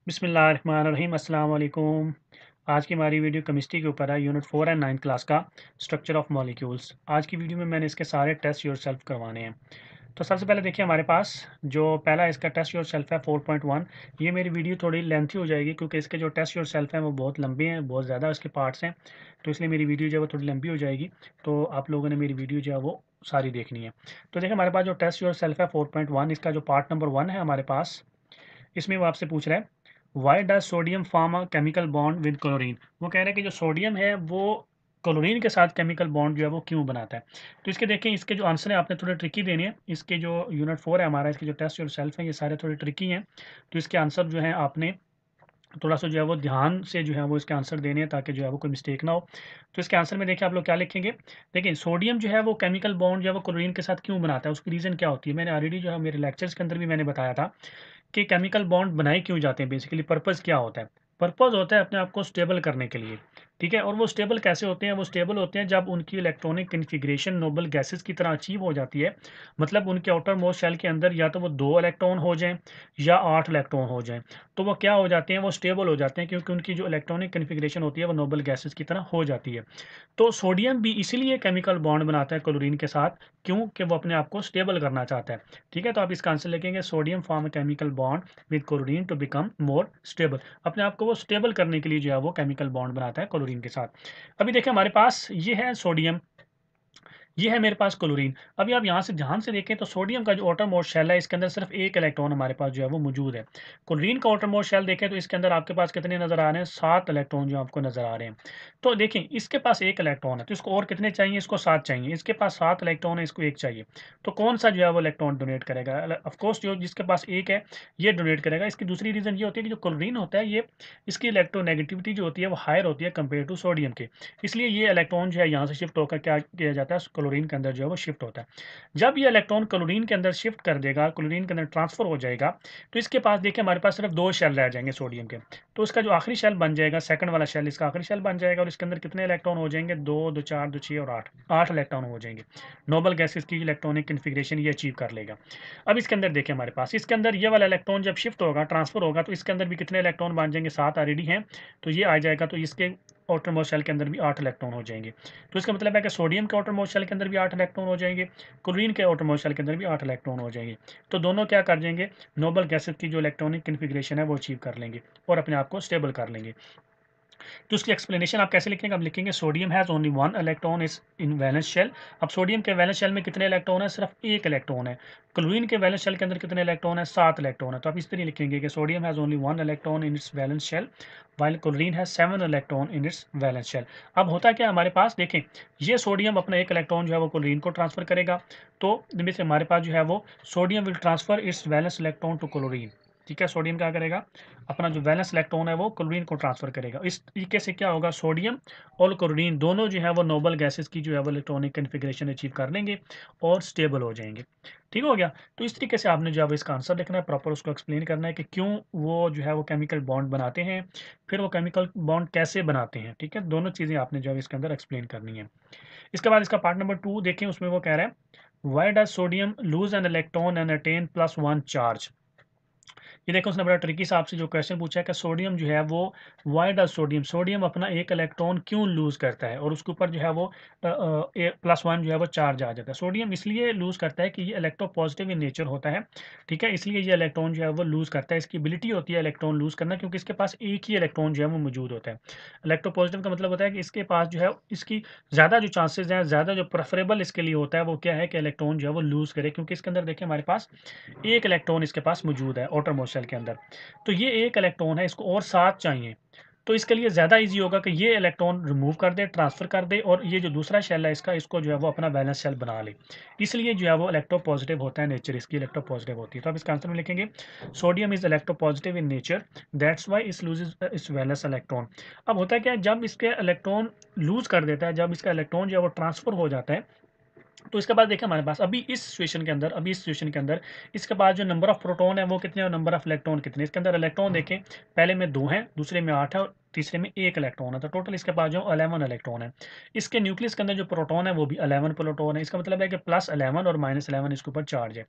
बिस्मिल्लाहिर्रहमानिर्रहीम अस्सलाम वालेकुम। आज की हमारी वीडियो केमिस्ट्री के ऊपर है, यूनिट 4 एंड 9 क्लास का स्ट्रक्चर ऑफ मॉलिक्यूल्स। आज की वीडियो में मैंने इसके सारे टेस्ट योरसेल्फ करवाने हैं। तो सबसे पहले देखिए, हमारे पास जो पहला इसका टेस्ट योरसेल्फ है 4.1। ये मेरी वीडियो थोड़ी लेंथी हो जाएगी क्योंकि इसके जो टेस्ट योरसेल्फ हैं वो बहुत लंबे हैं, बहुत ज़्यादा उसके पार्ट्स हैं, तो इसलिए मेरी वीडियो जो है वो थोड़ी लंबी हो जाएगी। तो आप लोगों ने मेरी वीडियो जो है वो सारी देखनी है। तो देखिए, हमारे पास जो टेस्ट योरसेल्फ है 4.1, इसका जो पार्ट नंबर 1 है हमारे पास, इसमें वो आपसे पूछ रहा है why does sodium form a chemical bond with chlorine. वो कह रहे हैं कि जो सोडियम है वो क्लोरीन के साथ केमिकल बॉन्ड जो है वो क्यों बनाता है। तो इसके देखें, इसके जो आंसर है आपने थोड़े ट्रिकी देने हैं। इसके जो यूनिट 4 है हमारा, इसके जो टेस्ट योर सेल्फ है, ये सारे थोड़े ट्रिकी हैं। तो इसके आंसर जो है आपने थोड़ा सा जो है वो ध्यान से जो है वो इसके आंसर देने हैं, ताकि जो है वो कोई मिस्टेक ना हो। तो इसके आंसर में देखिए आप लोग क्या लिखेंगे। देखिए, सोडियम जो है वो केमिकल बॉन्ड जो है वो क्लोरीन के साथ क्यों बनाता है, उसकी रीज़न क्या होती है। मैंने ऑलरेडी जो है मेरे लेक्चर्स के अंदर भी मैंने बताया था कि केमिकल बॉन्ड बनाए क्यों जाते हैं। बेसिकली पर्पज़ क्या होता है। पर्पज़ होता है अपने आप को स्टेबल करने के लिए। ठीक है, और वो स्टेबल कैसे होते हैं। वो स्टेबल होते हैं जब उनकी इलेक्ट्रॉनिक कन्फिग्रेशन नोबल गैसेस की तरह अचीव हो जाती है। मतलब उनके आउटर मोस्ट शेल के अंदर या तो वो 2 इलेक्ट्रॉन हो जाएं या 8 इलेक्ट्रॉन हो जाएं, तो वो क्या हो जाते हैं, वो स्टेबल हो जाते हैं, क्योंकि उनकी जो इलेक्ट्रॉनिक कन्फिग्रेशन होती है वो नोबल गैसेस की तरह हो जाती है। तो सोडियम भी इसीलिए केमिकल बॉन्ड बनाता है क्लोरीन के साथ, क्यों कि वो अपने आप को स्टेबल करना चाहता है। ठीक है, तो आप इसका आंसर लिखेंगे sodium form chemical bond with chlorine to become more stable. अपने आप को वो स्टेबल करने के लिए जो है वो केमिकल बॉन्ड बनाता है क्लोरीन के साथ। अभी देखिए, हमारे पास ये है सोडियम, ये है मेरे पास क्लोरीन। अभी आप यहाँ से ध्यान से देखें तो सोडियम का जो आउटर मोस्ट शेल है, इसके अंदर सिर्फ एक इलेक्ट्रॉन हमारे पास जो है वो मौजूद है। क्लोरीन का आउटर मोस्ट शेल देखें तो इसके अंदर आपके पास कितने नजर आ रहे हैं, 7 इलेक्ट्रॉन जो आपको नजर आ रहे हैं। तो देखें, इसके पास एक इलेक्ट्रॉन है, तो इसको और कितने चाहिए, इसको 7 चाहिए। इसके पास 7 इलेक्ट्रॉन है, इसको एक चाहिए। तो कौन सा जो है वो इलेक्ट्रॉन डोनेट करेगा। ऑफकोर्स जो जिसके पास एक है ये डोनेट करेगा। इसकी दूसरी रीजन ये होती है कि जो क्लोरीन होता है, ये इसकी इलेक्ट्रोनेगेटिविटी जो होती है वो हायर होती है कंपेयर टू सोडियम के। इसलिए ये इलेक्ट्रॉन जो है यहाँ से शिफ्ट होकर क्या किया जाता है, क्लोरीन के अंदर जो है वो शिफ्ट होता है। जब ये इलेक्ट्रॉन क्लोरीन के अंदर शिफ्ट कर देगा, क्लोरीन के अंदर ट्रांसफर हो जाएगा, तो इसके पास देखिए हमारे पास सिर्फ 2 शेल रह जाएंगे सोडियम के। तो उसका जो आखिरी शेल बन जाएगा, सेकंड वाला शेल इसका आखिरी शेल बन जाएगा, और इसके अंदर कितने इलेक्ट्रॉन हो जाएंगे, 2 2 4 2 6 और 8, 8 इलेक्ट्रॉन हो जाएंगे। नोबल गैसेस की इलेक्ट्रॉनिक कन्फिग्रेशन ये अचीव कर लेगा। अब इसके अंदर देखिए, हमारे पास इसके अंदर ये वाला इलेक्ट्रॉन जब शिफ्ट होगा, ट्रांसफर होगा, तो इसके अंदर भी कितने इलेक्ट्रॉन बन जाएंगे, 7 ऑलरेडी हैं, तो ये आ जाएगा। तो इसके आउटर मोस्ट शेल के अंदर भी 8 इलेक्ट्रॉन हो जाएंगे। तो इसका मतलब है कि सोडियम के आउटर मोस्ट शेल के अंदर भी 8 इलेक्ट्रॉन हो जाएंगे, क्लोरीन के आउटर मोस्ट शेल के अंदर भी 8 इलेक्ट्रॉन हो जाएंगे। तो दोनों क्या कर जाएंगे, नोबल गैसेस की जो इलेक्ट्रॉनिक कन्फिग्रेशन है वो अचीव कर लेंगे और अपने आप को स्टेबल कर लेंगे। तो उसकी एक्सप्लेनेशन आप कैसे लिखेंगे, आप लिखेंगे sodium has only 1 electron is in valence shell. अब सोडियम के वैलेंस शेल में कितने इलेक्ट्रॉन है, सिर्फ एक इलेक्ट्रॉन है। क्लोरीन के वैलेंस शेल के अंदर कितने इलेक्ट्रॉन है, 7 इलेक्ट्रॉन है। तो आप इस तरह लिखेंगे कि sodium has only 1 electron in its valence shell while chlorine has 7 electron in its valence shell. अब होता क्या हमारे पास, देखें, ये सोडियम अपना एक इलेक्ट्रॉन जो है वो क्लोरीन को ट्रांसफर करेगा। तो इनमें से हमारे पास जो है वो sodium will transfer its valence electron to chlorine. ठीक है, सोडियम क्या करेगा, अपना जो वैलेंस इलेक्ट्रॉन है वो क्लोरीन को ट्रांसफर करेगा। इस तरीके से क्या होगा, सोडियम और क्लोरीन दोनों जो है वो नोबल गैसेस की जो है वो इलेक्ट्रॉनिक कन्फिग्रेशन अचीव कर लेंगे और स्टेबल हो जाएंगे। ठीक हो गया। तो इस तरीके से आपने जो है इसका आंसर लिखना है, प्रॉपर उसको एक्सप्लेन करना है कि क्यों वो जो है वो केमिकल बॉन्ड बनाते हैं, फिर वो केमिकल बॉन्ड कैसे बनाते हैं। ठीक है, दोनों चीज़ें आपने जो है इसके अंदर एक्सप्लेन करनी है। इसके बाद इसका पार्ट नंबर 2 देखें, उसमें वो कह रहा है why does sodium lose an electron and attain +1 charge. ये देखो, उसने बड़ा ट्रिकी सा आपसे जो क्वेश्चन पूछा है कि सोडियम जो है वो वाई डज सोडियम, सोडियम अपना एक इलेक्ट्रॉन क्यों लूज करता है और उसके ऊपर जो है वो +1 जो है वो चार्ज आ जाता है। सोडियम इसलिए लूज करता है कि ये इलेक्ट्रो पॉजिटिव इन नेचर होता है। ठीक है, इसलिए ये इलेक्ट्रॉन जो है वो लूज करता है। इसकी एबिलिटी होती है इलेक्ट्रॉन लूज करना, क्योंकि इसके पास एक ही इलेक्ट्रॉन जो है वो मौजूद होता है। इलेक्ट्रो पॉजिटिव का मतलब होता है कि इसके पास जो है इसकी ज़्यादा जो चांसेस हैं, ज़्यादा जो प्रेफरेबल इसके लिए होता है वो क्या है कि इलेक्ट्रॉन जो है वो लूज करे, क्योंकि इसके अंदर देखिए हमारे पास एक इलेक्ट्रॉन इसके पास मौजूद है आउटर मोस्ट शेल के अंदर। तो ये एक इलेक्ट्रॉन है, इसको और 7 चाहिए। तो इसके लिए ज़्यादा इजी होगा कि ये इलेक्ट्रॉन रिमूव कर दे, ट्रांसफ़र कर दे, और ये जो दूसरा शेल है इसका, इसको जो है वो अपना वैलेंस शेल बना ले। इसलिए जो है वो इलेक्ट्रो पॉजिटिव होता है, नेचर इसकी इलेक्ट्रो पॉजिटिव होती है। तो आप इसका आंसर में लिखेंगे sodium is electro positive in nature, that's why इस लूज इस वैलेंस इलेक्ट्रॉन। अब होता है क्या, जब इसके इलेक्ट्रॉन लूज कर देता है, जब इसका इलेक्ट्रॉन जो है वो ट्रांसफ़र हो जाता है, तो इसके बाद देखिए हमारे पास अभी इस सिचुएशन के अंदर इसके पास जो नंबर ऑफ प्रोटॉन है वो कितने और नंबर ऑफ इलेक्ट्रॉन कितने। इसके अंदर इलेक्ट्रॉन देखें, पहले में 2 हैं, दूसरे में 8 है और तीसरे में 1 इलेक्ट्रॉन है। तो टोटल इसके पास जो 11 इलेक्ट्रॉन है। इसके न्यूक्लियस के अंदर जो प्रोटॉन है वो भी 11 प्रोटॉन है। इसका मतलब है कि +11 और -11 इसके ऊपर चार्ज है।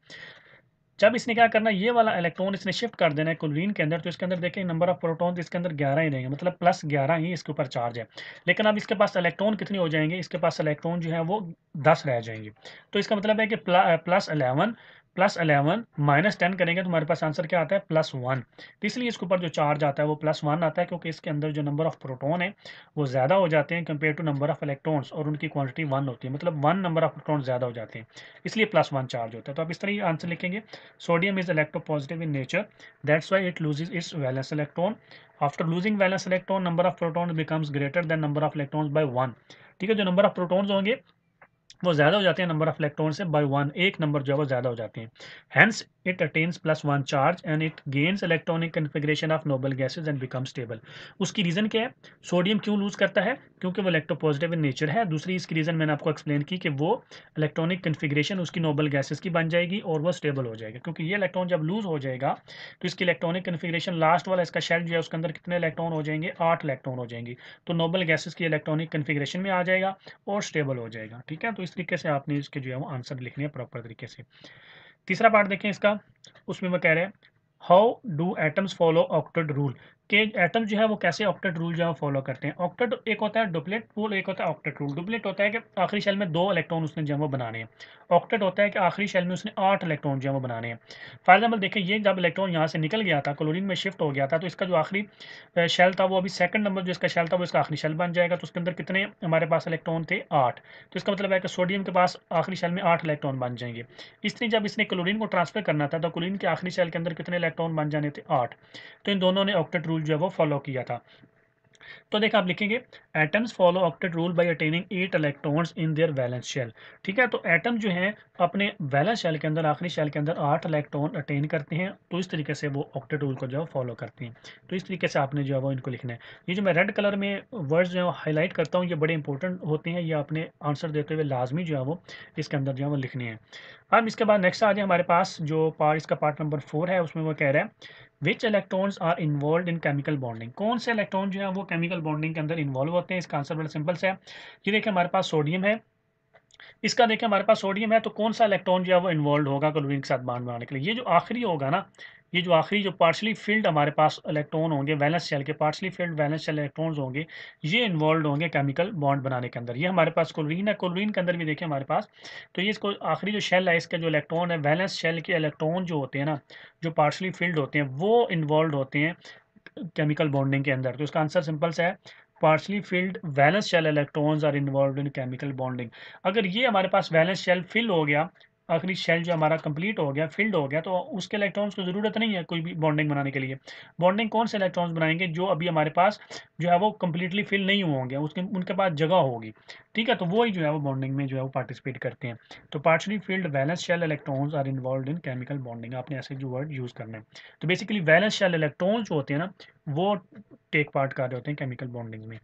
जब इसने क्या करना है, ये वाला इलेक्ट्रॉन इसने शिफ्ट कर देना है क्लोरीन के अंदर, तो इसके अंदर देखिए नंबर ऑफ प्रोटॉन इसके अंदर 11 ही रहेंगे, मतलब +11 ही इसके ऊपर चार्ज है। लेकिन अब इसके पास इलेक्ट्रॉन कितने हो जाएंगे, इसके पास इलेक्ट्रॉन जो है वो 10 रह जाएंगे। तो इसका मतलब है कि +11 -10 करेंगे तो हमारे पास आंसर क्या आता है, +1। तो इसलिए इसके ऊपर जो चार्ज आता है वो +1 आता है, क्योंकि इसके अंदर जो नंबर ऑफ प्रोटॉन है वो ज़्यादा हो जाते हैं compare to number of electrons, और उनकी क्वांटिटी 1 होती है, मतलब 1 नंबर ऑफ प्रोटॉन ज़्यादा हो जाते हैं, इसलिए +1 चार्ज होता है। तो आप इस तरह आंसर लिखेंगे, sodium is electropositive in nature, that's why it loses it's valence electron. After losing valence electron, number of proton becomes greater than number of electrons bye 1। ठीक है, जो नंबर ऑफ प्रोटॉन्स होंगे वो ज़्यादा हो जाते हैं नंबर ऑफ इलेक्ट्रॉन से बाय 1, एक नंबर जो है वो ज़्यादा हो जाते हैं। Hence it attains +1 charge and it gains electronic configuration of noble gases and become stable. उसकी रीज़न क्या है, सोडियम क्यों लूज करता है, क्योंकि वो इलेक्ट्रोपॉजिटिव इन नेचर है। दूसरी इसकी रीज़न मैंने आपको एक्सप्लेन की कि वो इलेक्ट्रॉनिक कन्फिग्रेशन उसकी नोबल गैसेज की बन जाएगी और वो स्टेबल हो जाएगा, क्योंकि ये इलेक्ट्रॉन जब लूज हो जाएगा तो इसकी इलेक्ट्रॉनिक कन्फिग्रेशन, लास्ट वाला इसका शेल जो है उसके अंदर कितने इलेक्ट्रॉन हो जाएंगे, 8 इलेक्ट्रॉन हो जाएंगे। तो नोबल गैसेज की इलेक्ट्रॉनिक कन्फिग्रेशन में आ जाएगा और स्टेबल हो जाएगा। ठीक है, तो इस तरीके से आपने इसके जो है वो आंसर लिखने हैं प्रॉपर तरीके से। तीसरा पार्ट देखें इसका, उसमें वो कह रहे हैं how do atoms follow octet rule, कि एटम जो है वो कैसे ऑक्टेट रूल जो है फॉलो करते हैं। ऑक्टेट एक होता है डुप्लेट रूल, एक होता है ऑक्टेट रूल। डुप्लेट होता है कि आखिरी शेल में 2 इलेक्ट्रॉन उसने जो है वो बनाने हैं। ऑक्टेट होता है कि आखिरी शेल में उसने 8 इलेक्ट्रॉन जो है वो बनाने हैं। फॉर एग्जाम्पल देखिए, ये जब इलेक्ट्रॉन यहाँ से निकल गया था, क्लोरीन में शिफ्ट हो गया था, तो इसका जो आखिरी शेल था वो अभी सेकंड नंबर जो इसका शेल था वो इसका आखिरी शेल बन जाएगा। तो उसके अंदर कितने हमारे पास इलेक्ट्रॉन थे, 8। तो इसका मतलब है कि सोडियम के पास आखिरी शेल में 8 इलेक्ट्रॉन बन जाएंगे। इसलिए जब इसने क्लोरीन को ट्रांसफर करना था तो क्लोरीन के आखिरी शेल के अंदर कितने इलेक्ट्रॉन बन जाने थे, 8। तो इन दोनों ने ऑक्टेट रूल जो है वो फॉलो किया था। तो देखा आप लिखेंगे, atoms follow octet rule by attaining 8 electrons in their valence shell. ठीक है, तो एटम जो है अपने वैलेंस शेल के अंदर, आखिरी शेल के अंदर 8 इलेक्ट्रॉन अटेन करते हैं, तो इस तरीके से वो ऑक्टेट रूल को जो है फॉलो करते हैं। तो इस तरीके से आपने जो है वो इनको लिखना है। ये जो मैं रेड कलर में वर्ड्स जो है हाईलाइट करता हूँ, ये बड़े इंपॉर्टेंट होते हैं, ये आपने आंसर देते हुए लाजमी जो है वो इसके अंदर जो है वो लिखने हैं। अब इसके बाद नेक्स्ट आ जाए हमारे पास जो पार्ट, इसका पार्ट नंबर 4 है, उसमें वो कह रहा है which electrons are involve in chemical bonding, कौन से इलेक्ट्रॉन जो है वो केमिकल बॉन्डिंग के अंदर इन्वॉल्व होते हैं। इसका आंसर बड़ा सिंपल सा है, ये देखिए हमारे पास सोडियम है, इसका देखिए हमारे पास सोडियम है, तो कौन सा इलेक्ट्रॉन जो है वो इन्वॉल्व होगा क्लोरीन के साथ बॉन्ड बनाने के लिए, ये जो आखिरी होगा ना, ये जो आखिरी जो पार्शली फिल्ड हमारे पास इलेक्ट्रॉन होंगे, वैलेंस शेल के partially filled valence shell electrons होंगे, ये इन्वॉल्व होंगे केमिकल बॉन्ड बनाने के अंदर। ये हमारे पास क्लोरीन है, क्लोरीन के अंदर भी देखिए हमारे पास, तो ये इसको आखिरी जो शेल है, इसका जो इलेक्ट्रॉन है, वैलेंस शेल के इलेक्ट्रॉन जो होते हैं ना, जो पार्शली फिल्ड होते हैं, वो इन्वॉल्व होते हैं केमिकल बॉन्डिंग के अंदर। तो इसका आंसर सिंपल सा है, partially filled valence shell electrons are involve in chemical bonding. अगर ये हमारे पास वैलेंस शेल फिल हो गया, आखिरी शेल जो हमारा कंप्लीट हो गया, फिल्ड हो गया, तो उसके इलेक्ट्रॉन्स को ज़रूरत नहीं है कोई भी बॉन्डिंग बनाने के लिए। बॉन्डिंग कौन से इलेक्ट्रॉन्स बनाएंगे, जो अभी हमारे पास जो है वो कंप्लीटली फिल नहीं होंगे, उसके उनके पास जगह होगी। ठीक है, तो वो ही जो है वो बॉन्डिंग में जो है वो पार्टिसिपेट करते हैं। तो partially filled valence shell electrons are involve in chemical bonding, आपने ऐसे जो वर्ड यूज़ करना है। तो बेसिकली वैलेंस शेल इलेक्ट्रॉन्स जो होते हैं ना, वो टेक पार्ट कर रहे होते हैं केमिकल बॉन्डिंग में।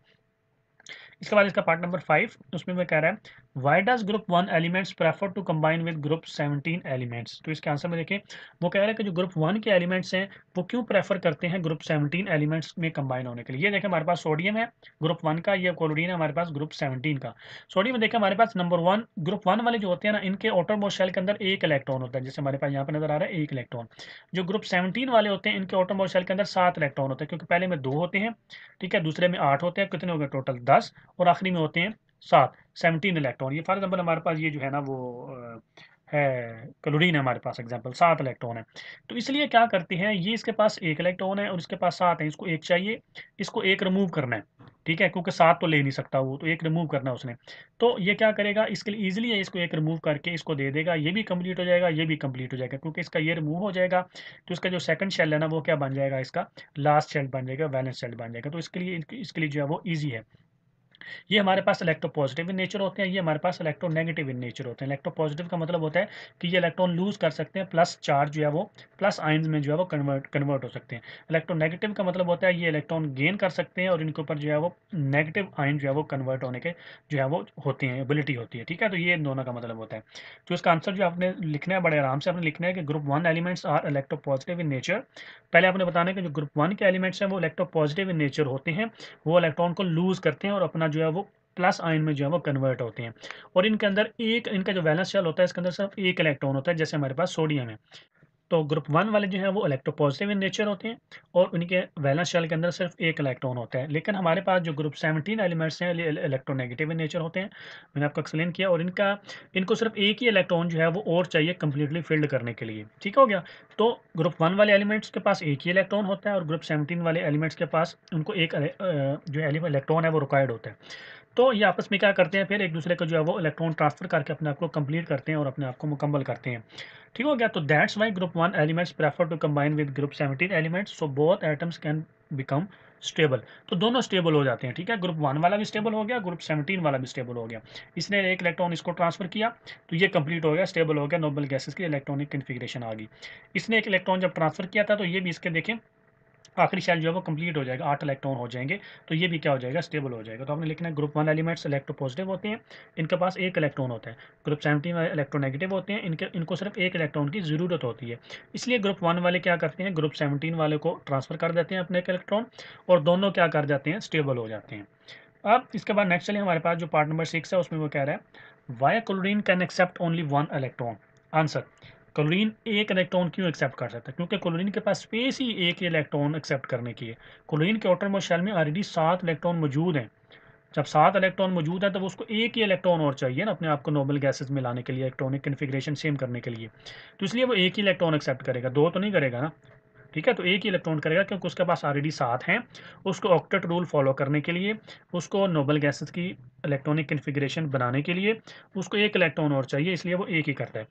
इसके बाद इसका पार्ट नंबर 5, उसमें मैं कह रहा है why does group 1 elements prefer to combine with group 17 elements. तो इसके आंसर में देखें, वो कह रहा है कि जो ग्रुप 1 के एलिमेंट्स हैं वो क्यों प्रेफर करते हैं ग्रुप 17 एलिमेंट्स में कंबाइन होने के लिए। ये देखें हमारे पास सोडियम है ग्रुप 1 का, ये क्लोरीन है हमारे पास ग्रुप 17 का। सोडियम में देखें हमारे पास नंबर 1 ग्रुप 1 वाले जो होते हैं ना, इनके आउटरमोस्ट शेल के अंदर एक इलेक्ट्रॉन होता है, जैसे हमारे पास यहाँ पर नजर आ रहा है एक इलेक्ट्रॉन। जो ग्रुप 17 वाले होते हैं, इनके आउटरमोस्ट शेल के अंदर 7 इलेक्ट्रॉन होते हैं, क्योंकि पहले में 2 होते हैं, ठीक है, दूसरे में 8 होते हैं, कितने हो गए टोटल 10, और आखिरी में होते हैं 7, 17 इलेक्ट्रॉन। ये फॉर एग्जाम्पल हमारे पास ये जो है ना वो है क्लोरीन है, हमारे पास एग्जाम्पल 7 इलेक्ट्रॉन है। तो इसलिए क्या करते हैं, ये इसके पास एक इलेक्ट्रॉन है और इसके पास 7 है, इसको एक चाहिए, इसको एक रिमूव करना है। ठीक है, क्योंकि 7 तो ले नहीं सकता वो, तो एक रिमूव करना है उसने। तो ये क्या करेगा, इसके लिए ईजिली है, इसको एक रिमूव करके इसको दे देगा, ये भी कंप्लीट हो जाएगा, ये भी कंप्लीट हो जाएगा, क्योंकि इसका ये रिमूव हो जाएगा। तो इसका जो सेकंड शेल है ना वो क्या बन जाएगा, इसका लास्ट शेल बन जाएगा, वैलेंस शेल बन जाएगा। तो इसके लिए जो है वो ईजी है। ये हमारे पास इलेक्ट्रो पॉजिटिव इन नेचर होते हैं, ये हमारे पास इलेक्ट्रो नेगेटिव इन नेचर होते हैं। इलेक्ट्रो पॉजिटिव का मतलब होता है कि ये इलेक्ट्रॉन लूज कर सकते हैं, प्लस चार्ज जो है वो प्लस आयंस में जो है वो कन्वर्ट हो सकते हैं। इलेक्ट्रो नेगेटिव का मतलब होता है ये इलेक्ट्रॉन गेन कर सकते हैं और इनके ऊपर जो है वो नेगेटिव आयन जो है वो कन्वर्ट होने के जो है वो होती हैं, एबिलिटी होती है। ठीक है, तो ये इन दोनों का मतलब होता है। तो इसका आंसर जो आपने लिखना है, बड़े आराम से आपने लिखना है कि group 1 elements are electropositive in nature. पहले आपने बताना है कि जो ग्रुप 1 के एलिमेंट्स हैं वो इलेक्ट्रो पॉजिटिव इन नेचर होते हैं, वो इलेक्ट्रॉन को लूज करते हैं और अपना जो है वो प्लस आयन में जो है वो कन्वर्ट होते हैं। और इनके अंदर एक, इनका जो वैलेंस शेल होता है इसके अंदर सिर्फ एक इलेक्ट्रॉन होता है, जैसे हमारे पास सोडियम है। तो ग्रुप 1 वाले जो हैं वो इलेक्ट्रोपॉजिटिव इन नेचर होते हैं और उनके वैलेंस शेल के अंदर सिर्फ एक इलेक्ट्रॉन होता है। लेकिन हमारे पास जो ग्रुप 17 एलिमेंट्स हैं इलेक्ट्रोनेगेटिव इन नेचर होते हैं, मैंने आपको एक्सप्लेन किया, और इनको सिर्फ एक ही इलेक्ट्रॉन जो है वो और चाहिए कंप्लीटली फिल्ड करने के लिए। ठीक हो गया। तो ग्रुप 1 वाले एलिमेंट्स के पास एक ही इलेक्ट्रॉन होता है और ग्रुप 17 वाले एलिमेंट्स के पास उनको एक जो इलेक्ट्रॉन है वो रिक्वायर्ड होता है। तो ये आपस में क्या करते हैं, फिर एक दूसरे को जो है वो इलेक्ट्रॉन ट्रांसफर करके अपने आप को कंप्लीट करते हैं और अपने आप को मुकम्मल करते हैं। ठीक हो गया। तो that's why group 1 elements prefer to combine with group 17 elements, so both atoms can become stable. तो दोनों स्टेबल हो जाते हैं। ठीक है, ग्रुप 1 वाला भी स्टेबल हो गया, ग्रुप 17 वाला भी स्टेबल हो गया। इसने एक इलेक्ट्रॉन इसको ट्रांसफर किया तो ये कंप्लीट हो गया, स्टेबल हो गया, नोबल गैसेस की इलेक्ट्रॉनिक कन्फिग्रेशन आ गई। इसने एक इलेक्ट्रॉन जब ट्रांसफर किया था तो ये भी इसके देखें आखिरी शेल जो है वो कंप्लीट हो जाएगा, 8 इलेक्ट्रॉन हो जाएंगे, तो ये भी क्या हो जाएगा, स्टेबल हो जाएगा। तो आपने लिखना है ग्रुप 1 एलिमेंट्स इलेक्ट्रोपॉजिटिव होते हैं, इनके पास एक इलेक्ट्रॉन होता है। ग्रुप 17 वाले इलेक्ट्रोनेगेटिव होते हैं, इनको सिर्फ एक इलेक्ट्रॉन की ज़रूरत होती है। इसलिए ग्रुप 1 वाले क्या करते हैं, ग्रुप 17 वाले को ट्रांसफर कर देते हैं अपने एक इलेक्ट्रॉन, और दोनों क्या कर जाते हैं, स्टेबल हो जाते हैं। अब इसके बाद नेक्स्ट चलिए हमारे पास जो पार्ट नंबर 6 है उसमें वो कह रहा है why chlorine can accept only 1 electron. Answer, chlorine एक इलेक्ट्रॉन क्यों एक्सेप्ट कर सकता है, क्योंकि क्लोरीन के पास स्पेस ही एक ही इलेक्ट्रॉन एक्सेप्ट करने की है। क्लोरीन के आउटरमोस्ट शेल में ऑलरेडी 7 इलेक्ट्रॉन मौजूद हैं। जब 7 इलेक्ट्रॉन मौजूद है तब उसको एक ही इलेक्ट्रॉन और चाहिए ना अपने आप को नोबल गैसेस में लाने के लिए, इलेक्ट्रॉनिक कन्फिग्रेशन सेम करने के लिए। तो इसलिए वो एक ही इलेक्ट्रॉन एक्सेप्ट करेगा, दो तो नहीं करेगा ना। ठीक है, तो एक ही इलेक्ट्रॉन करेगा क्योंकि उसके पास ऑलरेडी 7 हैं। उसको ऑक्टेट रूल फॉलो करने के लिए, उसको नोबल गैसेस की इलेक्ट्रॉनिक कन्फिग्रेशन बनाने के लिए उसको एक इलेक्ट्रॉन और चाहिए, इसलिए वो एक ही करता है।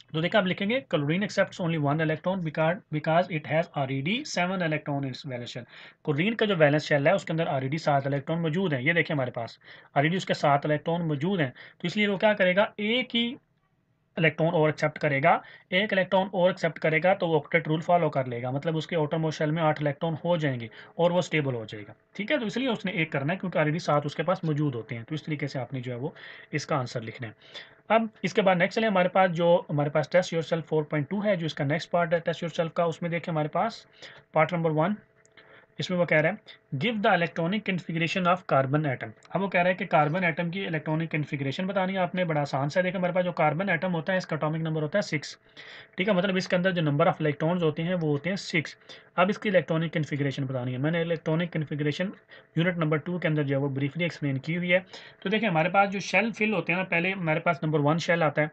तो देखा, आप लिखेंगे chlorine accepts only 1 electron because it has already 7 electron in valence shell. Chlorine का जो वैलेंस शेल है उसके अंदर ऑलरेडी 7 इलेक्ट्रॉन मौजूद हैं। ये देखिए हमारे पास ऑलरेडी उसके 7 इलेक्ट्रॉन मौजूद हैं, तो इसलिए वो क्या करेगा, एक ही इलेक्ट्रॉन और एक्सेप्ट करेगा। एक इलेक्ट्रॉन और एक्सेप्ट करेगा तो वो ऑक्टेट रूल फॉलो कर लेगा, मतलब उसके आउटरमोस्ट शेल में 8 इलेक्ट्रॉन हो जाएंगे और वो स्टेबल हो जाएगा। ठीक है, तो इसलिए उसने एक करना है क्योंकि ऑलरेडी 7 उसके पास मौजूद होते हैं। तो इस तरीके से आपने जो है वो इसका आंसर लिखना है। अब इसके बाद नेक्स्ट चले हमारे पास टेस्ट योरसेल्फ 4.2 है, जो इसका नेक्स्ट पार्ट है टेस्ट योरसेल्फ का। उसमें देखिए हमारे पास पार्ट नंबर 1, इसमें वो कह रहा है give the electronic configuration of carbon atom. अब वो कह रहा है कि कार्बन एटम की इलेक्ट्रॉनिक कन्फिग्रेशन बतानी है आपने। बड़ा आसान सा देखा, हमारे पास जो कार्बन एटम होता है इसका एटॉमिक नंबर होता है 6। ठीक है, मतलब इसके अंदर जो नंबर ऑफ इलेक्ट्रॉन्स होते हैं वो होते हैं 6। अब इसकी इलेक्ट्रॉनिक कन्फिग्रेशन बतानी है। मैंने इलेक्ट्रॉनिक कन्फिग्रेशन यूनिट नंबर 2 के अंदर जो है वो ब्रीफली एक्सप्लेन की हुई है। तो देखिए हमारे पास जो शेल फिल होते हैं ना, पहले हमारे पास नंबर 1 शेल आता है।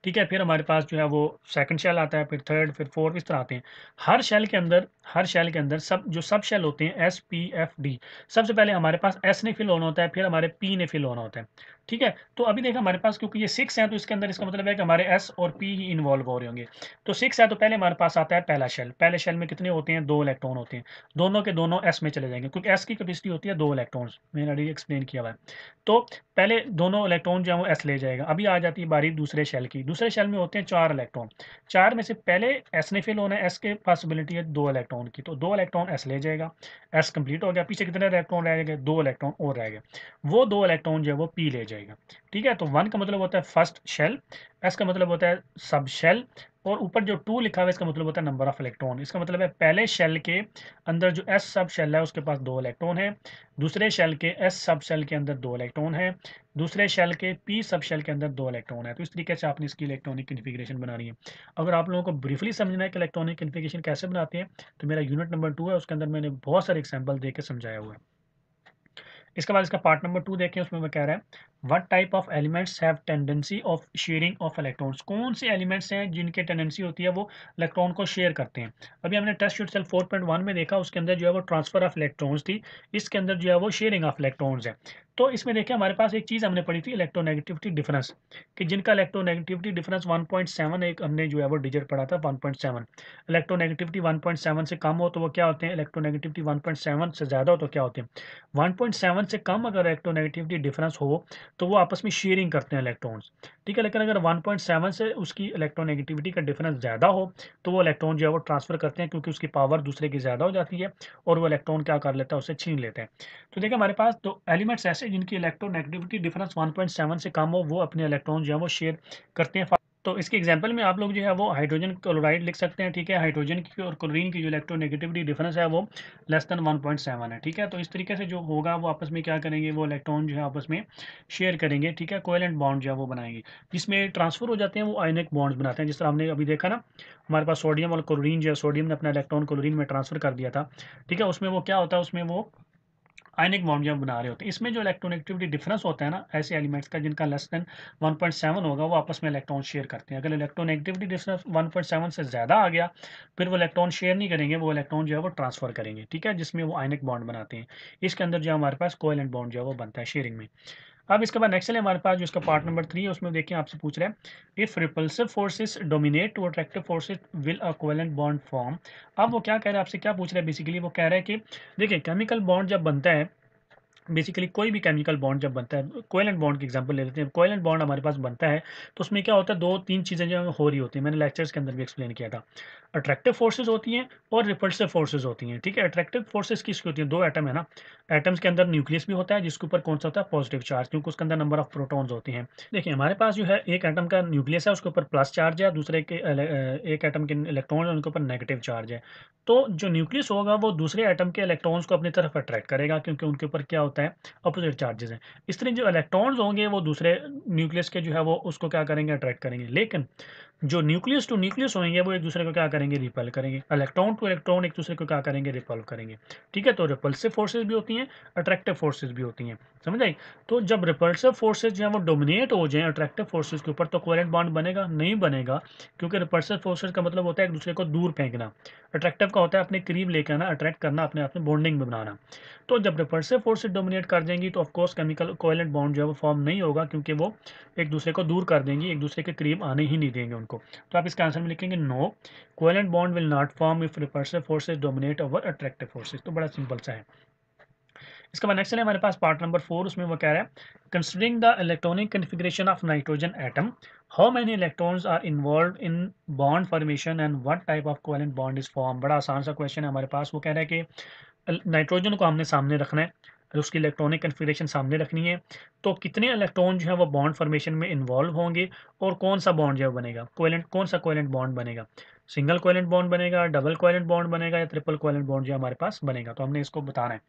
ठीक है, फिर हमारे पास जो है वो सेकंड शेल आता है, फिर थर्ड, फिर फोर्थ, इस तरह आते हैं। हर शेल के अंदर सब शेल होते हैं एस पी एफ डी। सबसे पहले हमारे पास एस ने फिल होना होता है, फिर हमारे पी ने फिल होना होता है। ठीक है, तो अभी देखा हमारे पास क्योंकि ये 6 है तो इसके अंदर इसका मतलब है कि हमारे एस और पी ही इन्वॉल्व हो रहे होंगे। तो 6 है तो पहले हमारे पास आता है पहला शेल। पहले शेल में कितने होते हैं, 2 इलेक्ट्रॉन होते हैं। दोनों के दोनों एस में चले जाएंगे क्योंकि एस की कैपेसिटी होती है 2 इलेक्ट्रॉन्स, मैंने ऑलरेडी एक्सप्लेन किया हुआ है। तो पहले दोनों इलेक्ट्रॉन जो है वो एस ले जाएगा। अभी आ जाती है बारी दूसरे शेल की। दूसरे शेल में होते हैं 4 इलेक्ट्रॉन। 4 में से पहले एस ने फिल होना है, एस के पॉसिबिलिटी है 2 इलेक्ट्रॉन की, तो 2 इलेक्ट्रॉन एस ले जाएगा। एस कंप्लीट हो गया, पीछे कितने इलेक्ट्रॉन रह गए, 2 इलेक्ट्रॉन और रह गए। वो 2 इलेक्ट्रॉन जो है वो पी ले जाएगा। ठीक है, तो 1 का मतलब होता है फर्स्ट शेल, एस का मतलब होता है सब शेल, और ऊपर जो 2 लिखा हुआ है इसका मतलब होता है नंबर ऑफ इलेक्ट्रॉन। इसका मतलब है पहले शेल के अंदर जो एस सब शेल है उसके पास 2 इलेक्ट्रॉन है। दूसरे शेल के एस सब शेल के अंदर 2 इलेक्ट्रॉन है। दूसरे शेल के पी सब शेल के अंदर 2 इलेक्ट्रॉन है। तो इस तरीके से आपने इसकी इलेक्ट्रॉनिक कन्फिग्रेशन बनानी है। अगर आप लोगों को ब्रीफली समझना है कि इलेक्ट्रॉनिक कन्फिग्रेशन कैसे बनाते हैं तो मेरा यूनिट नंबर 2 है, उसके अंदर मैंने बहुत सारे एग्जाम्पल दे के समझाया हुआ है। इसके बाद इसका पार्ट नंबर 2 देखें, उसमें वो कह रहा है what type of elements have tendency of sharing of electrons. कौन से एलिमेंट्स हैं जिनके टेंडेंसी होती है वो इलेक्ट्रॉन को शेयर करते हैं। अभी हमने टेस्ट योरसेल्फ 4.1 में देखा, उसके अंदर जो है वो ट्रांसफर ऑफ इलेक्ट्रॉन्स थी, इसके अंदर जो है वो शेयरिंग ऑफ इलेक्ट्रॉन्स है। तो इसमें देखिए हमारे पास एक चीज़ हमने पढ़ी थी इलेक्ट्रोनेगेटिविटी डिफरेंस, कि जिनका इलेक्ट्रोनेगेटिविटी डिफरेंस 1.7, एक हमने जो है वो डिजिट पढ़ा था 1.7। इलेक्ट्रोनेगेटिविटी 1.7 से कम हो तो वो क्या होते हैं, इलेक्ट्रोनेगेटिविटी 1.7 से ज़्यादा हो तो क्या होते हैं, 1.7 से कम अगर इलेक्ट्रोनेगेटिविटी डिफरेंस हो तो वो आपस में शेयरिंग करते हैं इलेक्ट्रॉन्स। ठीक है, लेकिन अगर 1.7 से उसकी इलेक्ट्रोनेगेटिविटी का डिफरेंस ज़्यादा हो तो वो इलेक्ट्रॉन जो है वो ट्रांसफ़र करते हैं, क्योंकि उसकी पावर दूसरे की ज़्यादा हो जाती है और वो इलेक्ट्रॉन क्या कर लेता है, उसे छीन लेते हैं। तो देखिए हमारे पास दो एलिमेंट्स ऐसे जिनकी इलेक्ट्रोनेगेटिविटी डिफरेंस 1.7 से कम हो, वो अपने इलेक्ट्रॉन जो है वो शेयर करते हैं। तो इसके एग्जांपल में आप लोग जो है वो हाइड्रोजन क्लोराइड लिख सकते हैं, ठीक है। हाइड्रोजन की और क्लोरीन की जो इलेक्ट्रोनेगेटिविटी डिफरेंस है वो लेस देन 1.7 है, ठीक है। तो इस तरीके से जो होगा वो आपस में क्या करेंगे, वो इलेक्ट्रॉन जो है आपस में शेयर करेंगे, ठीक है। कोवेलेंट बॉन्ड जो है वो बनाएंगे, जिसमें ट्रांसफर हो जाते हैं वो आयनिक बॉन्ड्स बनाते हैं। जिस तरह हमने अभी देखा ना, हमारे पास सोडियम और क्लोरीन जो है, सोडियम ने अपना इलेक्ट्रॉन क्लोरीन में ट्रांसफर कर दिया था, ठीक है। उसमें वो क्या होता है, उसमें वो आयनिक बॉन्ड जब बना रहे होते हैं। इसमें जो इलेक्ट्रोनेगेटिविटी डिफरेंस होता है ना, ऐसे एलिमेंट्स का जिनका लेस देन 1.7 होगा, वो आपस में इलेक्ट्रॉन शेयर करते हैं। अगर इलेक्ट्रोनेगेटिविटी डिफरेंस 1.7 से ज़्यादा आ गया, फिर वो इलेक्ट्रॉन शेयर नहीं करेंगे, वो इलेक्ट्रॉन जो है वो ट्रांसफर करेंगे, ठीक है, जिसमें वो आयनिक बॉन्ड बनाते हैं। इसके अंदर जो हमारे पास कोवेलेंट बॉन्ड जो है वो बनता है शेयरिंग में। अब इसके बाद नेक्स्ट है हमारे पास जो इसका पार्ट नंबर 3 है, उसमें देखिए आपसे पूछ रहे हैं, if repulsive forces dominate to attractive forces will a covalent bond form. अब वो क्या कह रहे हैं, आपसे क्या पूछ रहे हैं, बेसिकली वो कह रहे हैं कि देखिए केमिकल बॉन्ड जब बनता है, बेसिकली कोई भी केमिकल बॉन्ड जब बनता है, कोवेलेंट बॉन्ड की एग्जांपल ले लेते हैं। कोवेलेंट बॉन्ड हमारे पास बनता है तो उसमें क्या होता है, दो तीन चीज़ें जो हो रही होती हैं, मैंने लेक्चर्स के अंदर भी एक्सप्लेन किया था। अट्रैक्टिव फोर्सेज होती हैं और रिपल्सिव फोर्सेज होती हैं, ठीक है। अट्रैक्टिव फोर्सेज किसकी होती हैं, दो एटम है ना, एटम्स के अंदर न्यूक्लियस भी होता है जिसके ऊपर कौन सा होता है, पॉजिटिव चार्ज, क्योंकि उसके अंदर नंबर ऑफ प्रोटॉन्स होते हैं। देखिए हमारे पास जो है एक एटम का न्यूक्लियस है, उसके ऊपर प्लस चार्ज है, दूसरे के एक एटम के इलेक्ट्रॉन है, उनके ऊपर नेगेटिव चार्ज है। तो जो न्यूक्लियस होगा वो दूसरे एटम के इलेक्ट्रॉन्स को अपनी तरफ अट्रैक्ट करेगा, क्योंकि उनके ऊपर क्या होता है, अपोजिट चार्जेस हैं। इस तरह जो इलेक्ट्रॉन्स होंगे वो दूसरे न्यूक्लियस के जो है वो उसको क्या करेंगे, अट्रैक्ट करेंगे। लेकिन जो न्यूक्लियस टू न्यूक्लियस होंगे वो एक दूसरे को क्या करेंगे, रिपेल करेंगे। इलेक्ट्रॉन टू इलेक्ट्रॉन एक दूसरे को क्या करेंगे, रिपल्व करेंगे, ठीक है। तो रिपल्सिव फोर्सेज भी होती हैं, अट्रैक्टिव फोर्सेज भी होती हैं, समझ आई। तो जब रिपल्सिव फोर्सेज जो है वो डोमिनेट हो जाए अट्रैक्टिव फोर्सेज के ऊपर, तो कोवेलेंट बॉन्ड बनेगा नहीं, बनेगा, क्योंकि रिपल्सिव फोर्सेज का मतलब होता है एक दूसरे को दूर फेंकना। अट्रैक्टिव का होता है अपने करीब लेकर आना, अट्रैक्ट करना, अपने आप में बॉन्डिंग बनाना। तो जब रिपल्सिव फोर्सेज डोमिनेट कर जाएंगी तो ऑफकोर्स केमिकल कोवेलेंट बॉन्ड जो है वो फॉर्म नहीं होगा, क्योंकि वो एक दूसरे को दूर कर देंगी, एक दूसरे के करीब आने ही नहीं देंगे उनको। तो आप इसका आंसर में लिखेंगे no, covalent bond will not form if repulsive forces dominate over attractive forces. तो बड़ा सिंपल सा है। इसके बाद नेक्स्ट है हमारे पास पार्ट नंबर 4, उसमें वो कह रहा है, considering the electronic configuration of nitrogen atom, how many electrons are involve in bond formation and what type of covalent bond is form. बड़ा आसान सा क्वेश्चन है हमारे पास। वो कह रहा है कि नाइट्रोजन को हमने सामने रखना है, उसकी इलेक्ट्रॉनिक कन्फिग्रेशन सामने रखनी है, तो कितने इलेक्ट्रॉन जो है वो बॉन्ड फॉर्मेशन में इन्वॉल्व होंगे, और कौन सा बॉन्ड जो है बनेगा, कोवेलेंट, कौन सा कोवेलेंट बॉन्ड बनेगा, सिंगल कोवेलेंट बॉन्ड बनेगा, डबल कोवेलेंट बॉन्ड बनेगा, या ट्रिपल कोवेलेंट बॉन्ड जो हमारे पास बनेगा। तो हमने इसको बताना है।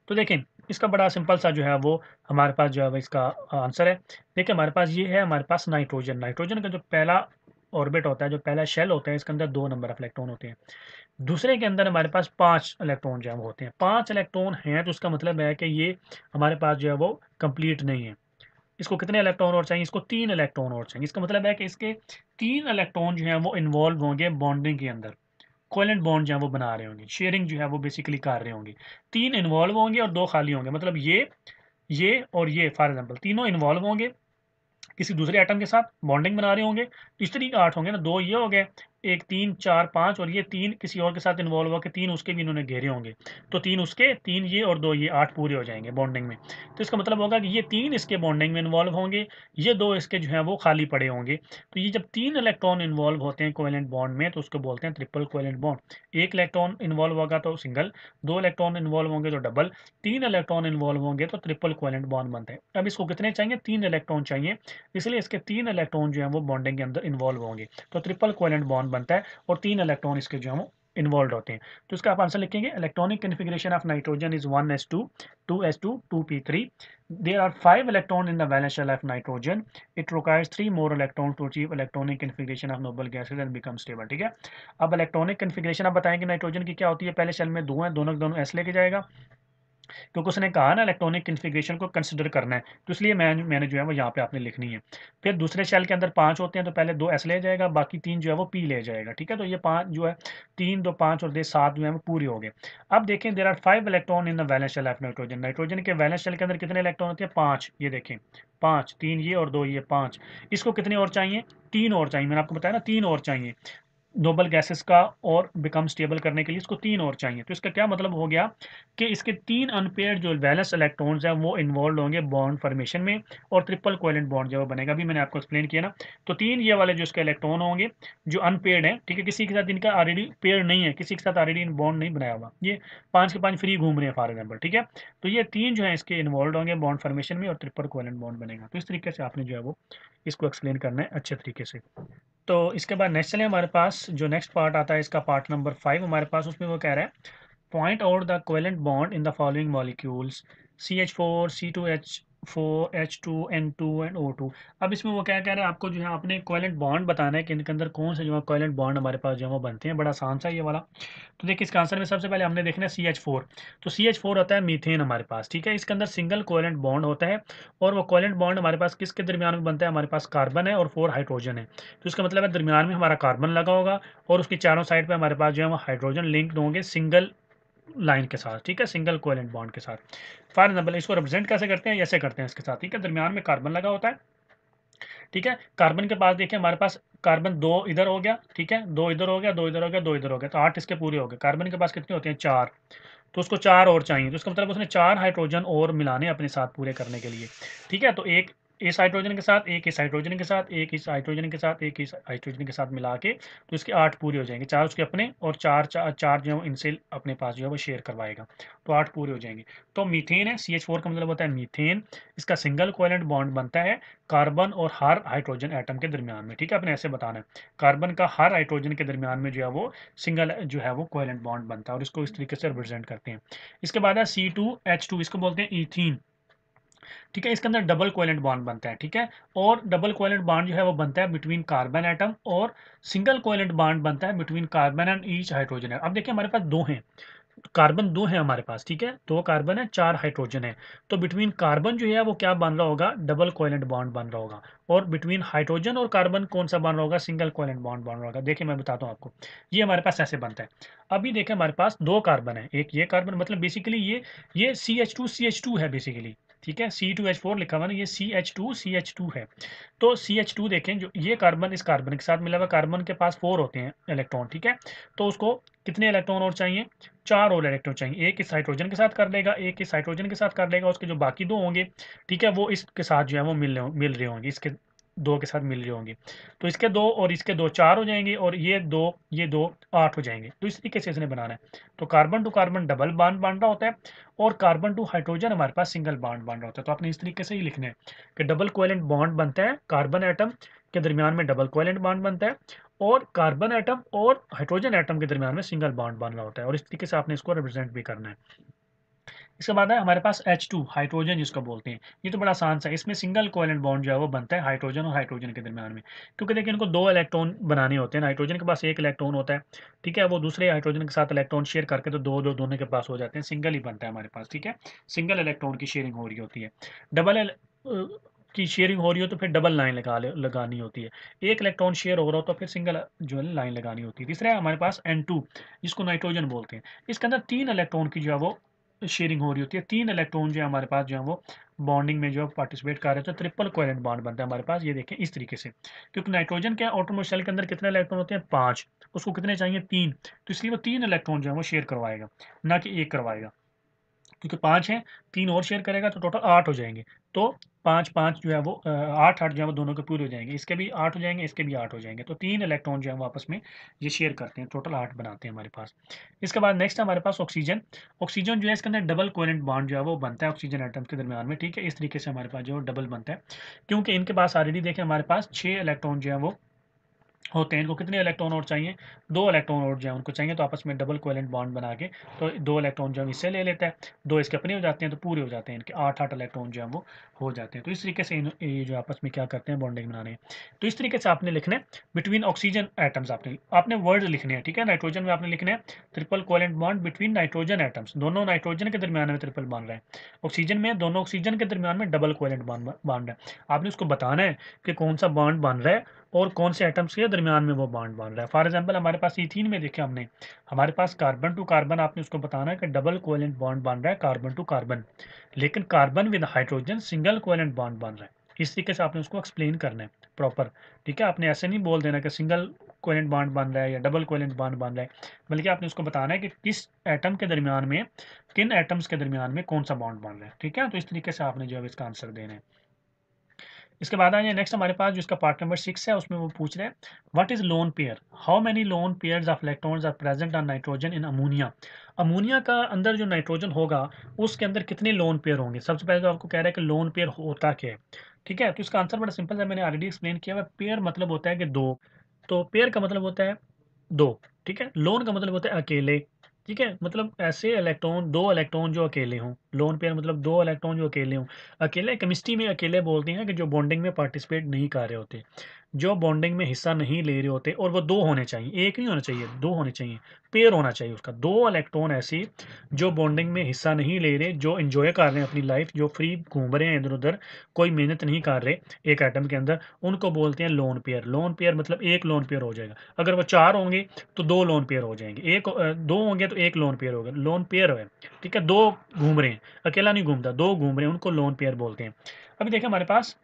तो देखें इसका बड़ा सिंपल सा जो है वो हमारे पास जो है वो इसका आंसर है। देखिए हमारे पास ये है, हमारे पास नाइट्रोजन, नाइट्रोजन का जो पहला ऑर्बिट होता है, जो पहला शेल होता है, इसके अंदर 2 नंबर ऑफ इलेक्ट्रॉन होते हैं। दूसरे के अंदर हमारे पास 5 इलेक्ट्रॉन जो है वो होते हैं। 5 इलेक्ट्रॉन हैं तो उसका मतलब है कि ये हमारे पास जो है वो कंप्लीट नहीं है। इसको कितने इलेक्ट्रॉन और चाहिए, इसको 3 इलेक्ट्रॉन और चाहिए। इसका मतलब है कि इसके 3 इलेक्ट्रॉन जो है वो इन्वॉल्व होंगे बॉन्डिंग के अंदर, कोवेलेंट बॉन्ड जो है वो बना रहे होंगे, शेयरिंग जो है वो बेसिकली कर रहे होंगे। 3 इन्वॉल्व होंगे और 2 खाली होंगे, मतलब ये और ये, फॉर एग्जांपल तीनों इन्वॉल्व होंगे किसी दूसरे एटम के साथ, बॉन्डिंग बना रहे होंगे। तो इस तरीके 8 होंगे ना, 2 ये हो गए, एक 3 4 5, और ये 3 किसी और के साथ इन्वॉल्व होकर 3 उसके भी इन्होंने घेरे होंगे। तो 3 उसके, 3 ये और 2 ये, 8 पूरे हो जाएंगे बॉन्डिंग में। तो इसका मतलब होगा कि ये 3 इसके बॉन्डिंग में इन्वॉल्व होंगे, ये 2 इसके जो है वो खाली पड़े होंगे। तो ये जब 3 इलेक्ट्रॉन इन्वॉल्व होते हैं कोवेलेंट बॉन्ड में, तो उसको बोलते हैं triple covalent bond. 1 electron involve होगा तो सिंगल, 2 इलेक्ट्रॉन इन्वॉल्व होंगे तो डबल, 3 इलेक्ट्रॉन इन्वॉल्व होंगे तो ट्रिपल कोवेलेंट बॉन्ड बनते हैं। अब इसको कितने चाहिए, 3 इलेक्ट्रॉन चाहिए, इसलिए इसके 3 इलेक्ट्रॉन जो है वो बॉन्डिंग के अंदर इन्वॉल्व होंगे, तो ट्रिपल कोवेलेंट बॉन्ड बनता है, और 3 इलेक्ट्रॉन इसके जो है वो इन्वॉल्व होते हैं। तो इसका आप आंसर लिखेंगे, electronic configuration of nitrogen is 1s2 2s2 2p3, there are 5 electrons in the valence shell of nitrogen, it requires 3 more electrons to achieve electronic configuration of noble gases and become stable। ठीक है, अब electronic configuration आप बताएंगे nitrogen की क्या होती है। पहले शेल में 2 हैं, दोनों के दोनों एस लेके जाएगा, क्योंकि उसने कहा ना इलेक्ट्रॉनिक कन्फिग्रेशन को कंसिडर करना है, तो इसलिए मैंने जो है वो यहाँ पे आपने लिखनी है। फिर दूसरे शेल के अंदर 5 होते हैं, तो पहले 2 एस ले जाएगा, बाकी 3 जो है वो पी ले जाएगा, ठीक है। तो ये 5 जो है, 3 2 5 और 7 जो है वो पूरे हो गए। अब देखें, there are 5 electron in the valence shell of nitrogen, nitrogen के वैलेंस शेल के अंदर कितने इलेक्ट्रॉन होते हैं, 5। ये देखें 5, 3 ये और 2 ये, 5। इसको कितने और चाहिए, 3 और चाहिए, मैंने आपको बताया ना 3 और चाहिए। नोबल गैसेस का और बिकम स्टेबल करने के लिए इसको 3 और चाहिए। तो इसका क्या मतलब हो गया कि इसके 3 अनपेयर्ड जो वैलेंस इलेक्ट्रॉन्स हैं वो इन्वॉल्व होंगे बॉन्ड फॉर्मेशन में, और ट्रिपल कोवेलेंट बॉन्ड जो बनेगा, अभी मैंने आपको एक्सप्लेन किया ना। तो 3 ये वाले जो इसके इलेक्ट्रॉन होंगे जो अनपेयर्ड हैं, ठीक है, किसी के साथ इनका ऑलरेडी पेयर नहीं है, किसी के साथ ऑलरेडी बॉन्ड नहीं बनाया हुआ, ये 5 के 5 फ्री घूम रहे हैं फॉर एग्जाम्पल, ठीक है। तो ये 3 जो है इसके इन्वॉल्व होंगे बॉन्ड फॉर्मेशन में और ट्रिपल कोवेलेंट बॉन्ड बनेगा। तो इस तरीके से आपने जो है वो इसको एक्सप्लेन करना है अच्छे तरीके से। तो इसके बाद नेक्स्ट चले हमारे पास जो नेक्स्ट पार्ट आता है इसका पार्ट नंबर 5 हमारे पास, उसमें वो कह रहा है point out the covalent bond in the following molecules CH4 C2H4 H2 N2 and O2। अब इसमें वो क्या कह रहा है, आपको जो है आपने कोवेलेंट बॉन्ड बताना है कि इनके अंदर कौन से जो है कोवेलेंट बॉन्ड हमारे पास जो है वो बनते हैं। बड़ा आसान सा ये वाला। तो देखिए इसका आंसर में सबसे पहले हमने देखना है CH4। तो CH4 होता है मीथेन हमारे पास, ठीक है। इसके अंदर सिंगल कोवेलेंट बॉन्ड होता है, और वो कोवेलेंट बॉन्ड हमारे पास किसके दरमियान में बनता है, हमारे पास कार्बन है और 4 हाइड्रोजन है। तो इसका मतलब है दरमियान में हमारा कार्बन लगा होगा और उसकी चारों साइड पे हमारे पास जो है वो हाइड्रोजन लिंक्ड होंगे सिंगल लाइन के साथ, ठीक है, सिंगल कोवेलेंट बॉन्ड के साथ। फॉर एग्जाम्पल इसको रिप्रेजेंट कैसे करते हैं, ऐसे करते हैं इसके साथ, ठीक है। दरमियान में कार्बन लगा होता है, ठीक है। कार्बन के पास देखिए हमारे पास कार्बन 2 इधर हो गया, ठीक है, 2 इधर हो गया, 2 इधर हो गया, 2 इधर हो गया, तो 8 इसके पूरे हो गए। कार्बन के पास कितने होते हैं, 4। तो उसको 4 और चाहिए, तो इसका मतलब उसने 4 हाइड्रोजन और मिलाने अपने साथ पूरे करने के लिए, ठीक है। तो एक इस हाइड्रोजन के साथ, एक इस हाइड्रोजन के साथ, एक इस हाइड्रोजन के साथ, एक इस हाइड्रोजन के साथ मिला के तो इसके 8 पूरे हो जाएंगे। 4 उसके अपने और 4 जो है इनसे अपने पास जो है वो शेयर करवाएगा, तो 8 पूरे हो जाएंगे। तो मीथेन है, CH4 का मतलब होता है मीथेन। इसका सिंगल कोवेलेंट बॉन्ड बनता है कार्बन और हर हाइड्रोजन एटम के दरमियान में, ठीक है। अपने ऐसे बताना है कार्बन का हर हाइड्रोजन के दरमियान में जो है वो सिंगल जो है वो कोवेलेंट बॉन्ड बनता है, और इसको इस तरीके से रिप्रेजेंट करते हैं। इसके बाद है C2H2, इसको बोलते हैं ईथीन, ठीक है। इसके अंदर डबल कोवेलेंट बॉन्ड बनता है, ठीक है। और डबल कोवेलेंट बॉन्ड जो है वो बनता है बिटवीन कार्बन एटम, और सिंगल कोवेलेंट बॉन्ड बनता है between carbon and each hydrogen. अब देखिए हमारे पास दो हैं, कार्बन 2 है हमारे पास, ठीक है, 2 कार्बन है, 4 हाइड्रोजन है। तो बिटवीन कार्बन जो है वो क्या बन रहा होगा, डबल कोवेलेंट बॉन्ड बन रहा होगा, और बिटवीन हाइड्रोजन और कार्बन कौन सा बन रहा होगा, सिंगल कोवेलेंट बॉन्ड बन रहा होगा। देखिए मैं बताता हूँ आपको, ये हमारे पास ऐसे बनता है। अभी देखिए हमारे पास 2 कार्बन है, एक ये कार्बन, मतलब बेसिकली ये CH2 है बेसिकली, ठीक है। C2H4 लिखा हुआ ना, ये CH2 है। तो CH2 देखें, जो ये कार्बन इस कार्बन के साथ मिला हुआ, कार्बन के पास 4 होते हैं इलेक्ट्रॉन, ठीक है। तो उसको कितने इलेक्ट्रॉन और चाहिए, 4 और इलेक्ट्रॉन चाहिए। एक इस हाइड्रोजन के साथ कर लेगा, एक इस हाइड्रोजन के साथ कर लेगा, उसके जो बाकी 2 होंगे, ठीक है, वो इसके साथ जो है वो मिल रहे होंगे, इसके 2 के साथ मिल रहे होंगे। तो इसके 2 और इसके 2 4 हो जाएंगे, और ये दो 8 हो जाएंगे। तो इस तरीके से इसने बनाना है। तो carbon to carbon double bond बन रहा होता है, और कार्बन टू हाइड्रोजन हमारे पास सिंगल बॉन्ड बन रहा होता है। तो आपने इस तरीके से ही लिखना है कि डबल कोवेलेंट बॉन्ड बनता है, कार्बन एटम के दरमियान में डबल कोवेलेंट बॉन्ड बनता है, और कार्बन एटम और हाइड्रोजन एटम के दरमियान में सिंगल बॉन्ड बन रहा होता है, और इस तरीके से आपने इसको रिप्रेजेंट भी करना है। इसके बाद है हमारे पास H2 हाइड्रोजन जिसको बोलते हैं। ये तो बड़ा आसान सा है, इसमें सिंगल कोवेलेंट बॉन्ड जो है वो बनता है हाइड्रोजन और हाइड्रोजन के दरमियान में, क्योंकि देखिए इनको 2 इलेक्ट्रॉन बनाने होते हैं। हाइड्रोजन के पास 1 इलेक्ट्रॉन होता है, ठीक है, वो दूसरे हाइड्रोजन के साथ इलेक्ट्रॉन शेयर करके तो दो दो दोनों के पास हो जाते हैं, सिंगल ही बनता है हमारे पास, ठीक है। सिंगल इलेक्ट्रॉन की शेयरिंग हो रही होती है। डबल की शेयरिंग हो रही हो तो फिर डबल लाइन लगानी होती है। एक इलेक्ट्रॉन शेयर हो रहा हो तो फिर सिंगल जो है लाइन लगानी होती है। तीसरा है हमारे पास N2, जिसको नाइट्रोजन बोलते हैं। इसके अंदर 3 इलेक्ट्रॉन की जो है वो शेयरिंग हो रही होती है। 3 इलेक्ट्रॉन जो है हमारे पास जो है वो बॉन्डिंग में जो है पार्टिसिपेट कर रहे थे, ट्रिपल कोवेलेंट बॉन्ड बनता है हमारे पास। ये देखें इस तरीके से, क्योंकि नाइट्रोजन के एटॉमिक शेल के अंदर कितने इलेक्ट्रॉन होते हैं, 5, उसको कितने चाहिए, 3। तो इसलिए वो 3 इलेक्ट्रॉन जो है वो शेयर करवाएगा, ना कि 1 करवाएगा, क्योंकि 5 है, 3 और शेयर करेगा तो टोटल 8 हो जाएंगे। तो 5 5 जो है वो 8 8 जो है वो दोनों के पूरे हो जाएंगे, इसके भी 8 हो जाएंगे, इसके भी 8 हो जाएंगे। तो 3 इलेक्ट्रॉन जो है वो आपस में ये शेयर करते हैं, टोटल 8 बनाते हैं हमारे पास। इसके बाद नेक्स्ट हमारे पास ऑक्सीजन। ऑक्सीजन जो है इसके अंदर डबल कोवेलेंट बॉन्ड जो है वो बनता है ऑक्सीजन एटम्स के दरमियान में, ठीक है। इस तरीके से हमारे पास जो डबल बनता है, क्योंकि इनके पास ऑलरेडी देखें हमारे पास 6 इलेक्ट्रॉन जो है वो होते हैं। इनको कितने इलेक्ट्रॉन और चाहिए, 2 इलेक्ट्रॉन और जो है उनको चाहिए, तो आपस में डबल कोवेलेंट बॉन्ड बना के तो 2 इलेक्ट्रॉन जो है इससे ले लेता है, 2 इसके अपने हो जाते हैं, तो पूरे हो जाते हैं, इनके 8 8 इलेक्ट्रॉन जो है वो हो जाते हैं। तो इस तरीके से ये जो आपस में क्या करते हैं, बॉन्डिंग बनाने हैं। तो इस तरीके से आपने लिखना है बिटवीन ऑक्सीजन एटम्स, आपने वर्ड लिखने हैं, ठीक है। नाइट्रोजन में आपने लिखना है triple covalent bond between nitrogen atoms, दोनों नाइट्रोजन के दरमियान में ट्रिपल बन रहा है। ऑक्सीजन में दोनों ऑक्सीजन के दरमियान में डबल कोवेलेंट बॉन्ड है। आपने उसको बताना है कि कौन सा बॉन्ड बन रहा है और कौन से एटम्स के दरमियान में वो बॉन्ड बन रहा है। फॉर एग्जांपल हमारे पास इथीन में देखिए हमने, हमारे पास कार्बन टू कार्बन, आपने उसको बताना है कि डबल कोवेलेंट बॉन्ड बन रहा है कार्बन टू कार्बन, लेकिन carbon with hydrogen single covalent bond बन रहा है। इस तरीके से आपने उसको एक्सप्लेन करना है प्रॉपर, ठीक है। आपने ऐसे नहीं बोल देना कि सिंगल कोवेलेंट बॉन्ड बन रहा है या डबल कोवेलेंट बॉन्ड बन रहा है, बल्कि आपने उसको बताना है कि किस एटम के दरमियान में, किन एटम्स के दरमियान में कौन सा बॉन्ड बन रहा है। ठीक है, तो इस तरीके से आपने जो है इसका आंसर देना है। इसके बाद आ जाए नेक्स्ट हमारे पास जो इसका पार्ट नंबर 6 है, उसमें वो पूछ रहे हैं what is lone pair, how many lone pairs of electrons are present on nitrogen in ammonia. Ammonia का अंदर जो नाइट्रोजन होगा उसके अंदर कितने लोन पेयर होंगे। सबसे पहले तो आपको कह रहा है कि लोन पेयर होता क्या है। ठीक है, तो इसका आंसर बड़ा सिंपल है, मैंने ऑलरेडी एक्सप्लेन किया हुआ। पेयर मतलब होता है कि दो, तो पेयर का मतलब होता है दो। ठीक है, लोन का मतलब होता है अकेले। ठीक है, मतलब ऐसे इलेक्ट्रॉन, दो इलेक्ट्रॉन जो अकेले हों। लोन पेयर मतलब दो इलेक्ट्रॉन जो अकेले हों। अकेले केमिस्ट्री में अकेले बोलते हैं कि जो बॉन्डिंग में पार्टिसिपेट नहीं कर रहे होते, जो बॉन्डिंग में हिस्सा नहीं ले रहे होते, और वो दो होने चाहिए, एक नहीं होना चाहिए, दो होने चाहिए। पेयर होना चाहिए उसका, दो इलेक्ट्रॉन ऐसे जो बॉन्डिंग में हिस्सा नहीं ले रहे, जो इंजॉय कर रहे हैं अपनी लाइफ, जो फ्री घूम रहे हैं इधर उधर, कोई मेहनत नहीं कर रहे एक एटम के अंदर, उनको बोलते हैं लोन पेयर। लोन पेयर मतलब एक लोन पेयर हो जाएगा। अगर वो चार होंगे तो दो लोन पेयर हो जाएंगे, दो होंगे तो एक लोन पेयर होगा, लोन पेयर है। ठीक है, दो घूम रहे हैं, अकेला नहीं घूमता, दो घूम रहे हैं, उनको लोन पेयर बोलते हैं। अभी देखें हमारे पास,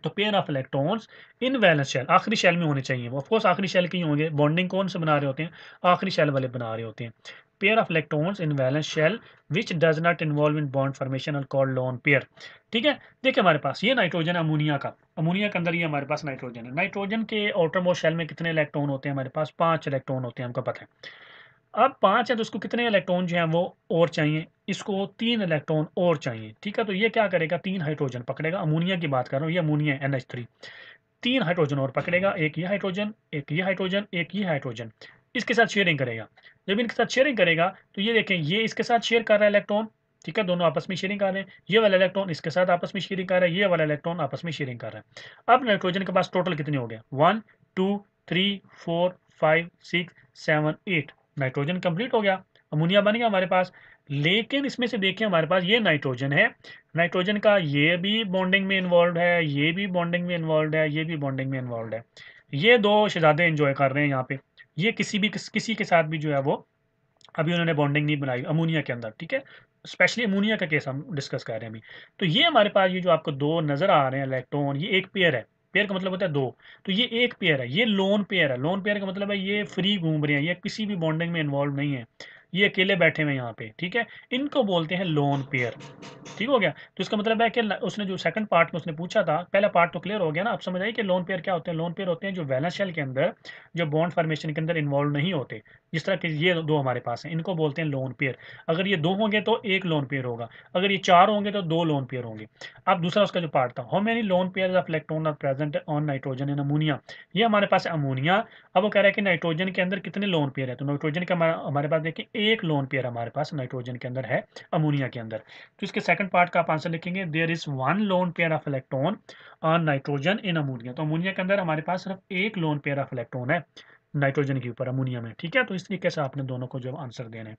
तो pair of electrons in valence shell, आखिरी शेल में होने चाहिए वो, ऑफकोर्स आखिरी शेल के ही होंगे, बॉन्डिंग कौन से बना रहे होते हैं, आखिरी शेल वाले बना रहे होते हैं। Pair of electrons in valence shell which does not involve in bond formation are called lone pair. ठीक है, देखिए हमारे पास ये नाइट्रोजन अमोनिया का, अमोनिया के अंदर ये हमारे पास नाइट्रोजन है। नाइट्रोजन के आउटर मोस्ट शेल में कितने इलेक्ट्रॉन होते हैं हमारे पास, 5 इलेक्ट्रॉन होते हैं, हमको पता है। अब 5 है तो उसको कितने इलेक्ट्रॉन जो हैं वो और चाहिए, इसको 3 इलेक्ट्रॉन और चाहिए। ठीक है, तो ये क्या करेगा, 3 हाइड्रोजन पकड़ेगा, अमोनिया की बात कर रहा हूँ, ये अमोनिया NH3, 3 हाइड्रोजन और पकड़ेगा, एक ये हाइड्रोजन, एक ये हाइड्रोजन, एक ये हाइड्रोजन, इसके साथ शेयरिंग करेगा। जब इनके साथ शेयरिंग करेगा तो ये देखें, ये इसके साथ शेयर कर रहा है इलेक्ट्रॉन। ठीक है, दोनों आपस में शेयरिंग कर रहे हैं, ये वाला इलेक्ट्रॉन इसके साथ आपस में शेयरिंग कर रहा है, ये वाला इलेक्ट्रॉन आपस में शेयरिंग कर रहा है। अब नाइट्रोजन के पास टोटल कितने हो गए, 1 2 3 4 5 6 7 8, नाइट्रोजन कंप्लीट हो गया, अमोनिया बन गया हमारे पास। लेकिन इसमें से देखिए हमारे पास ये नाइट्रोजन है, नाइट्रोजन का ये भी बॉन्डिंग में इन्वॉल्व है, ये भी बॉन्डिंग में इन्वॉल्व है, ये भी बॉन्डिंग में इन्वॉल्व है। ये दो शहजादे एंजॉय कर रहे हैं यहाँ पे, ये किसी के साथ भी जो है वो अभी उन्होंने बॉन्डिंग नहीं बनाई अमोनिया के अंदर। ठीक है, स्पेशली अमोनिया का केस हम डिस्कस कर रहे हैं अभी। तो ये हमारे पास ये जो आपको दो नजर आ रहे हैं इलेक्ट्रॉन, ये एक पेयर है, पेयर का मतलब होता है दो, तो ये एक पेयर है, ये लोन पेयर है। लोन पेयर का मतलब है ये फ्री घूम रहे हैं, ये किसी भी बॉन्डिंग में इन्वॉल्व नहीं है, ये अकेले बैठे हुए हैं यहाँ पे। ठीक है, इनको बोलते हैं लोन पेयर। ठीक हो गया, तो इसका मतलब है कि उसने जो सेकंड पार्ट में उसने पूछा था, पहला पार्ट तो क्लियर हो गया ना, अब समझ आई कि लोन पेयर क्या होते हैं। लोन पेयर होते हैं जो वैलेंस शेल के अंदर, जो बॉन्ड फॉर्मेशन के अंदर इन्वॉल्व नहीं होते, जिस तरह के ये दो हमारे पास हैं, इनको बोलते हैं लोन पेयर। अगर ये दो होंगे तो एक लोन पेयर होगा, अगर ये चार होंगे तो दो लोन पेयर होंगे। अब दूसरा उसका जो पार्ट था, how many lone pair of electron are present on nitrogen in ammonia, ये हमारे पास है अमोनिया। अब वो कह रहा है कि नाइट्रोजन के अंदर कितने लोन पेयर है, तो नाइट्रोजन का हमारे पास देखिए एक लोन पेयर हमारे पास नाइट्रोजन के अंदर है, अमोनिया के अंदर। तो इसके सेकंड पार्ट का आप आंसर लिखेंगे, there is one lone pair of electron on nitrogen in ammonia. तो अमोनिया के अंदर हमारे पास सिर्फ एक लोन पेयर ऑफ इलेक्ट्रॉन है नाइट्रोजन के ऊपर अमोनिया में। ठीक है, तो इस तरीके से आपने दोनों को जो आंसर देने हैं।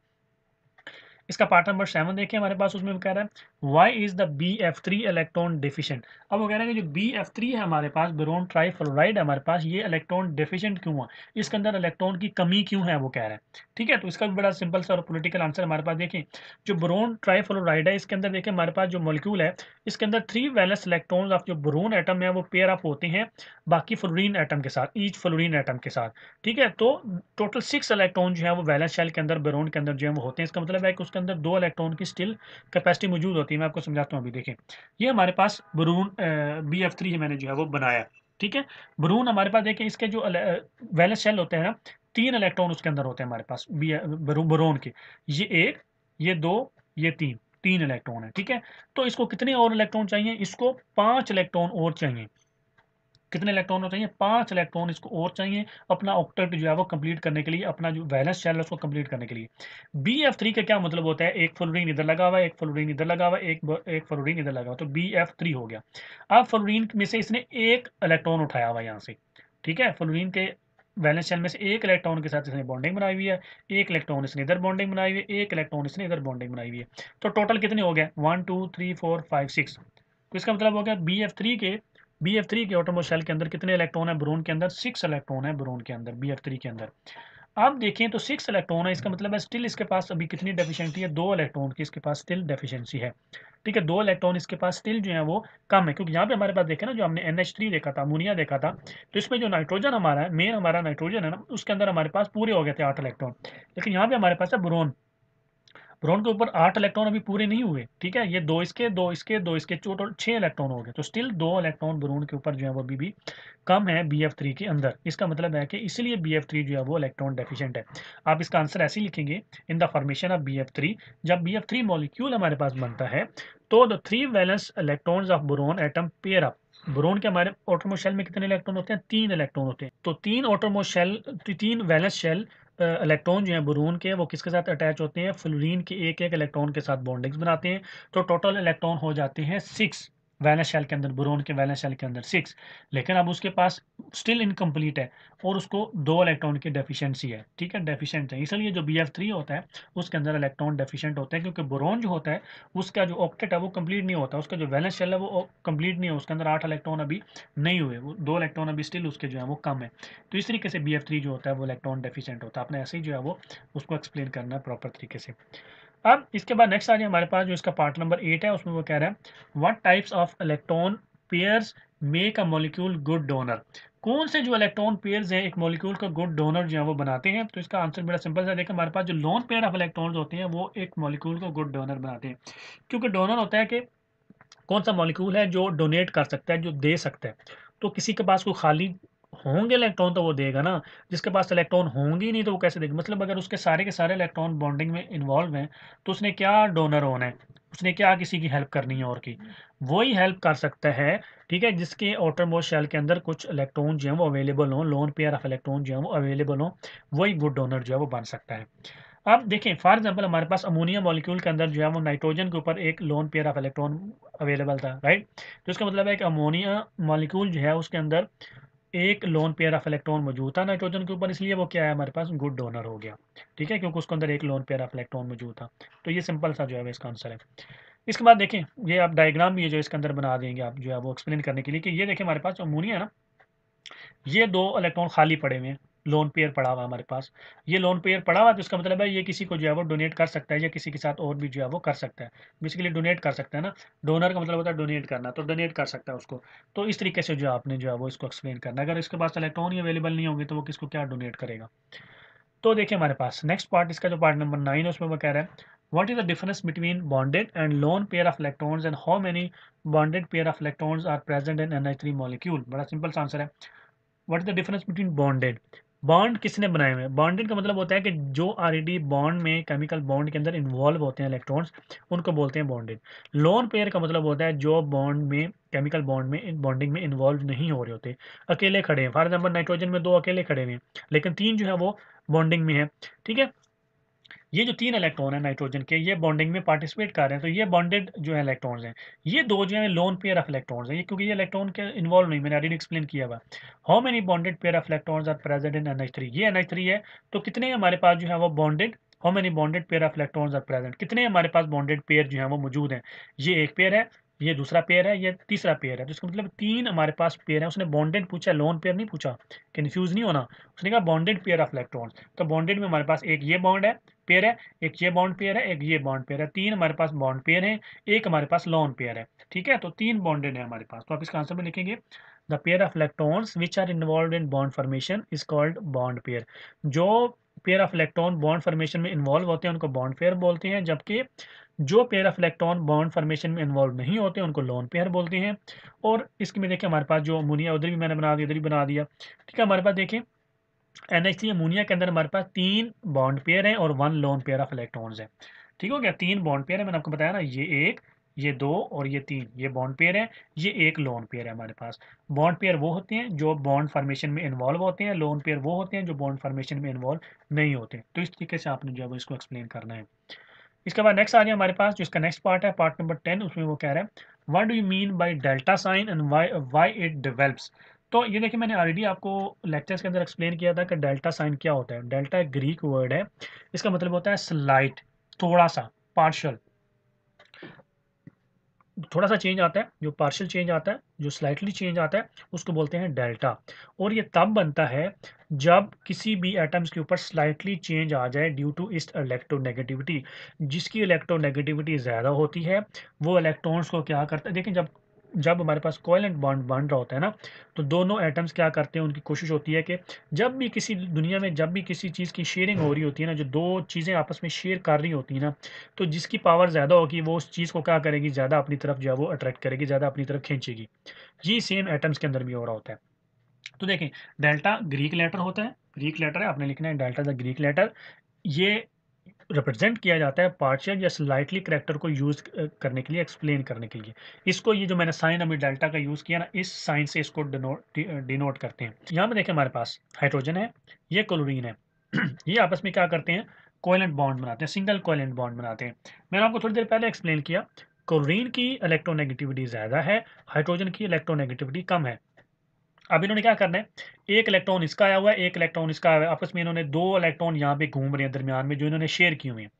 इसका पार्ट नंबर 7 देखिए हमारे पास, उसमें कह रहा है why is the BF3 electron deficient. अब वो कह रहे हैं कि जो BF3 है हमारे पास, बोरोन ट्राईफ्लोराइड हमारे पास, ये इलेक्ट्रॉन डिफिशिएंट क्यों हुआ, इसके अंदर इलेक्ट्रॉन की कमी क्यों है, वो कह रहा है। ठीक है, तो इसका भी बड़ा सिंपल सा और पॉलिटिकल आंसर हमारे पास देखिए, जो बोरोन ट्राईफ्लोराइड है इसके अंदर देखिए हमारे पास जो मॉलिक्यूल है, इसके अंदर 3 वैलेंस इलेक्ट्रॉन ऑफ जो बोरोन एटम है वो पेयर अप होते हैं बाकी फ्लोरीन एटम के साथ, ईच फ्लोरीन एटम के साथ। ठीक है, तो टोटल 6 इलेक्ट्रॉन जो है वो वैलेंस शेल के अंदर बोरोन के अंदर जो है वो होते हैं। इसका मतलब है कि उसके अंदर 2 इलेक्ट्रॉन की स्टिल कैपेसिटी मौजूद होती है। मैं आपको समझाता हूँ अभी देखें, ये हमारे पास बोरोन BF3 मैंने जो है वो बनाया। ठीक है, बोरोन हमारे पास देखें, इसके जो वैलेंस शेल होते हैं ना, 3 इलेक्ट्रॉन उसके अंदर होते हैं हमारे पास बोरोन के, ये एक, ये दो, ये तीन, 3 इलेक्ट्रॉन है। ठीक है, तो इसको कितने और इलेक्ट्रॉन चाहिए, इसको 5 इलेक्ट्रॉन और चाहिए। कितने इलेक्ट्रॉन हो चाहिए, 5 इलेक्ट्रॉन इसको और चाहिए अपना ऑक्टेट जो है वो कंप्लीट करने के लिए, अपना जो वैलेंस शेल है उसको कंप्लीट करने के लिए। BF3 का क्या मतलब होता है, एक फ्लोरीन इधर लगा हुआ है, एक फ्लोरीन इधर लगा हुआ है, एक फ्लोरीन इधर लगा हुआ, तो BF3 हो गया। अब फ्लोरीन में से इसने एक इलेक्ट्रॉन उठाया हुआ यहाँ से। ठीक है, फ्लोरीन के वैलेंस शेल में से एक इलेक्ट्रॉन के साथ इसने बॉन्डिंग बनाई हुई है, एक इलेक्ट्रॉन इसने इधर बॉन्डिंग बनाई हुई है, एक इलेक्ट्रॉन इसने इधर बॉन्डिंग बनाई हुई है। तो टोटल कितने हो गए, 1 2 3 4 5 6। तो इसका मतलब हो गया बी एफ थ्री के ऑटोमोस्ट शेल के अंदर कितने इलेक्ट्रॉन है, बोरोन के अंदर 6 इलेक्ट्रॉन है, बोरोन के अंदर BF3 के अंदर। आप देखें तो 6 इलेक्ट्रॉन है, इसका मतलब है स्टिल इसके पास अभी कितनी डेफिशिएंसी है, 2 इलेक्ट्रॉन की इसके पास स्टिल डेफिशिएंसी है। ठीक है, 2 इलेक्ट्रॉन इसके पास स्टिल जो है वो कम है, क्योंकि यहाँ पे हमारे पास देखे ना, जो हमने NH3 देखा था, अमोनिया देखा था, तो इसमें जो नाइट्रोजन हमारा है, मेन हमारा नाइट्रोजन है ना, उसके अंदर हमारे पास पूरे हो गए थे 8 इलेक्ट्रॉन। लेकिन यहाँ पे हमारे पास है बोरोन, बोरोन के ऊपर 8 इलेक्ट्रॉन अभी पूरे नहीं हुए। ठीक है, ये 2 इसके 2 इसके 2 इसके, टोटल 6 इलेक्ट्रॉन हो गए, तो स्टिल 2 इलेक्ट्रॉन बोरोन के ऊपर जो है वो अभी भी कम है BF3 के अंदर। इसका मतलब है कि इसलिए BF3 जो है वो इलेक्ट्रॉन डेफिशिएंट है। आप इसका आंसर ऐसे ही लिखेंगे, in the formation of BF3, जब BF3 मॉलिक्यूल हमारे पास बनता है तो the 3 valence electrons of boron atom pair up. Boron के हमारे ऑटोमोस्ट शेल में कितने इलेक्ट्रॉन होते हैं, 3 इलेक्ट्रॉन होते हैं। तो 3 outermost shell, 3 valence shell electron जो है बोरोन के, वो किसके साथ अटैच होते हैं, फ्लोरीन के एक एक इलेक्ट्रॉन के साथ बॉन्डिंग्स बनाते हैं। तो टोटल इलेक्ट्रॉन हो जाते हैं 6 वैलेंस शेल के अंदर, बोरोन के वैलेंस शेल के अंदर 6। लेकिन अब उसके पास स्टिल इनकम्प्लीट है और उसको 2 इलेक्ट्रॉन की डेफिशिएंसी है। ठीक है, डेफिशिएंट है, इसलिए जो BF3 होता है उसके अंदर इलेक्ट्रॉन डेफिशिएंट होते हैं, क्योंकि बोरोन जो होता है उसका जो ऑक्टेट है वो कंप्लीट नहीं होता, उसका जो वैलेंस शेल है वो कंप्लीट नहीं है, उसके अंदर 8 इलेक्ट्रॉन अभी नहीं हुए, वो 2 इलेक्ट्रॉन अभी स्टिल उसके जो है वो कम है। तो इस तरीके से BF3 जो होता है वो इलेक्ट्रॉन डेफिशिएंट होता है। आपने ऐसे ही जो है वो उसको एक्सप्लेन करना है प्रॉपर तरीके से। अब इसके बाद नेक्स्ट आ जाए हमारे पास, जो इसका पार्ट नंबर 8 है, उसमें वो कह रहा है what types of electron pairs make a molecule good donor. कौन से जो इलेक्ट्रॉन पेयर्स हैं एक मॉलिक्यूल का गुड डोनर जो है वो बनाते हैं। तो इसका आंसर बड़ा सिंपल सा, देखिए हमारे पास जो लोन पेयर ऑफ इलेक्ट्रॉन्स होते हैं वो एक मॉलिक्यूल को गुड डोनर बनाते हैं। क्योंकि डोनर होता है कि कौन सा मॉलिक्यूल है जो डोनेट कर सकता है, जो दे सकता है। तो किसी के पास कोई खाली होंगे इलेक्ट्रॉन तो वो देगा ना, जिसके पास इलेक्ट्रॉन होंगे ही नहीं तो वो कैसे देगा। मतलब अगर उसके सारे के सारे इलेक्ट्रॉन बॉन्डिंग में इन्वॉल्व हैं तो उसने क्या डोनर होना है, उसने क्या किसी की हेल्प करनी है और की, वही हेल्प कर सकता है। ठीक है, जिसके आउटरमोस्ट शेल के अंदर कुछ इलेक्ट्रॉन जो है वो अवेलेबल हो, लोन पेयर ऑफ इलेक्ट्रॉन जो है वो अवेलेबल हो, वही गुड डोनर जो है वो बन सकता है। अब देखें फॉर एग्जांपल हमारे पास अमोनिया मॉलिक्यूल के अंदर जो है वो नाइट्रोजन के ऊपर एक lone pair of electron available था, राइट। तो इसका मतलब है कि अमोनिया मॉलिक्यूल जो है उसके अंदर एक लोन पेयर ऑफ इलेक्ट्रॉन मौजूद था नाइट्रोजन के ऊपर, इसलिए वो क्या है हमारे पास गुड डोनर हो गया। ठीक है, क्योंकि उसके अंदर एक लोन पेयर ऑफ इलेक्ट्रॉन मौजूद था। तो ये सिंपल सा जो है इसका आंसर है। इसके बाद देखें, ये आप डायग्राम भी है जो इसके अंदर बना देंगे आप जो है वो एक्सप्लेन करने के लिए, कि ये देखें हमारे पास अमोनिया है ना, ये 2 इलेक्ट्रॉन खाली पड़े हुए हैं, लोन पेयर पड़ा हुआ हमारे पास। ये लोन पेयर पड़ा हुआ है, तो इसका मतलब है ये किसी को जो है वो डोनेट कर सकता है, या किसी के साथ और भी जो है वो कर सकता है। बेसिकली डोनेट कर सकता है ना, डोनर का मतलब होता है डोनेट करना, तो डोनेट कर सकता है उसको। तो इस तरीके से जो आपने जो है वो इसको एक्सप्लेन करना है। अगर इसके पास इलेक्ट्रॉन ही अवेलेबल नहीं होंगे तो वो किसको क्या डोनेट करेगा। तो देखिए हमारे पास नेक्स्ट पार्ट, इसका जो पार्ट नंबर 9 है उसमें वो कह रहा है what is the difference between bonded and lone pair of electrons and how many bonded pair of electrons are present in NH3 molecule. बड़ा सिंपल सा आंसर है, what is the difference between bonded. Bond किसने बनाए हुए हैं, bonded का मतलब होता है कि जो ऑलरेडी बॉन्ड में केमिकल बॉन्ड के अंदर इन्वॉल्व होते हैं इलेक्ट्रॉन्स, उनको बोलते हैं बॉन्डेड। लोन पेयर का मतलब होता है जो बॉन्ड में केमिकल बॉन्ड में बॉन्डिंग में इन्वॉल्व नहीं हो रहे होते, अकेले खड़े हैं। फॉर एग्जाम्पल नाइट्रोजन में 2 अकेले खड़े हुए हैं, लेकिन 3 जो है वो बॉन्डिंग में है। ठीक है, ये जो 3 इलेक्ट्रॉन है नाइट्रोजन के, ये बॉन्डिंग में पार्टिसिपेट कर रहे हैं, तो ये बॉन्डेड जो है इलेक्ट्रॉन्स हैं। ये 2 जो है लोन पेयर ऑफ इलेक्ट्रॉन्स हैं, ये क्योंकि ये इलेक्ट्रॉन के इन्वॉल्व नहीं, मैंने ऑलरेडी एक्सप्लेन किया हुआ। How many bonded pair of electrons are present in NH3, ये NH3 है, तो कितने हमारे पास जो है वो bonded, how many bonded pair of electrons are present, कितने हमारे पास बॉन्डेड पेयर जो है वो मौजूद हैं। ये एक पेयर है, ये दूसरा पेयर है, ये तीसरा पेयर है, तो इसका मतलब 3 हमारे पास पेयर है। उसने बॉन्डेड पूछा, लोन पेयर नहीं पूछा, कंफ्यूज नहीं होना। उसने कहा बॉन्डेड पेयर ऑफ इलेक्ट्रॉन्स, तो बॉन्डेड में हमारे पास एक ये बॉन्ड है, पेयर है, एक ये बॉन्ड पेयर है, एक ये बॉन्ड पेयर है, 3 हमारे पास बॉन्ड पेयर है, एक हमारे पास लोन पेयर है। ठीक है, तो 3 बॉन्डेड है हमारे पास। तो आप इसका आंसर में लिखेंगे the pair of electrons which are involve in bond formation is called bond pair. जो pair of electron bond formation में इन्वॉल्व होते हैं उनको बॉन्ड पेयर बोलते हैं, जबकि जो pair of electron bond formation में इन्वॉल्व नहीं होते उनको लोन पेयर बोलते हैं। और इसके में देखिए हमारे पास जो अमोनिया, उधर भी मैंने बना दिया, इधर भी बना दिया। ठीक है, हमारे पास देखिए NH3 अमोनिया के अंदर हमारे पास 3 बॉन्ड पेयर हैं और 1 लोन पेयर ऑफ इलेक्ट्रॉन्स है। ठीक हो गया, 3 बॉन्ड पेयर है, मैंने आपको बताया ना, ये एक, ये 2 और ये 3, ये बॉन्ड पेयर है, ये एक लोन पेयर है हमारे पास। बॉन्ड पेयर वो होते हैं जो बॉन्ड फॉर्मेशन में इन्वॉल्व होते हैं, लोन पेयर वो होते हैं जो बॉन्ड फॉर्मेशन में इन्वॉल्व नहीं होते। तो इस तरीके से आपने जो है वो इसको एक्सप्लेन करना है। इसके बाद नेक्स्ट आ जाए हमारे पास, जो इसका नेक्स्ट पार्ट है पार्ट नंबर 10, उसमें वो कह रहा है what do you mean by delta sign and why it develops. तो ये देखिए मैंने ऑलरेडी आपको लेक्चर्स के अंदर एक्सप्लेन किया था कि डेल्टा साइन क्या होता है। डेल्टा एक ग्रीक वर्ड है, इसका मतलब होता है स्लाइट, थोड़ा सा, पार्शल। थोड़ा सा चेंज आता है, जो पार्शियल चेंज आता है, जो स्लाइटली चेंज आता है, उसको बोलते हैं डेल्टा। और ये तब बनता है जब किसी भी एटम्स के ऊपर स्लाइटली चेंज आ जाए ड्यू टू इस इलेक्ट्रोनेगेटिविटी। जिसकी इलेक्ट्रोनेगेटिविटी ज़्यादा होती है वो इलेक्ट्रॉन्स को क्या करता है, देखिए जब जब हमारे पास कोवेलेंट बॉन्ड बन रहा होता है ना, तो दोनों एटम्स क्या करते हैं, उनकी कोशिश होती है कि जब भी किसी दुनिया में जब भी किसी चीज़ की शेयरिंग हो रही होती है ना, जो दो चीज़ें आपस में शेयर कर रही होती हैं ना, तो जिसकी पावर ज़्यादा होगी वो उस चीज़ को क्या करेगी, ज़्यादा अपनी तरफ जो है वो अट्रैक्ट करेगी, ज़्यादा अपनी तरफ खींचेगी। ये सेम एटम्स के अंदर भी हो रहा होता है। तो देखें, डेल्टा ग्रीक लेटर होता है, ग्रीक लेटर है, आपने लिखना है डेल्टा द ग्रीक लेटर। ये रिप्रेजेंट किया जाता है पार्शियल या स्लाइटली करेक्टर को यूज करने के लिए, एक्सप्लेन करने के लिए। इसको ये जो मैंने साइन अभी डेल्टा का यूज किया ना, इस साइन से इसको डिनोट करते हैं। यहाँ पे देखें हमारे पास हाइड्रोजन है, ये क्लोरीन है। ये आपस में क्या करते हैं, कोवेलेंट बॉन्ड बनाते हैं, सिंगल कोवेलेंट बॉन्ड बनाते हैं। मैंने आपको थोड़ी देर पहले एक्सप्लेन किया, क्लोरीन की इलेक्ट्रोनेगेटिविटी ज़्यादा है, हाइड्रोजन की इलेक्ट्रोनेगेटिविटी कम है। अब इन्होंने क्या करना है, एक इलेक्ट्रॉन इसका आया हुआ है, एक इलेक्ट्रॉन इसका आया हुआ है, आपस में इन्होंने दो इलेक्ट्रॉन यहाँ पे घूम रहे हैं दरमियान में, जो इन्होंने शेयर किए हुए हैं।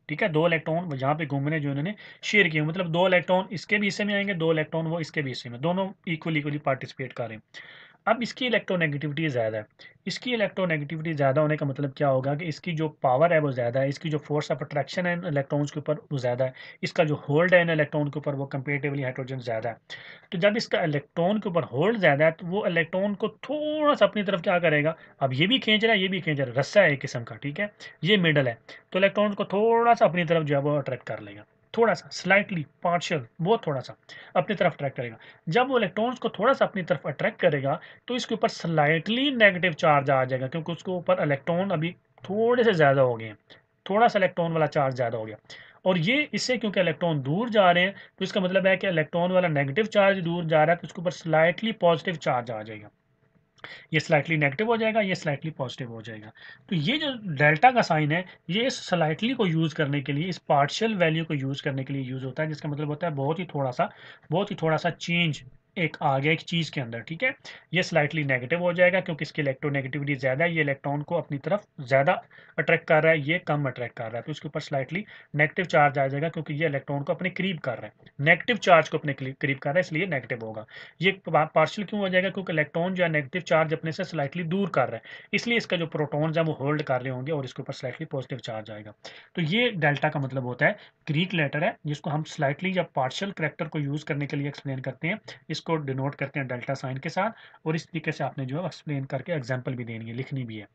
ठीक है, दो इलेक्ट्रॉन यहाँ पे घूम रहे हैं जो इन्होंने शेयर किए, मतलब दो इलेक्ट्रॉन इसके भी हिस्से में आएंगे, दो इलेक्ट्रॉन वो इसके भी हिस्से में, दोनों इक्वली इक्वली पार्टिसिपेट कर रहे हैं। अब इसकी इलेक्ट्रोनेगेटिविटी ज़्यादा है। इसकी इलेक्ट्रोनेगेटिविटी ज़्यादा होने का मतलब क्या होगा कि इसकी जो पावर है वो ज़्यादा है, इसकी जो फोर्स ऑफ अट्रैक्शन है इलेक्ट्रॉन्स के ऊपर वो ज़्यादा है, इसका जो होल्ड है इन इलेक्ट्रॉन के ऊपर वो कंपेरेटिवली हाइड्रोजन ज़्यादा है। तो जब इसका इलेक्ट्रॉन के ऊपर होल्ड ज़्यादा है तो वो इलेक्ट्रॉन को थोड़ा सा अपनी तरफ क्या करेगा, अब ये भी खींच रहा है, ये भी खींच रहा है, रस्सा है एक किस्म का, ठीक है, ये मिडल है, तो इलेक्ट्रॉन को थोड़ा सा अपनी तरफ जो है वो अट्रैक्ट कर लेगा, थोड़ा सा स्लाइटली पार्शियल, बहुत थोड़ा सा अपनी तरफ अट्रैक्ट करेगा। जब वो इलेक्ट्रॉन्स को थोड़ा सा अपनी तरफ अट्रैक्ट करेगा तो इसके ऊपर स्लाइटली नेगेटिव चार्ज आ जाएगा, क्योंकि उसके ऊपर इलेक्ट्रॉन अभी थोड़े से ज़्यादा हो गए हैं, थोड़ा सा इलेक्ट्रॉन वाला चार्ज ज़्यादा हो गया। और ये इससे क्योंकि इलेक्ट्रॉन दूर जा रहे हैं तो इसका मतलब है कि इलेक्ट्रॉन वाला नेगेटिव चार्ज दूर जा रहा है, तो उसके ऊपर स्लाइटली पॉजिटिव चार्ज आ जाएगा, ये स्लाइटली नेगेटिव हो जाएगा, ये स्लाइटली पॉजिटिव हो जाएगा। तो ये जो डेल्टा का साइन है ये इस स्लाइटली को यूज़ करने के लिए, इस पार्शियल वैल्यू को यूज़ करने के लिए यूज़ होता है, जिसका मतलब होता है बहुत ही थोड़ा सा चेंज एक आ गया एक चीज़ के अंदर। ठीक है, ये स्लाइटली नेगेटिव हो जाएगा क्योंकि इसकी इलेक्ट्रोनेगेटिविटी ज़्यादा है, ये इलेक्ट्रॉन को अपनी तरफ ज़्यादा अट्रैक्ट कर रहा है, ये कम अट्रैक्ट कर रहा है, तो इसके ऊपर स्लाइटली नेगेटिव चार्ज आ जाएगा क्योंकि ये इलेक्ट्रॉन को अपने करीब कर रहा है, नेगेटिव चार्ज को अपने करीब कर रहा है, इसलिए नेगेटिव होगा। ये पार्शियल क्यों हो जाएगा, क्योंकि इलेक्ट्रॉन जो है नेगेटिव चार्ज अपने से स्लाइटली दूर कर रहा है, इसलिए इसका जो प्रोटॉन्स है वो होल्ड कर रहे होंगे और इसके ऊपर स्लाइटली पॉजिटिव चार्ज आएगा। तो ये डेल्टा का मतलब होता है, ग्रीक लेटर है जिसको हम स्लाइटली या पार्शियल करैक्टर को यूज करने के लिए एक्सप्लेन करते हैं, इसको डिनोट करते हैं डेल्टा साइन के साथ, और इस तरीके से आपने जो है एक्सप्लेन करके एग्जाम्पल भी देनी है, लिखनी भी है।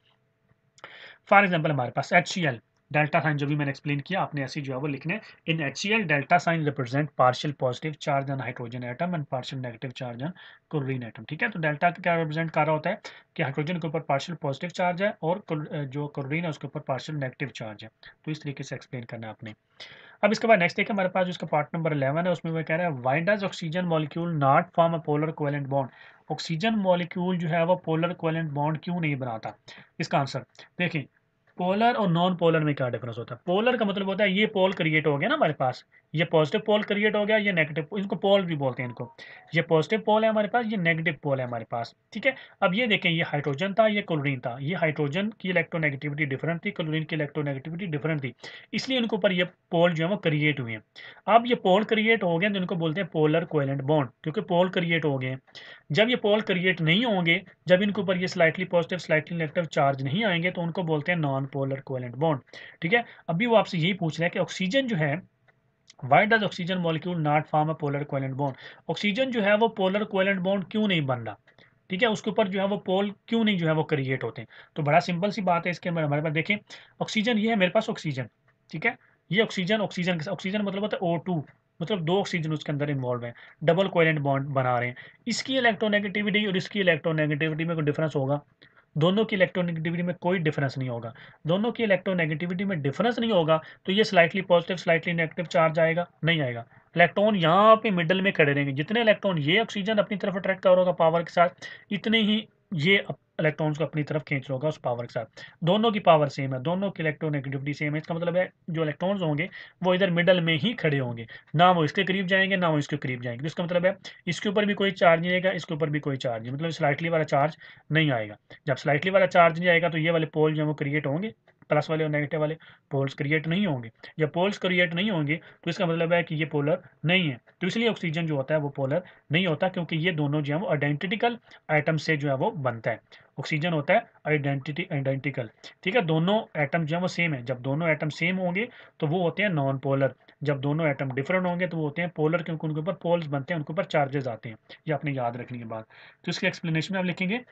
फॉर एग्जाम्पल हमारे पास HCl डेल्टा साइन जो भी मैंने एक्सप्लेन किया, आपने ऐसे जो है वो लिखने। In HCl delta sign represent partial positive charge on hydrogen atom and partial negative charge on chlorine atom. ठीक है, तो डेल्टा क्या रिप्रेजेंट कर रहा होता है कि हाइड्रोजन के ऊपर पार्शियल पॉजिटिव चार्ज है और जो क्लोरीन है उसके ऊपर पार्शियल नेगेटिव चार्ज है। तो इस तरीके से एक्सप्लेन करना है आपने। अब इसके बाद नेक्स्ट देखिए हमारे पास जिसका पार्ट नंबर 11 है, उसमें वो कह रहा है why does oxygen molecule not form a polar covalent bond. Oxygen molecule जो है वो पोलर कोवेलेंट बॉन्ड क्यों नहीं बनाता। इसका आंसर देखिए, पोलर और नॉन पोलर में क्या डिफरेंस होता है। पोलर का मतलब होता है ये पोल क्रिएट हो गया ना हमारे पास, ये पॉजिटिव पोल क्रिएट हो गया, ये नेगेटिव, इनको पोल भी बोलते हैं इनको। ये पॉजिटिव पोल है हमारे पास, ये नेगेटिव पोल है हमारे पास। ठीक है, अब ये देखें, ये हाइड्रोजन था, ये क्लोरीन था, ये हाइड्रोजन की इलेक्ट्रोनेगेटिविटी डिफरेंट थी, क्लोरीन की इलेक्ट्रोनेगेटिविटी डिफरेंट थी, इसलिए इनके ऊपर ये पोल जो है वो क्रिएट हुए हैं। अब ये पोल क्रिएट हो गए तो इनको बोलते हैं पोलर कोवेलेंट बॉन्ड, क्योंकि पोल क्रिएट हो गए। जब ये पोल क्रिएट नहीं होंगे, जब इनके ऊपर ये slightly positive slightly negative charge नहीं आएंगे, तो उनको बोलते हैं नॉन पोलर कोवेलेंट बॉन्ड। ठीक है, अभी वो आपसे यही पूछ रहा है कि ऑक्सीजन जो है, why does oxygen molecule not form a polar covalent bond. Oxygen जो है वो पोलर कोवेलेंट बॉन्ड क्यों नहीं बन रहा। ठीक है, उसके ऊपर जो है वो पोल क्यों नहीं जो है वो क्रिएट होते हैं। तो बड़ा सिंपल सी बात है इसके अंदर हमारे पास देखें, ऑक्सीजन ये है मेरे पास ऑक्सीजन। ठीक है, ये ऑक्सीजन ऑक्सीजन ऑक्सीजन मतलब होता है O2, मतलब दो ऑक्सीजन उसके अंदर इन्वॉल्व है, डबल कोवेलेंट बॉन्ड बना रहे हैं। इसकी इलेक्ट्रोनेगेटिविटी और इसकी इलेक्ट्रोनेगेटिविटी में कोई डिफरेंस होगा, दोनों की इलेक्ट्रोनेगेटिविटी में कोई डिफरेंस नहीं होगा। दोनों की इलेक्ट्रोनेगेटिविटी में डिफरेंस नहीं होगा तो ये slightly positive slightly negative charge आएगा, नहीं आएगा। इलेक्ट्रॉन यहाँ पे मिडल में खड़े रहेंगे, जितने इलेक्ट्रॉन ये ऑक्सीजन अपनी तरफ अट्रैक्ट कर होगा पावर के साथ, इतने ही ये इलेक्ट्रॉन्स को अपनी तरफ खींच होगा उस पावर के साथ। दोनों की पावर सेम है, दोनों की इलेक्ट्रोनेगेटिविटी सेम है, इसका मतलब है जो इलेक्ट्रॉन्स होंगे वो इधर मिडल में ही खड़े होंगे, ना वो इसके करीब जाएंगे ना वो इसके करीब जाएंगे। तो इसका मतलब है इसके ऊपर भी कोई चार्ज नहीं आएगा, इसके ऊपर भी कोई चार्ज नहीं, मतलब स्लाइटली वाला चार्ज नहीं आएगा। जब स्लाइटली वाला चार्ज नहीं आएगा तो ये वाले पोल जो है वो क्रिएट होंगे, प्लस वाले और नेगेटिव वाले पोल्स क्रिएट नहीं होंगे। जब पोल्स क्रिएट नहीं होंगे तो इसका मतलब है कि ये पोलर नहीं है। तो इसलिए ऑक्सीजन जो होता है वो पोलर नहीं होता, क्योंकि ये दोनों जो है वो आइडेंटिकल एटम से जो है वो बनता है। ऑक्सीजन होता है आइडेंटिकल, ठीक है, दोनों एटम जो है वो सेम है। जब दोनों एटम सेम होंगे तो वो होते हैं नॉन पोलर। जब दोनों एटम डिफरेंट होंगे तो वो होते हैं पोलर, क्योंकि उनके ऊपर पोल्स बनते हैं, उनके ऊपर चार्जेस आते हैं। ये आपने याद रखने की बात। तो इसके एक्सप्लेनेशन में आप लिखेंगे,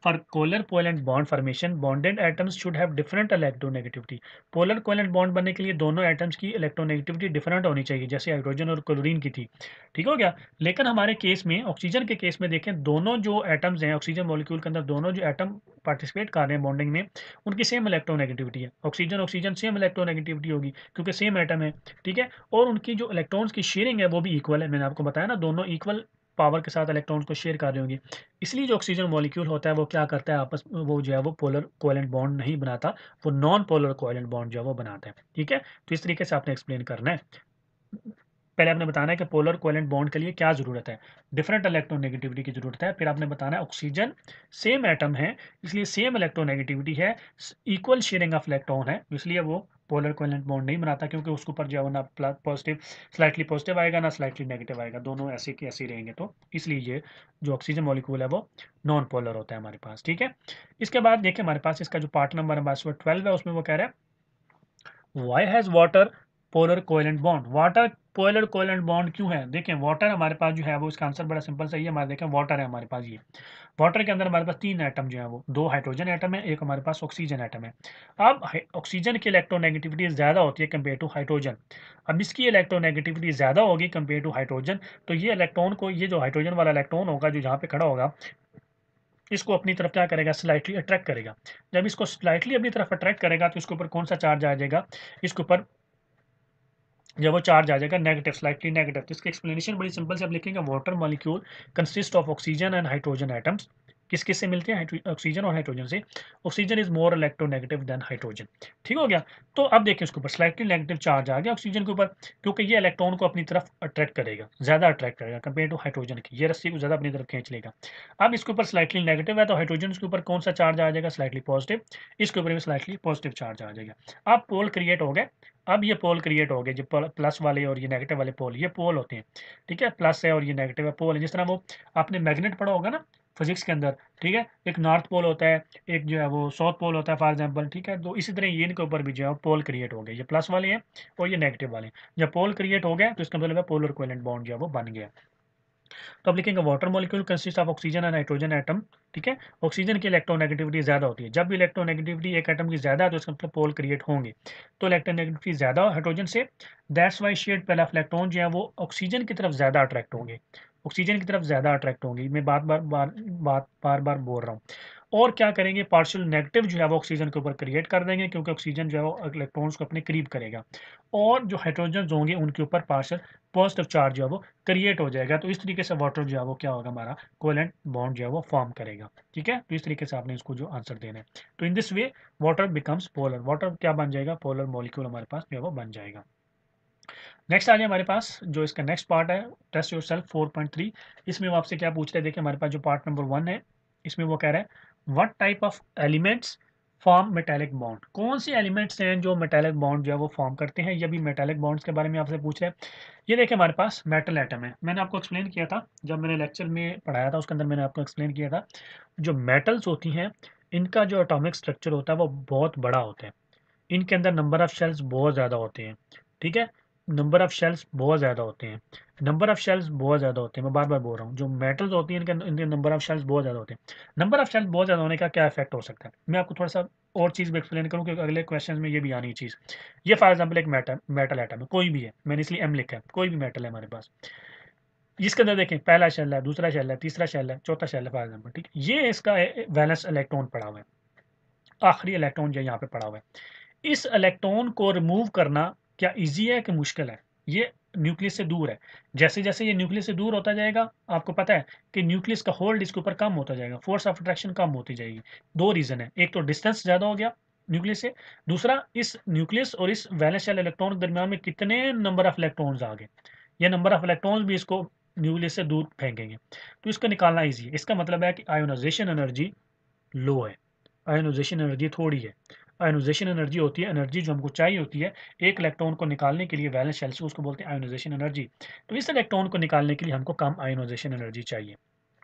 for polar covalent bond formation, bonded atoms should have different electronegativity. Polar covalent bond बनने के लिए दोनों एटम्स की इलेक्ट्रोनेगेटिविटी डिफरेंट होनी चाहिए, जैसे हाइड्रोजन और क्लोरीन की थी। ठीक हो गया। लेकिन हमारे केस में, ऑक्सीजन के केस में देखें, दोनों जो एटम्स हैं ऑक्सीजन मॉलिक्यूल के अंदर, दोनों जो एटम पार्टिसिपेट कर रहे हैं बॉन्डिंग में, उनकी सेम इलेक्ट्रोनेगेटिविटी है। ऑक्सीजन ऑक्सीजन सेम इलेक्ट्रोनेगेटिविटी होगी, क्योंकि सेम एटम है। ठीक है, और उनकी जो इलेक्ट्रॉन्स की शेयरिंग है वो भी इक्वल है। मैंने आपको बताया ना, दोनों इक्वल पावर के साथ इलेक्ट्रॉन्स को शेयर कर रही होंगी। इसलिए जो ऑक्सीजन मॉलिक्यूल होता है वो क्या करता है, आपस में वो जो है वो पोलर कोवेलेंट बॉन्ड नहीं बनाता, वो नॉन पोलर कोवेलेंट बॉन्ड जो है वो बनाता है। ठीक है, तो इस तरीके से आपने एक्सप्लेन करना है। पहले आपने बताना है कि पोलर कोवेलेंट बॉन्ड के लिए क्या जरूरत है, डिफरेंट इलेक्ट्रोनेगेटिविटी की जरूरत है। फिर आपने बताना है ऑक्सीजन सेम एटम है, इसलिए सेम इलेक्ट्रोनेगेटिविटी है, इक्वल शेयरिंग ऑफ इलेक्ट्रॉन है, इसलिए वो पोलर कोवेलेंट बॉन्ड नहीं बनाता, क्योंकि उसके ऊपर जो है ना पॉजिटिव, स्लाइटली पॉजिटिव आएगा ना स्लाइटली नेगेटिव आएगा, दोनों ऐसे के ऐसे रहेंगे। तो इसलिए ये जो ऑक्सीजन मॉलिक्यूल है वो नॉन पोलर होता है हमारे पास। ठीक है, इसके बाद देखिए हमारे पास इसका जो पार्ट नंबर हमारे पास 12 है, उसमें वो कह रहा है why has water polar covalent bond. Water polar covalent bond क्यों है? देखें वाटर हमारे पास जो है वो, इसका आंसर बड़ा सिंपल सही है हमारे। देखें वाटर है हमारे पास, ये वाटर के अंदर हमारे पास 3 एटम जो है वो, 2 हाइड्रोजन एटम है, एक हमारे पास ऑक्सीजन एटम है। अब ऑक्सीजन की इलेक्ट्रोनेगेटिविटी ज़्यादा होती है कंपेयर टू हाइड्रोजन। अब इसकी इलेक्ट्रोनेगेटिविटी ज़्यादा होगी कंपेयर टू हाइड्रोजन, तो ये इलेक्ट्रॉन को, ये जो हाइड्रोजन वाला इलेक्ट्रॉन होगा जो जहाँ पे खड़ा होगा, इसको अपनी तरफ क्या करेगा, स्लाइटली अट्रैक्ट करेगा। जब इसको स्लाइटली अपनी तरफ अट्रैक्ट करेगा तो इसके ऊपर कौन सा चार्ज आ जाएगा, इसके ऊपर जब वो चार्ज आ जाएगा नेगेटिव, स्लाइटली नेगेटिव। तो इसकी एक्सप्लेनेशन बड़ी सिंपल से आप लिखेंगे, water molecule consist of oxygen and hydrogen atoms. किस किस से मिलते हैं, ऑक्सीजन और हाइड्रोजन से। Oxygen is more electronegative than hydrogen. ठीक हो गया। तो अब देखिए उसके ऊपर स्लाइटली नेगेटिव चार्ज आ गया ऑक्सीजन के ऊपर, क्योंकि ये इलेक्ट्रॉन को अपनी तरफ अट्रैक्ट करेगा, ज्यादा अट्रैक्ट करेगा कंपेयर टू हाइड्रोजन की, ये रस्सी को ज्यादा अपनी तरफ खींच लेगा। अब इसके ऊपर स्लाइटली नेगेटिव है तो हाइड्रोजन के ऊपर कौन सा चार्ज आ जाएगा, स्लाइटली पॉजिटिव। इसके ऊपर भी स्लाइटली पॉजिटिव चार्ज आ जाएगा। अब पोल क्रिएट हो गए। अब ये पोल क्रिएट हो गए, जो प्लस वाले और ये नेगेटिव वाले पोल, ये पोल होते हैं। ठीक है, प्लस है और ये नेगेटिव है, पोल है। जिस तरह वो आपने मैग्नेट पढ़ा होगा ना फिजिक्स के अंदर, ठीक है, एक नॉर्थ पोल होता है, एक जो है वो साउथ पोल होता है फॉर एग्जांपल। ठीक है, तो इसी तरह ये इनके ऊपर भी जो है पोल क्रिएट हो गए, ये प्लस वाले हैं और ये नेगेटिव वाले हैं। जब पोल क्रिएट हो गया तो इसका मतलब है पोलर कोवेलेंट बॉन्ड जो है वो बन गया। तो अब लिखेंगे water molecule consist of oxygen and hydrogen atom. ठीक है, ऑक्सीजन की इलेक्ट्रोनेगेटिविटी ज्यादा होती है। जब भी इलेक्ट्रोनेगेटिविटी एक एटम की ज्यादा है तो इसका मतलब पोल क्रिएट होंगे। तो इलेक्ट्रोनेगेटिविटी ज्यादा हाइड्रोजन से, दैट्स वाई शेड पहला इलेक्ट्रॉन जो है वो ऑक्सीजन की तरफ ज्यादा अट्रैक्ट होंगे, ऑक्सीजन की तरफ ज्यादा अट्रैक्ट होंगी। मैं बार बार बोल रहा हूँ। और क्या करेंगे, पार्शियल नेगेटिव जो है वो ऑक्सीजन के ऊपर क्रिएट कर देंगे, क्योंकि ऑक्सीजन जो है वो इलेक्ट्रॉन्स को अपने करीब करेगा, और जो हाइड्रोजन होंगे उनके ऊपर पार्शियल पॉजिटिव चार्ज जो है वो क्रिएट हो जाएगा। तो इस तरीके से वाटर जो है वो क्या होगा, हमारा कोवेलेंट बॉन्ड जो है वो फॉर्म करेगा। ठीक है, तो इस तरीके से आपने इसको जो आंसर देना है। तो in this way water becomes polar, water क्या बन जाएगा, पोलर मॉलिक्यूल हमारे पास जो है वो बन जाएगा। नेक्स्ट आ जाए हमारे पास जो इसका नेक्स्ट पार्ट है, टेस्ट योरसेल्फ 4.3। इसमें वो आपसे क्या पूछ रहे हैं, देखिए हमारे पास जो पार्ट नंबर 1 है, इसमें वो कह रहा है what type of elements form metallic bond. कौन से एलिमेंट्स हैं जो मेटालिक बॉन्ड जो है वो फॉर्म करते हैं, या भी मेटालिक बॉन्ड्स के बारे में आपसे पूछ रहे हैं। ये देखिए हमारे पास मेटल एटम है, मैंने आपको एक्सप्लेन किया था जब मैंने लेक्चर में पढ़ाया था, उसके अंदर मैंने आपको एक्सप्लेन किया था, जो मेटल्स होती हैं इनका जो एटॉमिक स्ट्रक्चर होता है वो बहुत बड़ा होता है। इनके अंदर नंबर ऑफ शेल्स बहुत ज़्यादा होते हैं। ठीक है, नंबर ऑफ शेल्स बहुत ज़्यादा होते हैं, नंबर ऑफ शेल्स बहुत ज़्यादा होते हैं। मैं बार बार बोल रहा हूँ, जो मेटल्स होती हैं इनके नंबर ऑफ शेल्स बहुत ज़्यादा होते हैं। नंबर ऑफ शेल्स बहुत ज़्यादा होने का क्या इफेक्ट हो सकता है, मैं आपको थोड़ा सा और चीज़ भी एक्सप्लेन करूँ, क्योंकि अगले क्वेश्चन में ये भी आनी चीज़। ये फॉर एग्जाम्पल एक मेटल एटम है, कोई भी है, मैंने इसलिए एम लिखा है, कोई भी मेटल है हमारे पास। इसके अंदर देखें पहला शेल है, दूसरा शेल है, तीसरा शेल है, चौथा शेल है फॉर एग्जाम्पल। ठीक, ये इसका वैलेंस इलेक्ट्रॉन पड़ा हुआ है, आखिरी इलेक्ट्रॉन जो यहाँ पे पड़ा हुआ है। इस इलेक्ट्रॉन को रिमूव करना क्या इजी है कि मुश्किल है? ये न्यूक्लियस से दूर है। जैसे जैसे ये न्यूक्लियस से दूर होता जाएगा, आपको पता है कि न्यूक्लियस का होल्ड इसके ऊपर कम होता जाएगा, फोर्स ऑफ अट्रैक्शन कम होती जाएगी। दो रीजन है, एक तो डिस्टेंस ज्यादा हो गया न्यूक्लियस से, दूसरा इस न्यूक्लियस और इस वैलेंस शेल इलेक्ट्रॉन के दरमियान में कितने नंबर ऑफ इलेक्ट्रॉन्स आ गए, ये नंबर ऑफ इलेक्ट्रॉन्स भी इसको न्यूक्लियस से दूर फेंकेंगे। तो इसको निकालना ईजी है। इसका मतलब है कि आयोनाइजेशन एनर्जी लो है, आयोनाइजेशन एनर्जी थोड़ी है। आयोनाइजेशन एनर्जी होती है, एनर्जी जो हमको चाहिए होती है एक इलेक्ट्रॉन को निकालने के लिए वैलेंस शेल से, उसको बोलते हैं आयोनाइजेशन एनर्जी। तो इस इलेक्ट्रॉन को निकालने के लिए हमको कम आयोनाइजेशन एनर्जी चाहिए,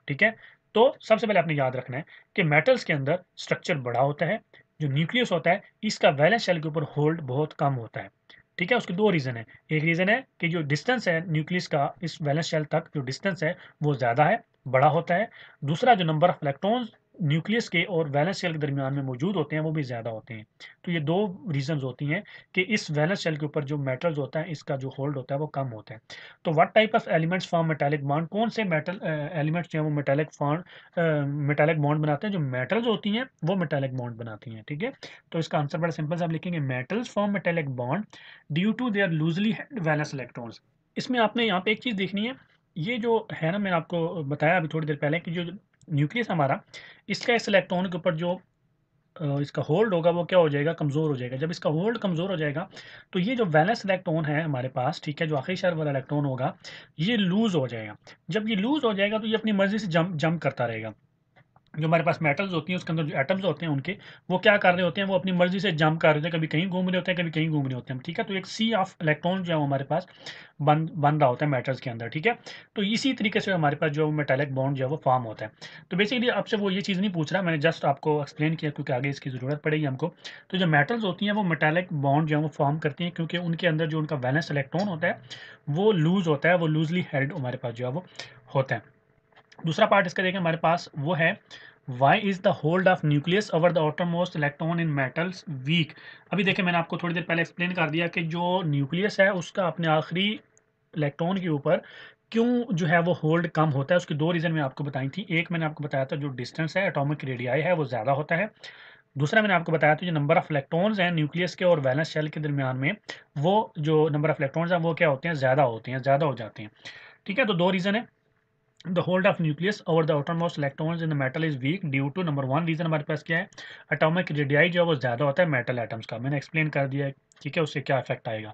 ठीक है। तो सबसे पहले आपने याद रखना है कि मेटल्स के अंदर स्ट्रक्चर बड़ा होता है, जो न्यूक्लियस होता है इसका वैलेंस शेल के ऊपर होल्ड बहुत कम होता है, ठीक है। उसके दो रीज़न है, एक रीज़न है कि जो डिस्टेंस है न्यूक्लियस का इस वैलेंस शेल तक जो डिस्टेंस है वो ज़्यादा है, बड़ा होता है। दूसरा जो नंबर ऑफ इलेक्ट्रॉन्स न्यूक्लियस के और वैलेंस शेल के दरमियान में मौजूद होते हैं वो भी ज़्यादा होते हैं। तो ये दो रीजंस होती हैं कि इस वैलेंस शेल के ऊपर जो मेटल्स होता है इसका जो होल्ड होता है वो कम होता है। तो what type of elements form metallic bond, कौन से मेटल एलिमेंट्स जो है वो मेटालिक बॉन्ड बनाते हैं, जो मेटल्स होती हैं वो मेटालिक बॉन्ड बनाती हैं, ठीक है। तो इसका आंसर बड़ा सिंपल से आप लिखेंगे metals form metallic bond due to their loosely held valence electrons. इसमें आपने यहाँ पे एक चीज़ देखनी है, ये जो है ना मैंने आपको बताया अभी थोड़ी देर पहले कि जो न्यूक्लियस हमारा, इसका इस इलेक्ट्रॉन के ऊपर जो इसका होल्ड होगा वो क्या हो जाएगा, कमज़ोर हो जाएगा। जब इसका होल्ड कमज़ोर हो जाएगा तो ये जो वैलेंस इलेक्ट्रॉन है हमारे पास, ठीक है, जो आखिरी शहर वाला इलेक्ट्रॉन होगा ये लूज़ हो जाएगा। जब ये लूज़ हो जाएगा तो ये अपनी मर्ज़ी से जंप करता रहेगा। जो हमारे पास मेटल्स होती हैं उसके अंदर जो एटम्स होते हैं उनके, वो क्या कर रहे होते हैं, वो अपनी मर्जी से जंप कर रहे होते हैं, कभी कहीं घूम रहे होते हैं, कभी कहीं घूम रहे होते हैं, ठीक है। तो एक सी ऑफ इलेक्ट्रॉन जो है वो हमारे पास बन रहा होता है मेटल्स के अंदर, ठीक है। तो इसी तरीके से हमारे पास जो मेटालिक बॉन्ड जो है वो फॉर्म होता है। तो बेसिकली आपसे वो ये चीज़ नहीं पूछ रहा, मैंने जस्ट आपको एक्सप्लेन किया क्योंकि आगे इसकी ज़रूरत पड़ेगी हमको। तो जो मेटल्स होती हैं वो मेटालिक बॉन्ड जो है वो फॉर्म करती हैं क्योंकि उनके अंदर जो उनका वैलेंस इलेक्ट्रॉन होता है वो लूज़ होता है, वो लूजली हेल्ड हमारे पास जो है वो होता है। दूसरा पार्ट इसका देखें हमारे पास वो है why is the hold of nucleus over the outermost electron in metals weak. अभी देखें मैंने आपको थोड़ी देर पहले एक्सप्लेन कर दिया कि जो न्यूक्लियस है उसका अपने आखिरी इलेक्ट्रॉन के ऊपर क्यों जो है वो होल्ड कम होता है, उसकी दो रीज़न मैं आपको बताई थी। एक मैंने आपको बताया था जो डिस्टेंस है एटॉमिक रेडियाई है वो ज़्यादा होता है। दूसरा मैंने आपको बताया था जो नंबर ऑफ इलेक्ट्रॉन्स हैं न्यूक्लियस के और वैलेंस शेल के दरमियान में, वो जो नंबर ऑफ इलेक्ट्रॉन्स हैं वो क्या होते हैं, ज़्यादा होते हैं, ज़्यादा हो जाते हैं, ठीक है। तो दो रीज़न है, the hold of nucleus over the outermost electrons in the metal is weak due to number one reason हमारे पास क्या है, एटॉमिक रेडियाई जो है वो ज़्यादा होता है मेटल एटम्स का, मैंने एक्सप्लेन कर दिया है, ठीक है, उससे क्या इफेक्ट आएगा।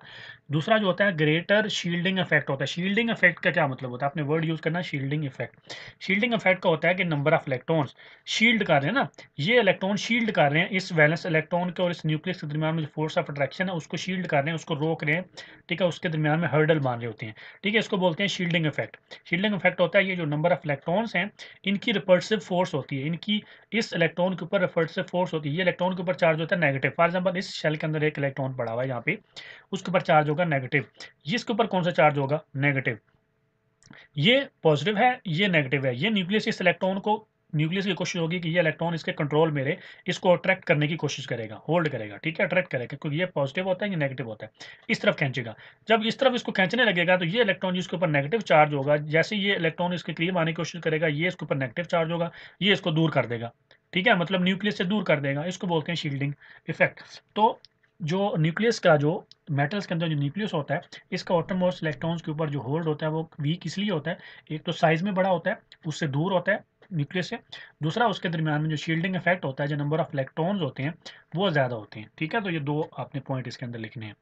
दूसरा जो होता है ग्रेटर शील्डिंग इफेक्ट होता है। शील्डिंग इफेक्ट का क्या मतलब होता है, आपने वर्ड यूज़ करना है शील्डिंग इफेक्ट। शील्डिंग इफेक्ट का होता है कि नंबर ऑफ इलेक्ट्रॉन्स शील्ड कर रहे हैं ना, ये इलेक्ट्रॉन शील्ड कर रहे हैं इस वैलेंस इलेक्ट्रॉन के और इस न्यूक्लियस के दरमियान में जो फोर्स ऑफ अट्रैक्शन है उसको शील्ड कर रहे हैं, उसको रोक रहे हैं, ठीक है, उसके दरमियान में हर्डल मान रहे होते हैं, ठीक है। इसको बोलते हैं शील्डिंग इफेक्ट। शील्डिंग इफेक्ट होता है ये जो नंबर ऑफ इलेक्ट्रॉन्स हैं इनकी रिपल्सिव फोर्स होती है, इनकी इस इलेक्ट्रॉन के ऊपर रिपल्सिव फोर्स होती है। ये इलेक्ट्रॉन के ऊपर चार्ज होता है नेगेटिव, फॉर एग्जांपल इस शेल के अंदर एक इलेक्ट्रॉन पड़ा हुआ है यहाँ पे, उसके ऊपर चार्ज होगा नेगेटिव, इसके ऊपर कौन सा चार्ज होगा, नेगेटिव। ये पॉजिटिव है, ये नेगेटिव है। ये न्यूक्लियस इस इलेक्ट्रॉन को, न्यूक्लियस की कोशिश होगी कि ये इलेक्ट्रॉन इसके कंट्रोल में रहे, इसको अट्रैक्ट करने की कोशिश करेगा, होल्ड करेगा, ठीक है, अट्रैक्ट करेगा, क्योंकि ये पॉजिटिव होता है, ये नेगेटिव होता है, इस तरफ खींचेगा। जब इस तरफ इसको खींचने लगेगा तो ये इलेक्ट्रॉन जिसके ऊपर नेगेटिव चार्ज होगा, जैसे ये इलेक्ट्रॉन इसके करीब आने की कोशिश करेगा, ये इसके ऊपर नेगेटिव चार्ज होगा, ये इसको दूर कर देगा, ठीक है, मतलब न्यूक्लियस से दूर कर देगा, इसको बोलते हैं शील्डिंग इफेक्ट। तो जो न्यूक्लियस का जो मेटल्स के अंदर जो न्यूक्लियस होता है इसका आउटरमोस्ट इलेक्ट्रॉन्स के ऊपर जो होल्ड होता है वो वीक इसलिए होता है, एक तो साइज में बड़ा होता है, उससे दूर होता है न्यूक्लियस से, दूसरा उसके दरमियान में जो शील्डिंग इफेक्ट होता है, जो नंबर ऑफ इलेक्ट्रॉन्स होते हैं वो ज़्यादा होते हैं, ठीक है। तो ये दो आपने पॉइंट इसके अंदर लिखने हैं।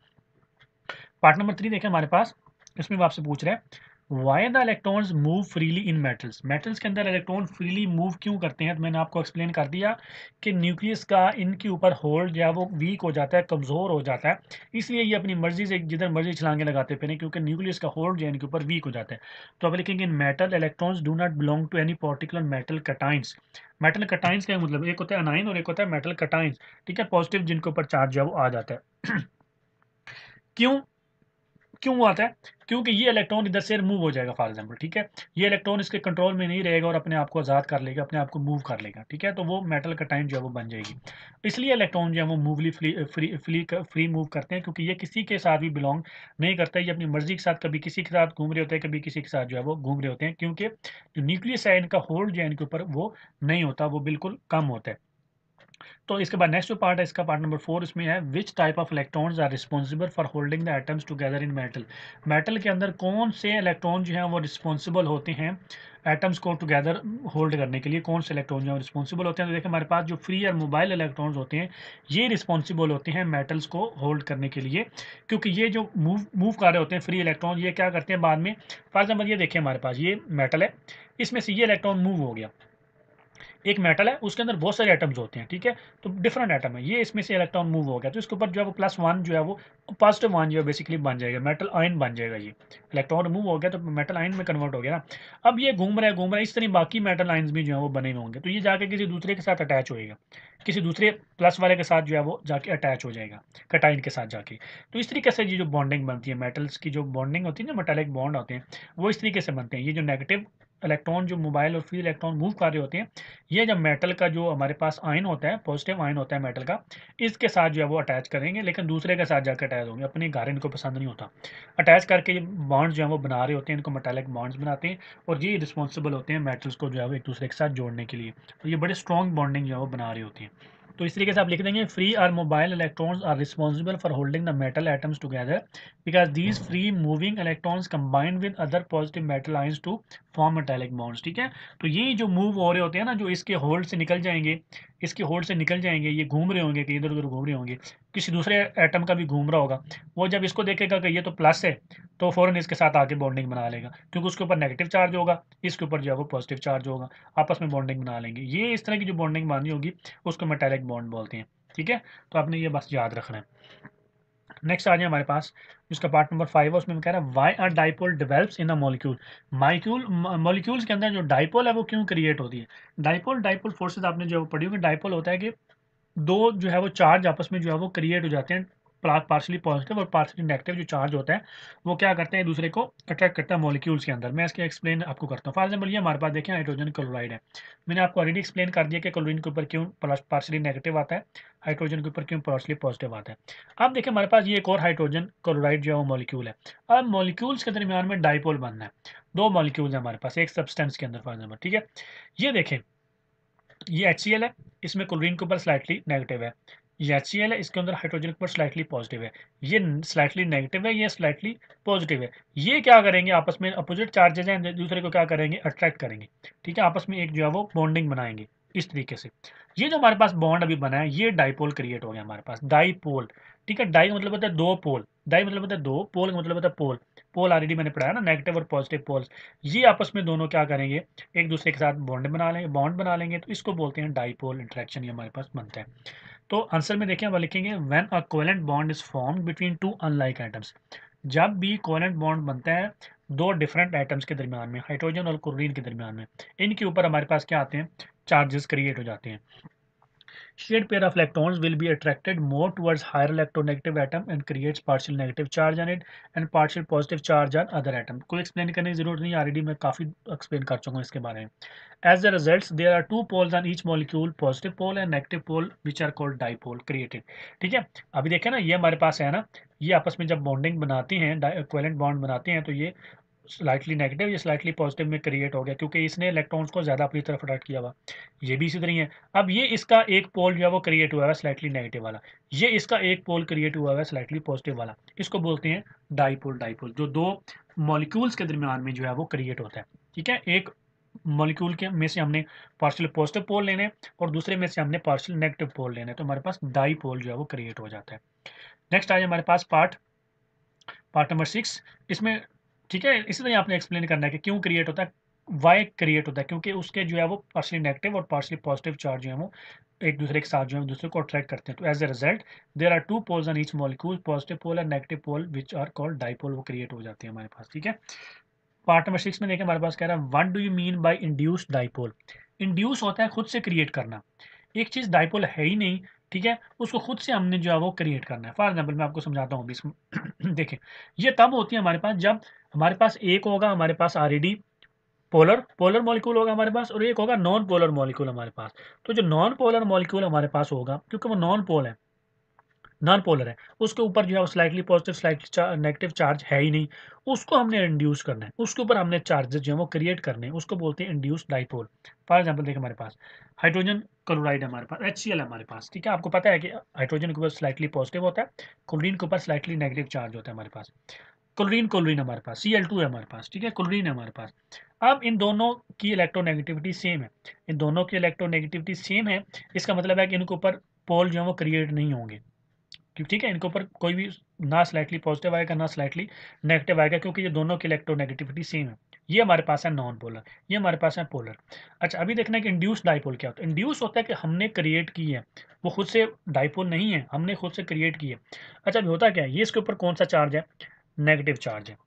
पार्ट नंबर 3 देखें हमारे पास, इसमें वो आपसे पूछ रहे हैं why the electrons move freely in metals. Metals के अंदर इलेक्ट्रॉन फ्रीली मूव क्यों करते हैं, तो मैंने आपको एक्सप्लेन कर दिया कि न्यूक्लियस का इनके ऊपर होल्ड या वो वीक हो जाता है, कमज़ोर हो जाता है, इसलिए ये अपनी मर्जी से जिधर मर्जी छलांगे लगाते फिरें, क्योंकि न्यूक्लियस का होल्ड जो है इनके ऊपर वीक हो जाता है। तो अब लिखेंगे in metal electrons do not belong to any particular metal cations. Metal cations का मतलब एक होता है अनाइन और एक होता है मेटल कटाइंस, ठीक है, पॉजिटिव जिनके ऊपर चार्ज है वो आ जाता है। क्यों, क्यों आता है, क्योंकि ये इलेक्ट्रॉन इधर से मूव हो जाएगा फॉर एग्जांपल, ठीक है, ये इलेक्ट्रॉन इसके कंट्रोल में नहीं रहेगा और अपने आप को आज़ाद कर लेगा, अपने आप को मूव कर लेगा, ठीक है, तो वो मेटल कटाइन जो है वो बन जाएगी। इसलिए इलेक्ट्रॉन जो है वो मूवली फ्री मूव करते हैं, क्योंकि ये किसी के साथ भी बिलोंग नहीं करता, ये अपनी मर्जी के साथ कभी किसी के साथ घूम रहे होते हैं, कभी किसी के साथ जो है वो घूम रहे होते हैं, क्योंकि जो न्यूक्लियस है इनका होल्ड जो है इनके ऊपर वो नहीं होता, वो बिल्कुल कम होता है। तो इसके बाद नेक्स्ट जो पार्ट है इसका पार्ट नंबर 4, इसमें है which type of electrons are responsible for holding the atoms together in metal. Metal के अंदर कौन से इलेक्ट्रॉन जो हैं वो रिस्पॉन्सिबल होते हैं एटम्स को टुगेदर होल्ड करने के लिए, कौन से इलेक्ट्रॉन जो है रिस्पॉन्सिबल होते हैं। तो देखिए हमारे पास जो फ्री और मोबाइल इलेक्ट्रॉन्स होते हैं ये रिस्पॉन्सिबल होते हैं मेटल्स को होल्ड करने के लिए, क्योंकि ये जो मूव कर रहे होते हैं फ्री इलेक्ट्रॉन, ये क्या करते हैं बाद में, फॉर एग्जाम्पल ये देखिए हमारे पास ये मेटल है, इसमें से ये इलेक्ट्रॉन मूव हो गया, एक मेटल है, उसके अंदर बहुत सारे एटम्स होते हैं, ठीक है, तो डिफरेंट एटम है, ये इसमें से इलेक्ट्रॉन मूव हो गया तो इसके ऊपर जो है वो +1 जो है वो पॉजिटिव वन जो है बेसिकली बन जाएगा, मेटल आयन बन जाएगा। ये इलेक्ट्रॉन मूव हो गया तो मेटल आयन में कन्वर्ट हो गया ना। अब ये घूम रहा है, इस तरह बाकी मेटल आयन्स भी जो है वो बने हुए होंगे, तो ये जाके किसी दूसरे के साथ अटैच होएगा, किसी दूसरे प्लस वाले के साथ जो है वो जाके अटैच हो जाएगा कटाइन के साथ जाके। तो इस तरीके से ये जो बॉन्डिंग बनती है, मेटल्स की जो बॉन्डिंग होती है ना, मेटालिक बॉन्ड होते हैं, वो इस तरीके से बनते हैं। ये जो नेगेटिव इलेक्ट्रॉन जो मोबाइल और फ्री इलेक्ट्रॉन मूव कर रहे होते हैं, ये जब मेटल का जो हमारे पास आयन होता है, पॉजिटिव आयन होता है मेटल का, इसके साथ जो है वो अटैच करेंगे, लेकिन दूसरे के साथ जाकर अटैच होंगे, अपने घर इनको पसंद नहीं होता। अटैच करके बॉन्ड्स जो है वो बना रहे होते हैं, इनको मेटालिक बॉन्ड्स बनाते हैं, और ये रिस्पॉन्सिबल होते हैं मेटल्स को जो है वो एक दूसरे के साथ जोड़ने के लिए। तो ये बड़े स्ट्रॉन्ग बॉन्डिंग जो है वो बना रही होती है। तो इस तरीके से आप लिख देंगे, फ्री और mobile electrons are responsible for holding the metal atoms together because these free moving electrons combined with other positive metal ions to form metallic bonds, ठीक है। तो ये जो मूव हो रहे होते हैं ना, जो इसके होल्ड से निकल जाएंगे, इसके होल्ड से निकल जाएंगे, ये घूम रहे होंगे कि इधर उधर घूम रहे होंगे, किसी दूसरे एटम का भी घूम रहा होगा, वो जब इसको देखेगा कि ये तो प्लस है, तो फ़ौरन इसके साथ आके बॉन्डिंग बना लेगा, क्योंकि उसके ऊपर नेगेटिव चार्ज होगा, इसके ऊपर जो है वो पॉजिटिव चार्ज होगा, आपस में बॉन्डिंग बना लेंगे। ये इस तरह की जो बॉन्डिंग बनी होगी उसको मेटालिक बॉन्ड बोलते हैं, ठीक है। तो आपने ये बस याद रखना है। नेक्स्ट आ जाए हमारे पास, जिसका पार्ट नंबर 5 है, उसमें कह रहा है why are dipole develops in a molecule. Molecules के अंदर जो डाइपोल है वो क्यों क्रिएट होती है। डाइपोल डाइपोल फोर्सेज आपने जो पढ़ी होगी, डाइपोल होता है कि दो जो है वो चार्ज आपस में जो है वो क्रिएट हो जाते हैं, पार्शली पॉजिटिव और पार्शली नेगेटिव जो चार्ज होता है वो क्या करते हैं, एक दूसरे को अट्रैक्ट करता है मॉलिक्यूल्स के अंदर। मैं इसके एक्सप्लेन आपको करता हूँ। फॉर एग्जाम्पल ये हमारे पास देखें हाइड्रोजन क्लोराइड है, मैंने आपको ऑलरेडी एक्सप्लेन कर दिया कि क्लोरीन के ऊपर क्यों पार्शली नेगेटिव आता है, हाइड्रोजन के ऊपर क्यों पार्शली पॉजिटिव आता है। अब देखिए हमारे पास ये एक और हाइड्रोजन क्लोराइड जो है वो मॉलिक्यूल है। अब मॉलिक्यूल्स के दरमियान में डाइपोल बनना है, दो मॉलिक्यूल्स है हमारे पास एक सब्सटेंस के अंदर, फॉर एग्जाम्पल, ठीक है। ये देखें, ये HCl है, इसमें क्लोरीन के ऊपर स्लाइटली नेगेटिव है, ये HCl है, इसके अंदर हाइड्रोजन के ऊपर स्लाइटली पॉजिटिव है, ये स्लाइटली नेगेटिव है, ये स्लाइटली पॉजिटिव है। ये क्या करेंगे, आपस में अपोजिट चार्जेज हैं, दूसरे को क्या करेंगे, अट्रैक्ट करेंगे, ठीक है, आपस में एक जो है वो बॉन्डिंग बनाएंगे इस तरीके से। ये जो हमारे पास बॉन्ड अभी बना है, ये डाइपोल क्रिएट हो गया हमारे पास, डाइपोल, ठीक है। डाई का मतलब होता है दो पोल, डाई मतलब होता है दो, पोल का मतलब होता है पोल, पोल ऑलरेडी मैंने पढ़ाया ना, नेगेटिव और पॉजिटिव पोल्स। ये आपस में दोनों क्या करेंगे, एक दूसरे के साथ बॉन्ड बना लेंगे, तो इसको बोलते हैं डाइपोल इंटरेक्शन, ये हमारे पास बनता है। तो आंसर में देखिए हम लिखेंगे, when a covalent bond is formed between two unlike atoms. जब भी कोवेलेंट बॉन्ड बनता है दो डिफरेंट एटम्स के दरमियान में, हाइड्रोजन और क्लोरीन के दरमियान में, इनके ऊपर हमारे पास क्या आते हैं, चार्जेस क्रिएट हो जाते हैं। Shared pair of electrons will be attracted more towards higher electronegative atom and creates partial negative charge on it and partial positive charge on other atom। कोई एक्सप्लेन करने की जरूरत नहीं, ऑलरेडी मैं काफ़ी एक्सप्लेन कर चुका हूँ इसके बारे में। As the results, there are two poles on each molecule, positive pole and negative pole, which are called dipole created। ठीक है, अभी देखें ना, ये हमारे पास है ना, ये आपस में जब बॉन्डिंग बनाते हैं, कोवेलेंट बॉन्ड बनाते हैं, तो ये स्लाइटली नेगेटिव या स्लाइटली पॉजिटिव में क्रिएट हो गया, क्योंकि इसने इलेक्ट्रॉन्स को ज़्यादा अपनी तरफ अट्रैक्ट किया हुआ, ये भी इसी तरह ही है। अब ये इसका एक पोल जो है वो क्रिएट हुआ है स्लाइटली नेगेटिव वाला, ये इसका एक पोल क्रिएट हुआ है स्लाइटली पॉजिटिव वाला, इसको बोलते हैं डाइपोल। डाइपोल जो दो मॉलिक्यूल्स के दरमियान में जो है वो क्रिएट होता है, ठीक है। एक मॉलिक्यूल के में से हमने पार्शियल पॉजिटिव पोल लेने और दूसरे में से हमने पार्शियल नेगेटिव पोल लेने, तो हमारे पास डाइपोल जो है वो क्रिएट हो जाता है। नेक्स्ट आए हमारे पास पार्ट नंबर 6, इसमें, ठीक है, इसी तरह आपने एक्सप्लेन करना है कि क्यों क्रिएट होता है, वाई क्रिएट होता है, क्योंकि उसके जो है वो पार्शली नेगेटिव और पार्शली पॉजिटिव चार्ज जो है वो एक दूसरे के साथ जो है दूसरे को अट्रैक्ट करते हैं। तो as a result there are two poles on each molecule, positive pole और negative pole which are called dipole, वो क्रिएट हो जाते हैं हमारे पास, ठीक है। पार्ट नंबर 6 में देखें हमारे पास कह रहा है, what do you mean bye induced dipole. Induce होता है खुद से क्रिएट करना, एक चीज़ डाइपोल है ही नहीं, ठीक है, उसको खुद से हमने जो है वो क्रिएट करना है। फॉर एग्जाम्पल मैं आपको समझाता हूँ अभी देखें, ये तब होती है हमारे पास जब हमारे पास एक होगा, हमारे पास ऑलरेडी पोलर पोलर मॉलिक्यूल होगा हमारे पास, और एक होगा नॉन पोलर मॉलिक्यूल हमारे पास। तो जो नॉन पोलर मॉलिक्यूल हमारे पास होगा, क्योंकि वो नॉन पोल है, नॉन पोलर है, उसके ऊपर जो है वो slightly positive slightly negative charge है ही नहीं, उसको हमने इंड्यूस करना है, उसके ऊपर हमने चार्जेस जो है वो क्रिएट करने हैं, उसको बोलते हैं इंड्यूस डाइपोल। फॉर एग्जांपल देखिए हमारे पास हाइड्रोजन क्लोराइड है, हमारे पास HCl है हमारे पास, ठीक है। आपको पता है कि हाइड्रोजन के ऊपर स्लाइटली पॉजिटिव होता है, क्लोरीन के ऊपर स्लाइटली नेगेटिव चार्ज होता है हमारे पास। क्लोरीन क्लोरीन हमारे पास Cl2 है हमारे पास, ठीक है, क्लोरीन है हमारे पास। अब इन दोनों की इलेक्ट्रोनेगेटिविटी सेम है, इन दोनों की इलेक्ट्रोनेगेटिविटी सेम है, इसका मतलब है कि इनके ऊपर पोल जो है वो क्रिएट नहीं होंगे, क्योंकि ठीक है, इनके ऊपर कोई भी ना स्लाइटली पॉजिटिव आएगा ना स्लाइटली नेगेटिव आएगा, क्योंकि ये दोनों की इलेक्ट्रोनेगेटिविटी सेम है। ये हमारे पास है नॉन पोलर, ये हमारे पास है पोलर। अच्छा, अभी देखना है कि इंड्यूस डाइपोल क्या होता है। इंड्यूस होता है कि हमने क्रिएट की है, वो खुद से डाइपोल नहीं है, हमने खुद से क्रिएट की है। अच्छा, अभी होता क्या है, ये इसके ऊपर कौन सा चार्ज है, नेगेटिव चार्ज है।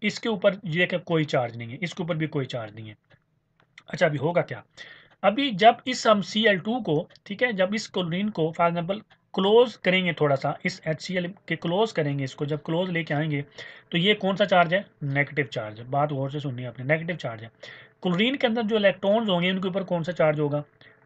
इसके ऊपर ये क्या कोई चार्ज नहीं है, इसके ऊपर भी कोई चार्ज नहीं है। अच्छा, अभी होगा क्या, अभी जब इस हम Cl2 को, ठीक है, जब इस क्लोरीन को फॉर एग्जाम्पल क्लोज करेंगे, थोड़ा सा इस HCl के क्लोज करेंगे, इसको जब क्लोज लेके आएंगे तो ये कौन सा चार्ज है, नेगेटिव चार्ज है। बात गौर से सुननी है आपने, नेगेटिव चार्ज है। क्लोरीन के अंदर जो इलेक्ट्रॉन्स होंगे उनके ऊपर कौन सा चार्ज होगा,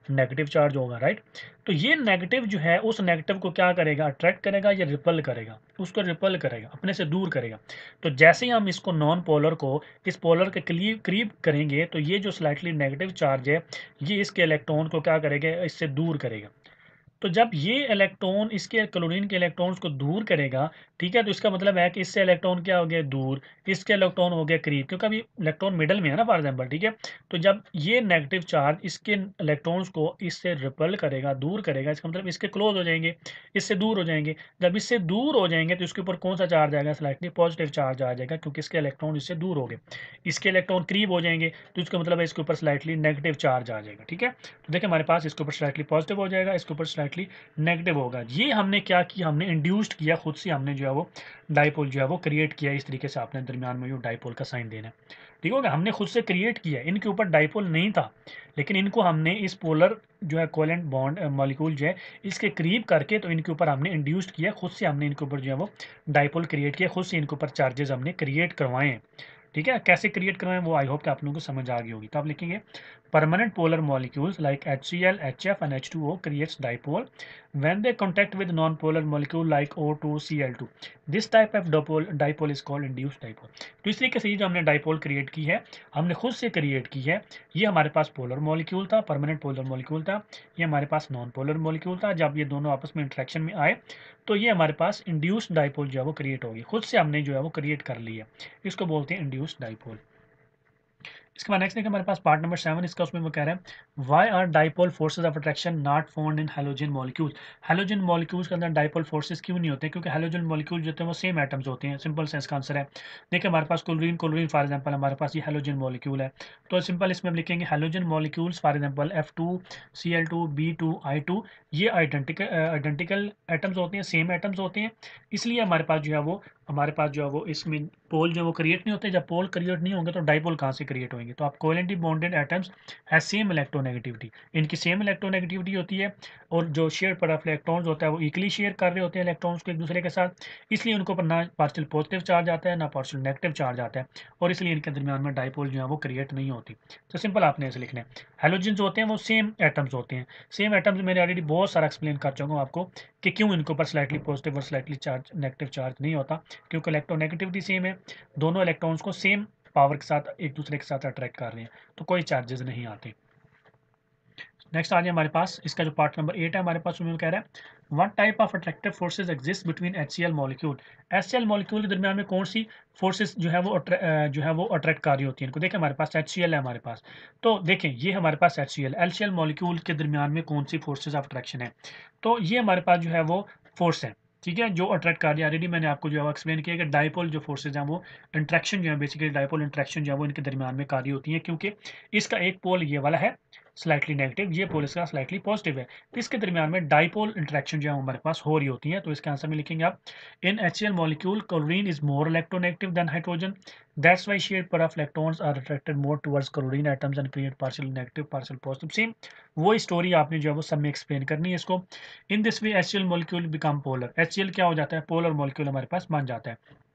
नेगेटिव चार्ज होगा, राइट। तो ये नेगेटिव जो है उस नेगेटिव को क्या करेगा, अट्रैक्ट करेगा या रिपल करेगा, उसको रिपल करेगा, अपने से दूर करेगा। तो जैसे ही हम इसको नॉन पोलर को इस पोलर के करीब करेंगे तो ये जो स्लाइटली नेगेटिव चार्ज है ये इसके इलेक्ट्रॉन को क्या करेगा, इससे दूर करेगा। तो जब ये इलेक्ट्रॉन इसके क्लोरीन के इलेक्ट्रॉन्स को दूर करेगा, ठीक है, तो इसका मतलब है कि इससे इलेक्ट्रॉन क्या हो गया, दूर, इसके इलेक्ट्रॉन हो गया करीब, क्योंकि अभी इलेक्ट्रॉन मिडल में है ना फॉर एग्जांपल, ठीक है। तो जब ये नेगेटिव चार्ज इसके इलेक्ट्रॉन्स को इससे रिपल करेगा, दूर करेगा, इसका मतलब इसके क्लोज हो जाएंगे, इससे दूर हो जाएंगे। जब इससे दूर हो जाएंगे तो इसके ऊपर कौन सा चार्ज आएगा, स्लाइटली पॉजिटिव चार्ज आ जाएगा, क्योंकि इसके इलेक्ट्रॉन इससे दूर हो गए। इसके इलेक्ट्रॉन करीब हो जाएंगे तो इसका मतलब है इसके ऊपर स्लाइटली नेगेटिव चार्ज आ जाएगा, ठीक है। तो देखिए हमारे पास इसके ऊपर स्लाइटली पॉजिटिव हो जाएगा, इसके ऊपर स्लाइटली नेगेटिव होगा। ये हमने क्या किया, हमने इंड्यूस्ड किया, खुद से हमने जो है वो डाइपोल जो है वो क्रिएट किया। इस तरीके से आपने दरमियान में जो डाइपोल का साइन देना है, ठीक होगा। हमने खुद से क्रिएट किया, इनके ऊपर डाइपोल नहीं था, लेकिन इनको हमने इस पोलर जो है कोवेलेंट बॉन्ड मॉलिक्यूल जो है इसके करीब करके तो इनके ऊपर हमने इंड्यूस्ड किया, खुद से हमने इनके ऊपर जो है वो डाइपोल क्रिएट किया, खुद से इनके ऊपर चार्जेस हमने क्रिएट करवाए हैं, ठीक है। कैसे क्रिएट करवाएं वो आई होप कि आप लोगों को समझ आ गई होगी। तो आप लिखेंगे permanent polar molecules like HCl, HF and H2O creates dipole when they contact with non-polar molecule like O2, Cl2. This type of dipole is called induced dipole. तो इस तरीके से ये जो हमने डाइपोल क्रिएट की है, हमने खुद से क्रिएट की है। ये हमारे पास पोलर मॉलिक्यूल था, परमानेंट पोलर मॉलिक्यूल था, ये हमारे पास नॉन पोलर मॉलिक्यूल था। जब ये दोनों आपस में इंट्रैक्शन में आए तो ये हमारे पास इंड्यूस्ड डाइपोल जो है वो क्रिएट होगी, खुद से हमने जो है वो क्रिएट कर ली है, इसको बोलते हैं इंड्यूस्ड डाइपोल। इसके बाद नेक्स्ट देखिए हमारे पास पार्ट नंबर 7, इसका उसमें वो कह रहे हैं why are dipole forces of attraction not found in halogen molecule. Halogen molecules के अंदर डाइपोल फोर्सेज क्यों नहीं होते, क्योंकि हैलोजन मॉलिक्यूल जो होते हैं वो सेम एटम्स होते हैं। सिंपल से इसका आंसर है, देखिए हमारे पास क्लोरीन क्लोरीन फॉर एग्जांपल हमारे पास ये हैलोजन मॉलिक्यूल है, तो सिंपल इसमें हम लिखेंगे halogen molecules for example F2 Cl2 B2 I2, ये आइडेंटिकल एटम्स होते हैं, सेम एटम्स होते हैं, इसलिए हमारे पास जो है वो इसमें पोल जो वो क्रिएट नहीं होते। जब पोल क्रिएट नहीं होंगे तो डाइपोल कहाँ से क्रिएट होंगे। तो आप covalently bonded atoms has same electronegativity, इनकी सेम इलेक्ट्रोनेगेटिविटी होती है, और जो शेयर पर इलेक्ट्रॉन्स होता है वो इक्वली शेयर कर रहे होते हैं इलेक्ट्रॉन्स को एक दूसरे के साथ, इसलिए उनको पर ना पार्शियल पॉजिटिव चार्ज आता है ना पार्शियल नेगेटिव चार्ज आता है, और इसलिए इनके दरमियान में डाइपोल जो है वो क्रिएट नहीं होती। तो सिंपल आपने ऐसे लिखना है, हेलोजन जो होते हैं वो सेम एटम्स होते हैं, सेम एटम्स मैंने ऑलरेडी बहुत सारा एक्सप्लेन कर चुका हूँ आपको कि क्यों इनके ऊपर स्लाइटली पॉजिटिव और स्लाइटली चार्ज नेगेटिव चार्ज नहीं होता, क्योंकि इलेक्ट्रोनेगेटिविटी सेम है, दोनों इलेक्ट्रॉन्स को सेम पावर के साथ एक दूसरे के साथ अट्रैक्ट कर रहे हैं, तो कोई चार्जेस नहीं आते। नेक्स्ट आ जाए हमारे पास इसका जो पार्ट नंबर 8 है हमारे पास, उसमें कह रहा है what type of attractive forces exist between HCl molecule. HCl molecule के दरमियान में कौन सी फोर्सेज जो है वो अट्रैक्ट कर रही होती है। इनको देखें हमारे पास HCl है हमारे पास, तो देखें ये हमारे पास HCl मॉलिक्यूल के दरमियान में कौन सी फोर्सेज ऑफ अट्रैक्शन है, तो ये हमारे पास जो है वो फोर्स है, ठीक है, जो अट्रैक्ट कर रही है। ऑलरेडी मैंने आपको जो है एक्सप्लेन किया कि डाइपोल जो फोर्सेज हैं वो इंट्रैक्शन जो है बेसिकली डाइपोल इंट्रैक्शन जो है वो इनके दरमियान में कार्य होती है, क्योंकि इसका एक पोल ये वाला है स्लाइटली नेगेटिव, ये पोल इसका स्लाइटली पॉजिटिव है, तो इसके दरमियान में डाइपोल इंटरेक्शन जो है हमारे पास हो रही होती है। तो इसके आंसर में लिखेंगे आप in HCl molecule chlorine is more electronegative than hydrogen, that's why shared pair of electrons are attracted more towards chlorine atoms and create partial negative partial positive. Same वो स्टोरी आपने जो है वो सब में एक्सप्लेन करनी है इसको। In this way HCl molecule become polar, HCl क्या हो जाता है, पोलर मॉलिक्यूल हमारे पास बन जाता है।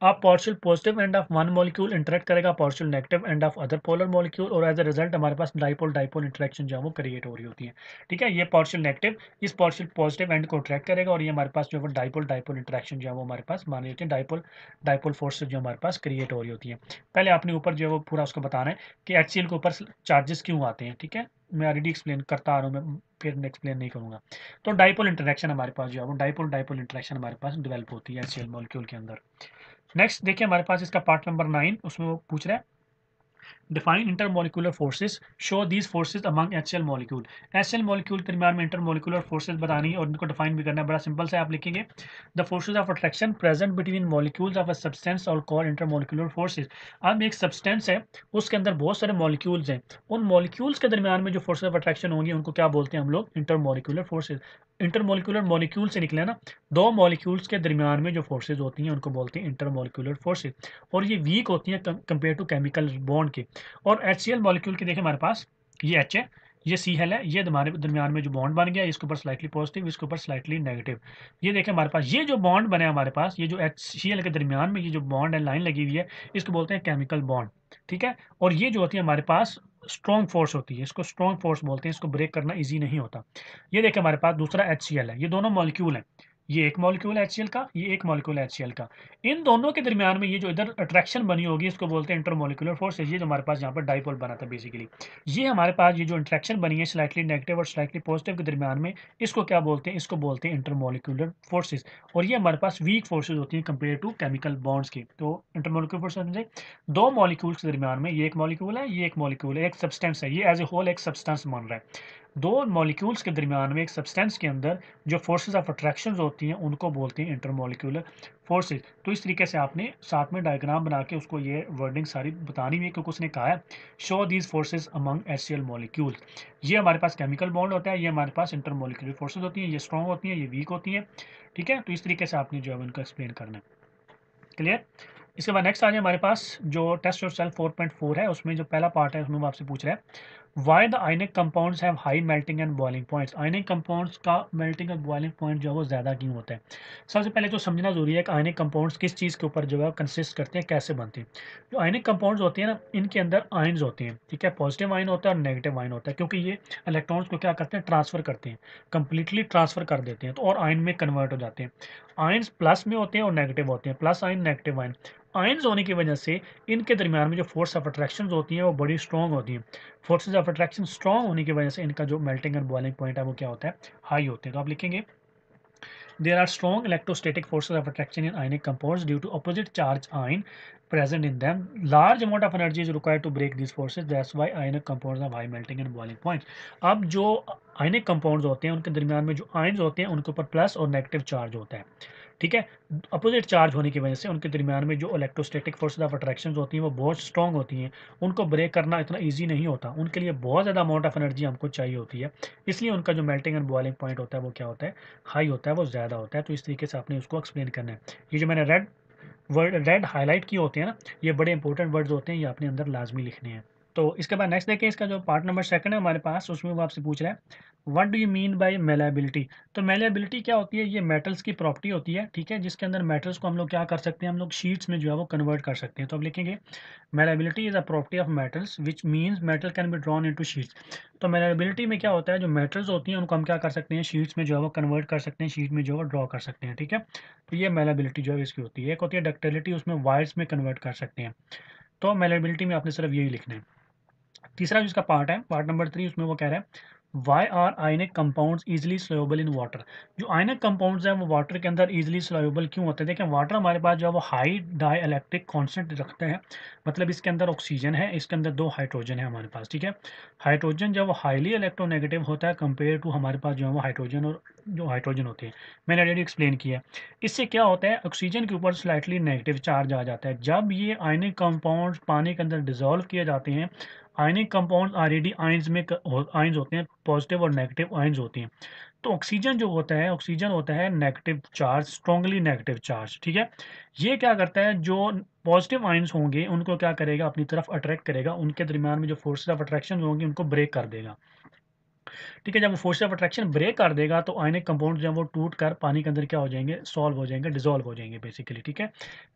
आप partial positive end of one molecule interact करेगा partial negative end of other polar molecule, और एज अ रिजल्ट हमारे पास डाइपोल डाइपोल इंटरेक्शन जो है वो क्रिएट हो रही होती है, ठीक है। ये पार्शियल नेगेटिव इस पार्शियल पॉजिटिव एंड को अट्रैक्ट करेगा, और ये हमारे पास जो है डाइपोल डाइपोल इंटरेक्शन जो है वो हमारे पास मान लेते हैं डाइपोल डाइपोल फोर्स जो हमारे पास क्रिएट हो रही होती है। पहले आपने ऊपर जो है वो पूरा उसको बताना है कि HCl के ऊपर चार्जेस क्यों आते हैं, ठीक है, मैं ऑलरेडी एक्सप्लेन करता आ रहा हूँ, मैं फिर एक्सप्लेन नहीं करूँगा। तो डाइपोल इंटरेक्शन हमारे पास जो है वो डाइपोल डाइपोल इंटरेक्शन हमारे पास डेवलप होती है HCl मॉलिक्यूल के अंदर। नेक्स्ट देखिए हमारे पास इसका पार्ट नंबर 9, उसमें वो पूछ रहा है define intermolecular forces, show these forces among HCl molecule. HCl molecule के दरमियान में इंटरमोलिकुलर फोर्सेस बतानी है और इनको डिफाइन भी करना है। बड़ा सिंपल से आप लिखेंगे, the forces of attraction present between molecules of a substance और कॉल्ड इंटरमोलिकुलर फोर्सेज। अब एक सब्सटेंस है, उसके अंदर बहुत सारे मॉलिक्यूल्स हैं, उन मॉलिक्यूल्स के दरमियान में जो फोर्सेज ऑफ अट्रैक्शन होंगी उनको क्या बोलते हैं हम लोग? Intermolecular forces. इंटरमोलिकुलर मॉलिक्यूल से निकले ना, दो मॉलिक्यूल्स के दरमियान में जो फोर्सेज होती हैं उनको बोलते हैं इंटरमोलिकुलर फोर्सेज, और ये वीक होती हैं कंपेयर टू केमिकल बॉन्ड के। और HCl मॉलिक्यूल के देखें हमारे पास, ये H है, ये Cl है, ये हमारे दरमियान में जो बॉन्ड बन गया, इसके ऊपर स्लाइटली पॉजिटिव, इसके ऊपर स्लाइटली नेगेटिव। ये देखें हमारे पास ये जो बॉन्ड बने हमारे पास, ये जो HCl के दरमियान में ये जो बॉन्ड है, लाइन लगी हुई है, इसको बोलते हैं केमिकल बॉन्ड। ठीक है, और ये जो होती है हमारे पास स्ट्रॉन्ग फोर्स होती है, इसको स्ट्रॉन्ग फोर्स बोलते हैं, इसको ब्रेक करना ईजी नहीं होता। ये देखें हमारे पास दूसरा HCl है, ये दोनों मॉलिक्यूल हैं, ये एक मॉलिक्यूल है HCl का, ये एक मॉलिक्यूल है HCl का। इन दोनों के दरमियान में ये जो इधर अट्रैक्शन बनी होगी इसको बोलते हैं इंटरमोलिकुलर फोर्स। ये जो हमारे पास यहाँ पर डाइपोल बना था बेसिकली, ये हमारे पास ये जो इंट्रैक्शन बनी है स्लाइटली नेगेटिव और स्लाइटली पॉजिटिव के दरमियान में, इसको क्या बोलते हैं? इसको बोलते हैं इंटरमोलिकुलर फोर्सेज। और ये हमारे पास वीक फोर्सेज होती हैं कंपेयर टू केमिकल बॉन्ड्स की। तो इंटरमोलिकुलर फोर्स समझे, दो मॉलिक्यूल्स के दरमियान में, ये एक मॉलिक्यूल है, ये एक मॉलिक्यूल है, एक सब्सटेंस है, ये एज ए होल एक सब्सटेंस मान रहा है। दो मॉलिक्यूल्स के दरमियान में एक सब्सटेंस के अंदर जो फोर्सेज ऑफ अट्रैक्शन होती हैं उनको बोलते हैं इंटरमोलिकुलर फोर्सेज। तो इस तरीके से आपने साथ में डायग्राम बना के उसको ये वर्डिंग सारी बतानी हुई है, क्योंकि उसने कहा है show these forces among HCl molecule. ये हमारे पास केमिकल बॉन्ड होता है, ये हमारे पास इंटरमोलिकुलर फोर्सेज होती हैं, ये स्ट्रॉन्ग होती हैं, ये वीक होती हैं। ठीक है, तो इस तरीके से आपने जो है उनको एक्सप्लेन करना है। क्लियर? इसके बाद नेक्स्ट आ जाए हमारे पास जो टेस्ट योरसेल्फ 4.4 है, उसमें जो पहला पार्ट है उसमें वो आपसे पूछ रहा है why the ionic compounds have high melting and boiling points. Ionic compounds का मेल्टिंग और बॉइलिंग पॉइंट जो है वो ज़्यादा क्यों होता है? सबसे पहले तो समझना जरूरी है कि आयनिक कंपाउंड्स किस चीज़ के ऊपर जो है कंसिस्ट करते हैं, कैसे बनते हैं। जो आयनिक कंपाउंड्स होते हैं ना, इनके अंदर आयन्स होते हैं, ठीक है, पॉजिटिव आयन होता है और नेगेटिव आयन होता है, क्योंकि ये इलेक्ट्रॉन्स को क्या करते हैं? ट्रांसफर करते हैं, कंप्लीटली ट्रांसफर कर देते हैं, तो और आयन में कन्वर्ट हो जाते हैं। आयन्स प्लस में होते हैं और नेगेटिव होते हैं, plus ion negative ion. Ions होने की वजह से इनके दरमियान में जो फोर्स ऑफ अट्रैक्शन होती हैं वो बड़ी स्ट्रॉन्ग होती हैं। फोर्सेज ऑफ अट्रैक्शन स्ट्रॉन्ग होने की वजह से इनका जो मेल्टिंग एंड बॉइलिंग पॉइंट है वो क्या होता है? हाई होते हैं। तो आप लिखेंगे there are strong electrostatic forces of attraction in ionic compounds due to opposite charge ion present in them. Large amount of energy is required to break these forces. That's why ionic compounds have high melting and boiling points. अब जो ionic compounds होते हैं उनके दरमियान में जो ions होते हैं उनके ऊपर प्लस और नेगेटिव चार्ज होता है। ठीक है, अपोजिट चार्ज होने की वजह से उनके दरमियान में जो इलेक्ट्रोस्टैटिक फोर्सेज ऑफ अट्रैक्शन होती हैं वो बहुत स्ट्रॉन्ग होती हैं, उनको ब्रेक करना इतना ईजी नहीं होता, उनके लिए बहुत ज़्यादा अमाउंट ऑफ एनर्जी हमको चाहिए होती है, इसलिए उनका जो मेल्टिंग एंड बॉइलिंग पॉइंट होता है वो क्या होता है? हाई होता है, वो ज़्यादा होता है। तो इस तरीके से आपने उसको एक्सप्लेन करना है। ये जो मैंने रेड हाईलाइट किए होते हैं ना, ये बड़े इंपॉर्टेंट वर्ड्स होते हैं, ये अपने अंदर लाजमी लिखने हैं। तो इसके बाद नेक्स्ट देखें, इसका जो पार्ट नंबर सेकंड है हमारे पास, उसमें वो आपसे पूछ रहा है what do you mean bye malleability. तो मेलेबिलिटी क्या होती है? ये मेटल्स की प्रॉपर्टी होती है, ठीक है, जिसके अंदर मेटल्स को हम लोग क्या कर सकते हैं? हम लोग शीट्स में जो है वो कन्वर्ट कर सकते हैं। तो अब लिखेंगे malleability is a property of metals which means metal can be drawn into sheets. तो मेलेबिलिटी में क्या होता है? जो मेटल्स होती हैं उनको हम क्या कर सकते हैं? शीट्स में जो है वो कन्वर्ट कर सकते हैं, शीट में जो है वो ड्रॉ कर सकते हैं। ठीक है, तो ये मेलेबिलिटी जो है इसकी होती है। एक होती है डक्टिलिटी, उसमें वायर्स में कन्वर्ट कर सकते हैं। तो मेलेबिलिटी में आपने सिर्फ यही लिखना है। तीसरा जो इसका पार्ट है, पार्ट नंबर 3, उसमें वो कह रहा है why are ionic compounds easily soluble in water. जो आयनिक कंपाउंड्स हैं वो वाटर के अंदर इजिली सोल्यूबल क्यों होते हैं? देखिए, वाटर हमारे पास जो है वो हाई डाई इलेक्ट्रिक कॉन्स्टेंट रखते हैं, मतलब इसके अंदर ऑक्सीजन है, इसके अंदर 2 हाइड्रोजन है हमारे पास। ठीक है, हाइड्रोजन जो वो हाईली इलेक्ट्रोनेगेटिव होता है कंपेयर टू हमारे पास जो है वो हाइड्रोजन, और जो हाइड्रोजन होते हैं मैंने ऑलरेडी एक्सप्लेन किया है। इससे क्या होता है? ऑक्सीजन के ऊपर स्लाइटली नेगेटिव चार्ज आ जाता है। जब ये आयनिक कंपाउंड्स पानी के अंदर डिजोल्व किए जाते हैं, आयनिक कंपाउंड ऑलरेडी आयंस में आयंस होते हैं, पॉजिटिव और नेगेटिव आयंस होती हैं। तो ऑक्सीजन जो होता है, ऑक्सीजन होता है negative charge, strongly negative charge. ठीक है, ये क्या करता है? जो पॉजिटिव आयंस होंगे उनको क्या करेगा? अपनी तरफ अट्रैक्ट करेगा, उनके दरमियान में जो फोर्सेस ऑफ अट्रैक्शन होंगे उनको ब्रेक कर देगा। ठीक है, जब वो फोर्स ऑफ अट्रैक्शन ब्रेक कर देगा तो आयनिक कंपाउंड जो है वो टूट कर पानी के अंदर क्या हो जाएंगे? सॉल्व हो जाएंगे, डिजोल्व हो जाएंगे बेसिकली। ठीक है,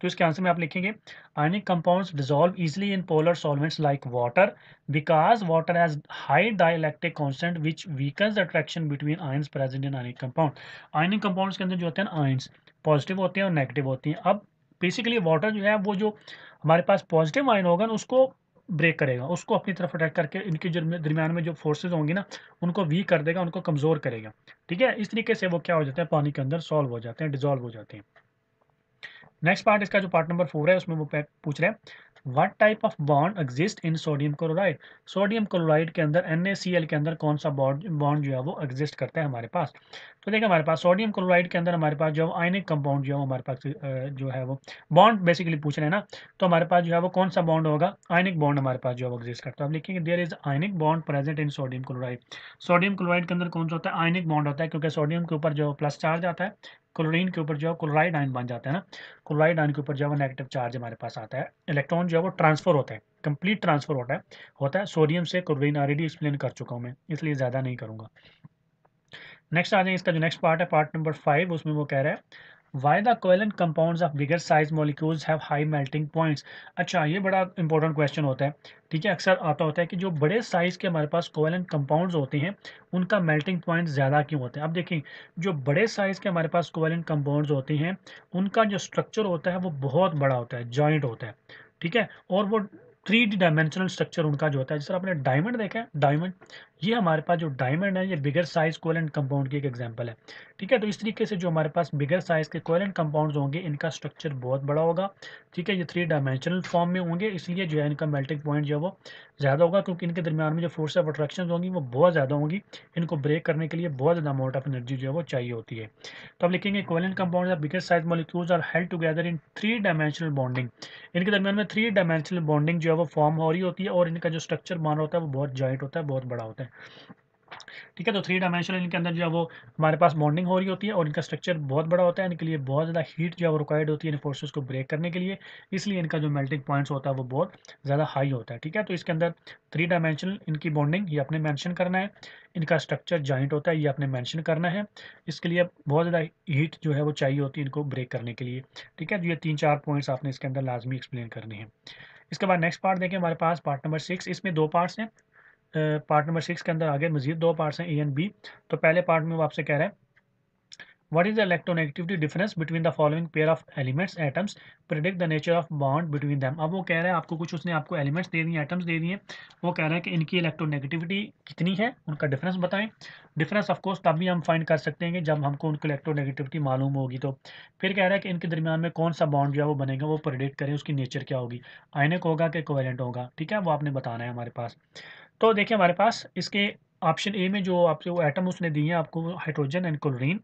तो इसके आंसर में आप लिखेंगे ionic compounds dissolve easily in polar solvents like water because water has high dielectric constant which weakens the attraction between ions present in ionic compound. Ionic compounds के अंदर जो होते हैं आयंस, पॉजिटिव होते हैं और नेगेटिव होती हैं। अब बेसिकली वाटर जो है वो जो हमारे पास पॉजिटिव आयन होगा ना उसको ब्रेक करेगा, उसको अपनी तरफ अटैक करके इनके जो दरमियान में जो फोर्सेज होंगी ना उनको वीक कर देगा, उनको कमज़ोर करेगा। ठीक है, इस तरीके से वो क्या हो जाता है? पानी के अंदर सॉल्व हो जाते हैं, डिजोल्व हो जाते हैं। नेक्स्ट पार्ट, इसका जो पार्ट नंबर 4 है उसमें वो पूछ रहे हैं what type of bond exist in sodium chloride, sodium chloride के अंदर NaCl के अंदर कौन सा बॉन्ड जो है वो एग्जिस्ट करता है हमारे पास। तो देखिए हमारे पास सोडियम क्लोराइड के अंदर हमारे पास जो आयनिक कंपाउंड जो है वो हमारे पास जो है वो बॉन्ड बेसिकली पूछ रहे हैं ना, तो हमारे पास जो है वो कौन सा बॉन्ड होगा, आयनिक बॉन्ड हमारे पास जो है वो एग्जिस्ट करता है। अब लिखेंगे there is ionic bond present in sodium chloride. Sodium chloride के अंदर कौन सा होता है, आयनिक बॉन्ड होता है, क्योंकि सोडियम के ऊपर जो प्लस चार्ज आता है, क्लोरीन के ऊपर जो है क्लोराइड आयन बन जाता है ना, क्लोराइड आयन के ऊपर जो है वो नेगेटिव चार्ज हमारे पास आता है, इलेक्ट्रॉन जो है वो ट्रांसफर होता है, कंप्लीट ट्रांसफर होता है सोडियम से क्लोरीन, ऑलरेडी एक्सप्लेन कर चुका हूँ मैं, इसलिए ज़्यादा नहीं करूँगा। नेक्स्ट आ जाए, इसका जो नेक्स्ट पार्ट है पार्ट नंबर 5, उसमें वो कह रहा है why the covalent compounds of bigger size molecules have high melting points. अच्छा, ये बड़ा इंपॉर्टेंट क्वेश्चन होता है, ठीक है, अक्सर आता होता है कि जो बड़े साइज के हमारे पास कोवेलेंट कंपाउंड्स होते हैं उनका मेल्टिंग पॉइंट ज़्यादा क्यों होते हैं। अब देखें, जो बड़े साइज के हमारे पास कोवेलेंट कंपाउंड्स होते हैं उनका जो स्ट्रक्चर होता है वो बहुत बड़ा होता है, जॉइंट होता है, ठीक है, और वो 3D डायमेंशनल स्ट्रक्चर उनका जो होता है, जैसे आपने डायमंड देखा है, डायमंड, ये हमारे पास जो डायमंड है ये बिगर साइज कोवेलेंट कंपाउंड की एक एग्जांपल है, ठीक है। तो इस तरीके से जो हमारे पास बिगर साइज के कोवेलेंट कंपाउंड्स होंगे इनका स्ट्रक्चर बहुत बड़ा होगा, ठीक है, ये 3 डायमेंशनल फॉर्म में होंगे, इसलिए जो है इनका मेल्टिंग पॉइंट जो है वो ज़्यादा होगा, क्योंकि इनके दरमियान में जो फोर्स ऑफ अट्रैक्शन होंगी वो बहुत ज़्यादा होंगी, इनको ब्रेक करने के लिए बहुत ज़्यादा अमाउंट ऑफ एनर्जी जो है वो चाहिए होती है। तो अब लिखेंगे covalent compounds of bigger size molecules are held together in 3 dimensional bonding. इनके दरमियान में 3 डायमेंशनल बॉन्डिंग जो है वो फॉर्म हो रही होती है, और इनका जो स्ट्रक्चर मान होता है वो बहुत जॉइंट होता है, बहुत बड़ा होता है, ठीक है। तो 3 डायमेंशनल इनके अंदर जो है वो हमारे पास बॉन्डिंग हो रही होती है, और इनका स्ट्रक्चर बहुत बड़ा होता है, इनके लिए बहुत ज़्यादा हीट जो है वो रिक्वायर्ड होती है इन फोर्सेस को ब्रेक करने के लिए, इसलिए इनका जो मेल्टिंग पॉइंट्स होता है वो बहुत ज़्यादा हाई होता है, ठीक है। तो इसके अंदर 3 डायमेंशनल इनकी बॉन्डिंग ये आपने मैंशन करना है, इनका स्ट्रक्चर जॉइंट होता है ये आपने मैंशन करना है, इसके लिए बहुत ज़्यादा हीट जो है वो चाहिए होती है इनको ब्रेक करने के लिए, ठीक है। तो ये 3-4 पॉइंट्स आपने इसके अंदर लाजमी एक्सप्लेन करने हैं। इसके बाद नेक्स्ट पार्ट देखें हमारे पास पार्ट नंबर 6, इसमें 2 पार्ट्स हैं। पार्ट नंबर 6 के अंदर आगे मजीद 2 पार्ट्स हैं, ए एंड बी। तो पहले पार्ट में वो आपसे कह रहा है what is the electronegativity difference between the following pair of elements atoms, predict the nature of bond between them. अब वो कह रहा है आपको कुछ, उसने आपको एलिमेंट्स दे दिए, एटम्स दे दिए, वो कह रहा है कि इनकी इलेक्ट्रोनेगेटिविटी कितनी है, उनका डिफरेंस बताएं। डिफरेंस ऑफ कोर्स तब भी हम फाइंड कर सकते हैं कि जब हमको उनकी इलेक्ट्रोनेगेटिविटी मालूम होगी। तो फिर कह रहा है कि इनके दरमियान में कौन सा बॉन्ड जो है वो बनेगा, वो प्रेडिक्ट करें उसकी नेचर क्या होगी, आयनिक होगा कि कोवेलेंट होगा, ठीक है, वो आपने बताना है हमारे पास। तो देखिए हमारे पास इसके ऑप्शन ए में जो आपसे वो एटम उसने दिए हैं आपको, हाइड्रोजन एंड क्लोरीन,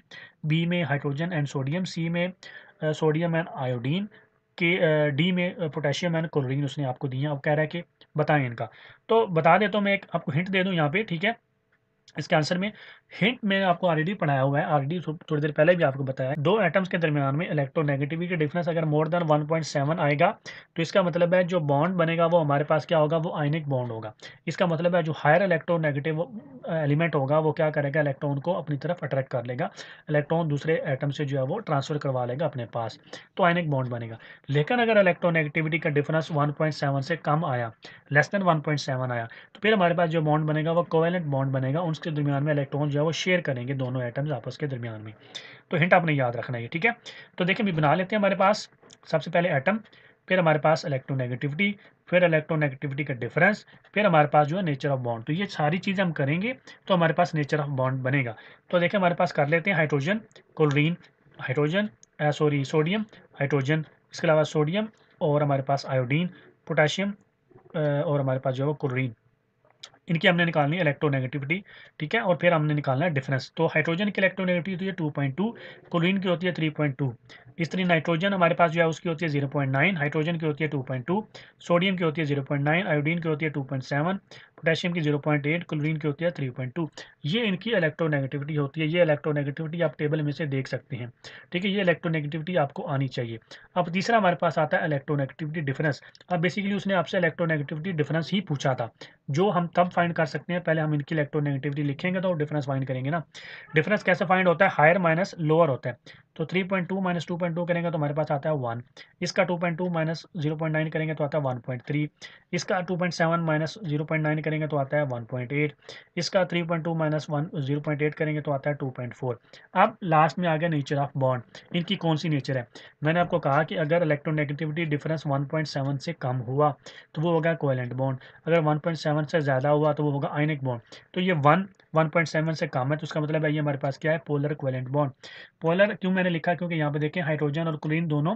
बी में हाइड्रोजन एंड सोडियम, सी में सोडियम एंड आयोडीन, के डी में पोटेशियम एंड क्लोरीन उसने आपको दिए हैं। अब कह रहा है कि बताएं इनका, तो बता देता हूँ मैं, एक आपको हिंट दे दूँ यहाँ पे, ठीक है। इसके आंसर में हिंट मैंने आपको ऑलरेडी पढ़ाया हुआ है, ऑलरेडी थोड़ी देर पहले भी आपको बताया है। दो एटम्स के दरमियान में इलेक्ट्रोनेगेटिविटी डिफरेंस अगर मोर देन 1.7 आएगा तो इसका मतलब है जो बॉन्ड बनेगा वो हमारे पास क्या होगा, वो आयनिक बॉन्ड होगा। इसका मतलब है जो हायर इलेक्ट्रोनेगेटिव एलिमेंट होगा वो क्या करेगा, इलेक्ट्रॉन को अपनी तरफ अट्रैक्ट कर लेगा, इलेक्ट्रॉन दूसरे एटम से जो है वो ट्रांसफर करवा लेगा अपने पास, तो आयनिक बॉन्ड बनेगा। लेकिन अगर इलेक्ट्रोनेगेटिविटी का डिफरेंस 1.7 से कम आया, लेस देन 1.7 आया, तो फिर हमारे पास जो बॉन्ड बनेगा वो कोवेलेंट बॉन्ड बनेगा, उसके दरमियान में इलेक्ट्रॉन जो है वो शेयर करेंगे दोनों एटम्स आपस के दरमियान में। तो हिंट आपने याद रखना है, ठीक है। तो देखिए भी बना लेते हैं, हमारे पास सबसे पहले एटम, फिर हमारे पास इलेक्ट्रोनेगेटिविटी, फिर इलेक्ट्रोनेगेटिविटी का डिफरेंस, फिर हमारे पास जो है नेचर ऑफ बॉन्ड। तो ये सारी चीज़ें हम करेंगे तो हमारे पास नेचर ऑफ बॉन्ड बनेगा। तो देखिए हमारे पास कर लेते हैं hydrogen, chlorine, hydrogen, sorry sodium, hydrogen, इसके अलावा सोडियम, और हमारे पास आयोडीन, पोटेशियम, और हमारे पास जो है क्लोरीन, इनकी हमने निकालनी है इलेक्ट्रोनेगेटिविटी, ठीक है, और फिर हमने निकालना है डिफरेंस। तो हाइड्रोजन की इलेक्ट्रोनेगेटिविटी होती है 2.2, क्लोरीन की होती है 3.2, इस तरह नाइट्रोजन हमारे पास जो है उसकी होती है 0.9, हाइड्रोजन की होती है 2.2, सोडियम की होती है 0.9, आयोडीन की होती है 2.7, पोटेशियम की 0.8, क्लोरीन की होती है 3.2। ये इनकी इलेक्ट्रोनेगेटिविटी होती है। ये इलेक्ट्रोनेगेटिविटी आप टेबल में से देख सकते हैं, ठीक है, ये इलेक्ट्रोनेगेटिविटी आपको आनी चाहिए। अब तीसरा हमारे पास आता है इलेक्ट्रोनेगेटिविटी डिफरेंस। अब बेसिकली उसने आपसे इलेक्ट्रोनेगेटिविटी डिफरेंस ही पूछा था, जो हम तब फाइंड कर सकते हैं, पहले हम इनकी इलेक्ट्रोनेगेटिविटी लिखेंगे तो डिफरेंस फाइंड करेंगे ना। डिफरेंस कैसे फाइंड होता है, हायर माइनस लोअर होता है। तो 3.2 माइनस 2.2 करेंगे तो हमारे पास आता है 1, इसका 2.2 माइनस 0.9 करेंगे तो आता है 1.3, इसका 2.7 माइनस 0.9 करेंगे तो आता है 1.8, इसका 3.2 माइनस 0.8 करेंगे तो आता है 2.4। अब लास्ट में आ गया नेचर ऑफ बॉन्ड, इनकी कौन सी नेचर है। मैंने आपको कहा कि अगर इलेक्ट्रोनेगेटिविटी डिफरेंस 1.7 से कम हुआ तो वो होगा कोवेलेंट बॉन्ड, अगर 1.7 से ज़्यादा हुआ तो वो होगा आयनिक बॉन्ड। तो ये 1.7 से कम है तो उसका मतलब है ये हमारे पास क्या है, पोलर कोवेलेंट बॉन्ड। पोलर क्यों मैंने लिखा, क्योंकि यहाँ पे देखें हाइड्रोजन और क्लोरीन दोनों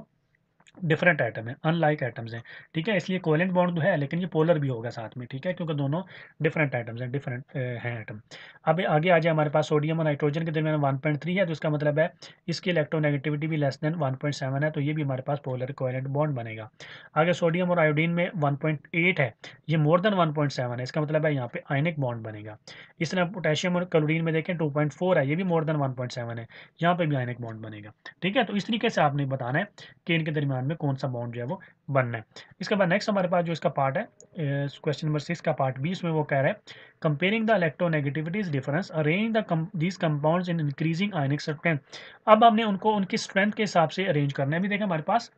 डिफरेंट एटम है, अनलाइक एटम्स हैं, ठीक है। इसलिए कोवेलेंट बॉन्ड तो है लेकिन ये पोलर भी होगा साथ में, ठीक है, क्योंकि दोनों डिफरेंट एटम्स हैं, डिफरेंट हैं एटम। अब आगे आ जाए, हमारे पास सोडियम और नाइट्रोजन के दरमियान 1.3 है, तो इसका मतलब है इसकी इलेक्ट्रोनेगेटिविटी भी लेस देन 1.7 है, तो ये भी हमारे पास पोलर कोवेलेंट बॉन्ड बनेगा। आगे सोडियम और आयोडीन में 1.8 है, ये मोर देन 1.7 है, इसका मतलब है यहाँ पे आयनिक बॉन्ड बनेगा। इस तरह पोटेशियम और क्लोरीन में देखें 2.4 है, ये भी मोर देन 1.7 है, यहाँ पे भी आयनिक बॉन्ड बनेगा, ठीक है। तो इस तरीके से आपने बताना है कि इनके दरमियान में कौन सा बॉन्ड जो है वो बनना है। इसके बाद नेक्स्ट हमारे पास जो इसका पार्ट है, क्वेश्चन नंबर 6 का पार्ट बी, इसमें वो कह रहा है comparing the electronegativities difference arrange the these compounds in increasing ionic strength. अब हमने उनको उनकी स्ट्रेंथ के हिसाब से अरेंज करना है। अभी देखें हमारे पास,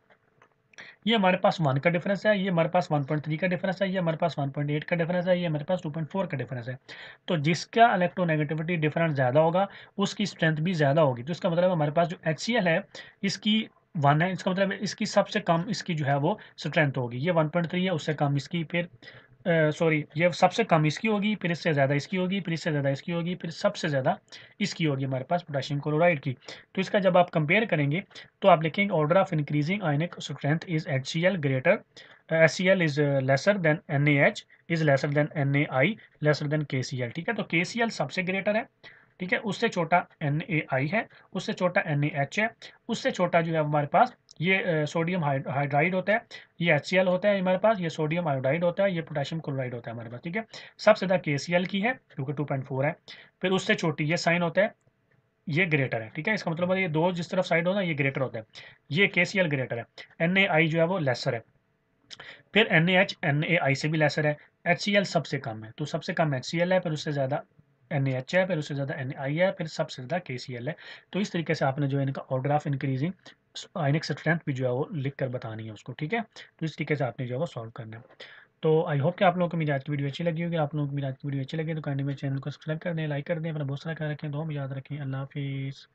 ये हमारे पास 1 का डिफरेंस है, ये हमारे पास 1.3 का डिफरेंस है, ये हमारे पास 1.8 का डिफरेंस है, ये हमारे पास 2.4 का डिफरेंस है। तो जिसका इलेक्ट्रोनेगेटिविटी डिफरेंस ज़्यादा होगा उसकी स्ट्रेंथ भी ज़्यादा होगी। तो इसका मतलब हमारे पास जो HCl है इसकी 1 है, इसका मतलब इसकी सबसे कम इसकी जो है वो स्ट्रेंथ होगी, ये 1.3 है, उससे कम इसकी, फिर सॉरी ये सबसे कम इसकी होगी, फिर इससे ज़्यादा इसकी होगी, फिर इससे ज़्यादा इसकी होगी, फिर सबसे ज़्यादा इसकी होगी हमारे पास पोटेशियम क्लोराइड की। तो इसका जब आप कंपेयर करेंगे तो आप लिखेंगे order of increasing ionic strength is HCl greater, HCl is lesser than NaH is lesser than NaI lesser than KCl, ठीक है। तो KCl सबसे ग्रेटर है, ठीक है, उससे छोटा NaI है, उससे छोटा NaH है, उससे छोटा जो है हमारे पास ये सोडियम हाइड्राइड होता है, ये HCl होता है हमारे पास, ये सोडियम आयोडाइड होता है, ये पोटेशियम क्लोराइड होता है हमारे पास, ठीक है। सबसे ज़्यादा KCl की है क्योंकि 2.4 है, फिर उससे छोटी ये साइन होता है, ये ग्रेटर है, ठीक है। इसका मतलब है ये दो जिस तरफ साइड होता है ये ग्रेटर होता है, ये KCl ग्रेटर है, NaI जो है वो लेसर है, फिर NaH NaI से भी लेसर है, HCl सबसे कम है, तो सबसे कम HCl है, फिर उससे ज़्यादा NaH है, फिर उससे ज़्यादा NaI है, फिर सबसे ज़्यादा KCl है। तो इस तरीके से आपने जो है इनका order of increasing ionic strength भी जो है वो लिख कर बतानी है उसको, ठीक है। तो इस तरीके से आपने जो है वो सॉल्व करना है। तो आई होप कि आप लोगों को मेरी आज की वीडियो अच्छी लगी होगी। आप लोगों को मेरी आज की वीडियो अच्छी लगी तो काइंडली मेरे चैनल को सब्सक्राइब कर दें, लाइक कर दें, अपना बहुत सारा ख्याल रखें, दुआ में याद रखें। अल्लाह हाफिज़।